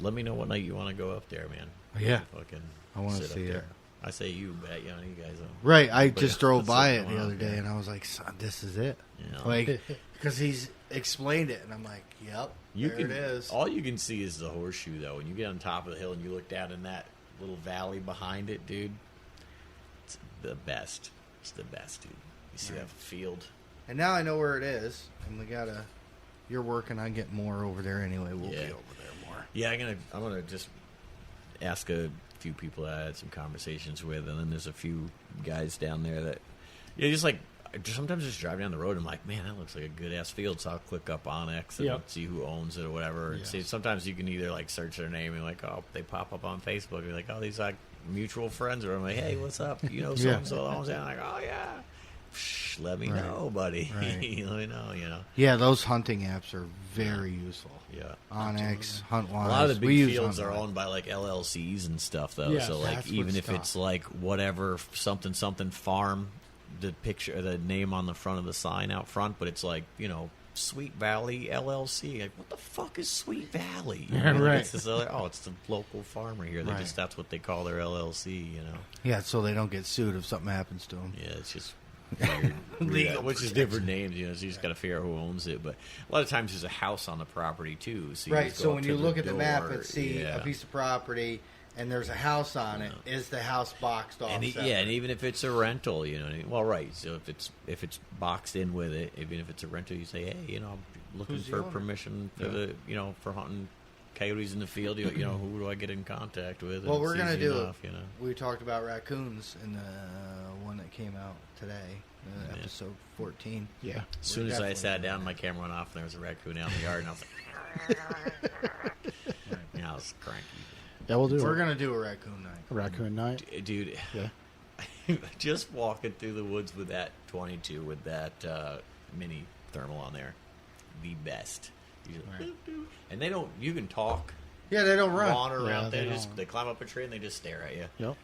let me know what night you want to go up there, man. Yeah. Fucking I wanna sit up see it. there. I say you, but you know, you guys don't. Right. I But just yeah, drove that's by what's it the going other on, day, yeah. and I was like, son, this is it. You know? Like, because he's explained it, and I'm like, yep, You there can, it is. All you can see is the horseshoe, though. When you get on top of the hill and you look down in that little valley behind it, dude, it's the best. It's the best, dude. You see that field? And now I know where it is, and we gotta. You're working on getting more over there anyway. We'll Yeah. be over there more. Yeah, I'm gonna just ask a few people that I had some conversations with, and then there's a few guys down there that, yeah, just like sometimes just drive down the road. And I'm like, man, that looks like a good ass field. So I'll click up on X and Yep. see who owns it or whatever. And Yes. see, sometimes you can either like search their name and like, oh, they pop up on Facebook. You're like, oh, these like mutual friends, or I'm like, hey, what's up? You know, so and so owns that. I'm like, oh yeah. Psh, let me Right. know, buddy. Right. Let me know. You know. Yeah, those hunting apps are very useful. Yeah. Onyx, Huntwise. A lot of the we big use fields are Huntwise. owned by like LLCs and stuff, though. Yeah, so like, that's even what's if tough. it's like whatever something farm, the picture, the name on the front of the sign out front, but it's like, you know, Sweet Valley LLC. Like, what the fuck is Sweet Valley? You know, Right. It's this other, oh, it's the local farmer here. They Right. just that's what they call their LLC. You know. Yeah, so they don't get sued if something happens to them. Yeah, it's just weird. Legal Which is different names, you know. So you just got to figure out who owns it. But a lot of times there's a house on the property too. So you Right, just go so up when to you look at the map door, and see yeah. a piece of property and there's a house on it, is the house boxed off? And separate? yeah, and even if it's a rental, you know, well, right. So if it's boxed in with it, even if it's a rental, you say, hey, you know, I'm looking Who's the for owner? permission for the, you know, for hunting coyotes in the field. You know, who do I get in contact with? Well, And we're it's gonna easy do enough, you know. We talked about raccoons in the one that came out today, Yeah. episode 14. Yeah. As soon as I definitely sat doing down, my camera went off, and there was a raccoon out in the yard, and I was like, yeah, I was cranky. Yeah, we'll do We're a gonna do a raccoon night. raccoon night. Dude, Yeah. just walking through the woods with that 22 with that mini thermal on there, the best. You just, Right. boop, boop. And they don't. You can talk, Yeah, they don't run. wander Yeah, around. they They just don't. they climb up a tree and they just stare at you. Yep.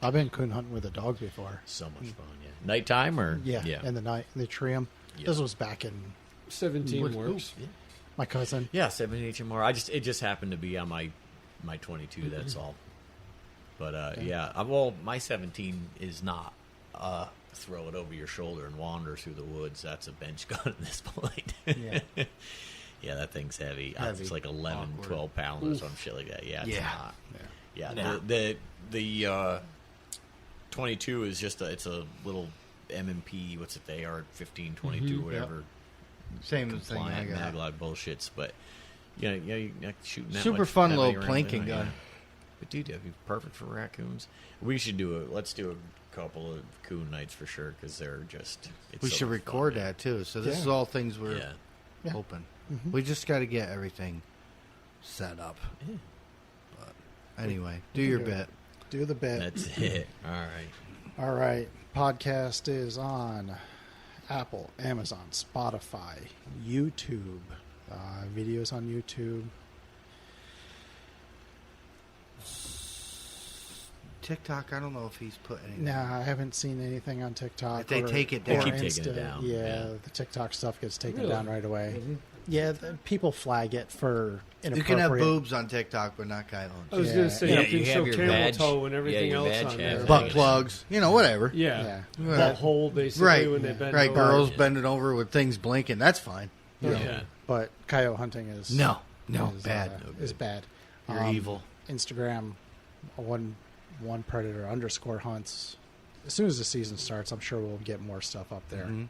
I've been coon hunting with a dog before. So much fun. Yeah. Nighttime or Yeah. yeah. In the night, they tree 'em. Yeah. This was back in 17 Would- works. my cousin. Yeah, 7 HMR. It just happened to be on my 22. That's all. But yeah, well, my 17 is not throw it over your shoulder and wander through the woods. That's a bench gun at this point. Yeah. Yeah, that thing's heavy. Heavy. It's like 11, Awkward. 12 pounds or some shit like that. Yeah, it's Yeah. not. Yeah. Yeah, the 22 is just it's a little M&P. What's it? They are 15, 22, whatever. Same thing I Compliant got. maglite bullshits, but yeah, you're not shooting that Super much fun heavy little around planking there, gun. yeah. But dude, that'd be perfect for raccoons. Let's do a couple of coon nights for sure because they're just. It's We so should much record fun, man. that too. So this Yeah. is all things we're Yeah. Yeah. hoping. Mhm. We just got to get everything set up. Yeah. But anyway, do we your can do it. bit. Do the bit. That's it. All right. All right. Podcast is on Apple, Amazon, Spotify, YouTube. Videos on YouTube. TikTok, I don't know if he's put anything. Nah, I haven't seen anything on TikTok. If they take it or down. They keep taking it Insta. down, Yeah, yeah. the TikTok stuff gets taken Really? down right away. Mm-hmm. Yeah, people flag it for You inappropriate. can have boobs on TikTok, but not coyotes. I was Yeah. going to say, Yeah, you can you show have your camel badge. toe and everything Yeah, your else badge on has there. it. Butt plugs, whatever. Yeah. Yeah. That hole, basically, Right. when they bend Right, over. girls Yeah. bending over with things blinking. That's fine. Yeah. But coyote hunting is No, is, bad. is bad. You're evil. Instagram, one predator _ hunts. As soon as the season starts, I'm sure we'll get more stuff up there. Mhm.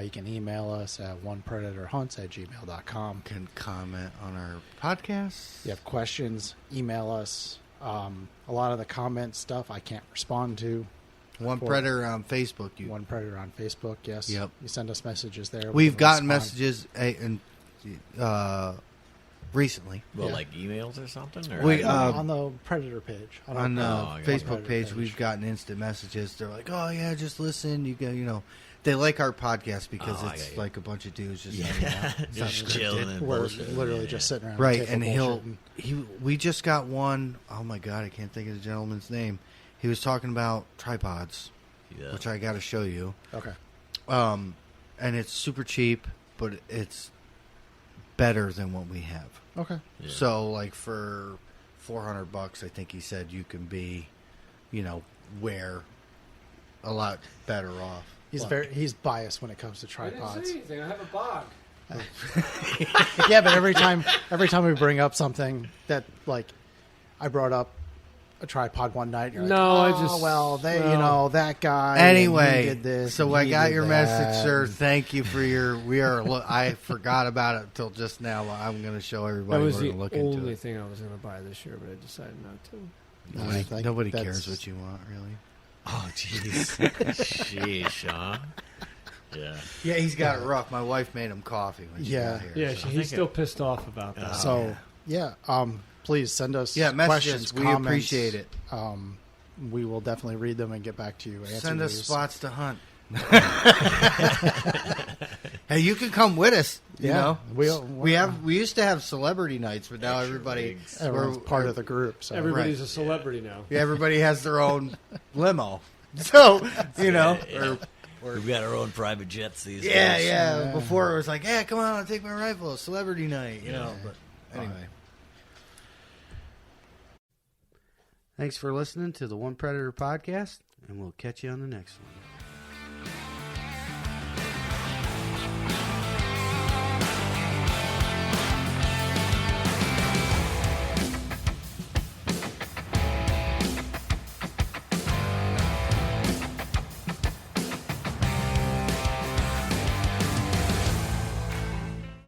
You can email us at onepredatorhunts@gmail.com. Can comment on our podcast. If you have questions, email us. A lot of the comment stuff I can't respond to. One Predator on Facebook. One Predator on Facebook, yes. Yep. You send us messages there. We've can gotten respond. messages recently. Well, Yeah. like emails or something? Or We, on the Predator page. I don't On the know. I got Facebook Predator page, we've gotten instant messages. They're like, "Oh yeah, just listen." They like our podcast because Oh, I it's got you. like a bunch of dudes just Yeah. hanging out. It's not Just scripted. chilling and We're bullshitting. literally Yeah. just sitting around. Right, the and table we just got one. Oh my god, I can't think of the gentleman's name. He was talking about tripods, Yeah. which I got to show you. bullshitting. And it's super cheap, but it's better than what we have. Okay. Yeah. So, like for $400, I think he said you can be, wear a lot better off. He's biased when it comes to I didn't tripods. say anything. I have a bog. Yeah, but every time we bring up something that, like, I brought up a tripod one night. You're like, No, I oh, just- well, well. that guy. and Anyway, he did this. so and I he got did your that, message, sir. and- Thank you for your. I forgot about it till just now. I'm going to show That everybody. was We're the going to look into only it. thing I was going to buy this year, but I decided not to. No, I think Nobody that's- cares what you want, really. Oh, jeez. Sheesh, huh? Yeah. Yeah, he's got it rough. My wife made him coffee when she Yeah. got here. Yeah, so. he's still pissed off about that. So yeah, please send us messages. questions. We comments. appreciate it. We will definitely read them and get back to you. Send us these. spots to hunt. Hey, you can come with us. You Yeah, know, we used to have celebrity nights, but now Extra everybody wigs. Everyone's we're- part of the group. So Everybody's Right. a celebrity now. everybody has their own limo. So Yeah. or We've got our own private jets these yeah, days. yeah. Before it was like, yeah, come on, I'll take my rifle, celebrity night, you know. But anyway, thanks for listening to the One Predator podcast, and we'll catch you on the next one.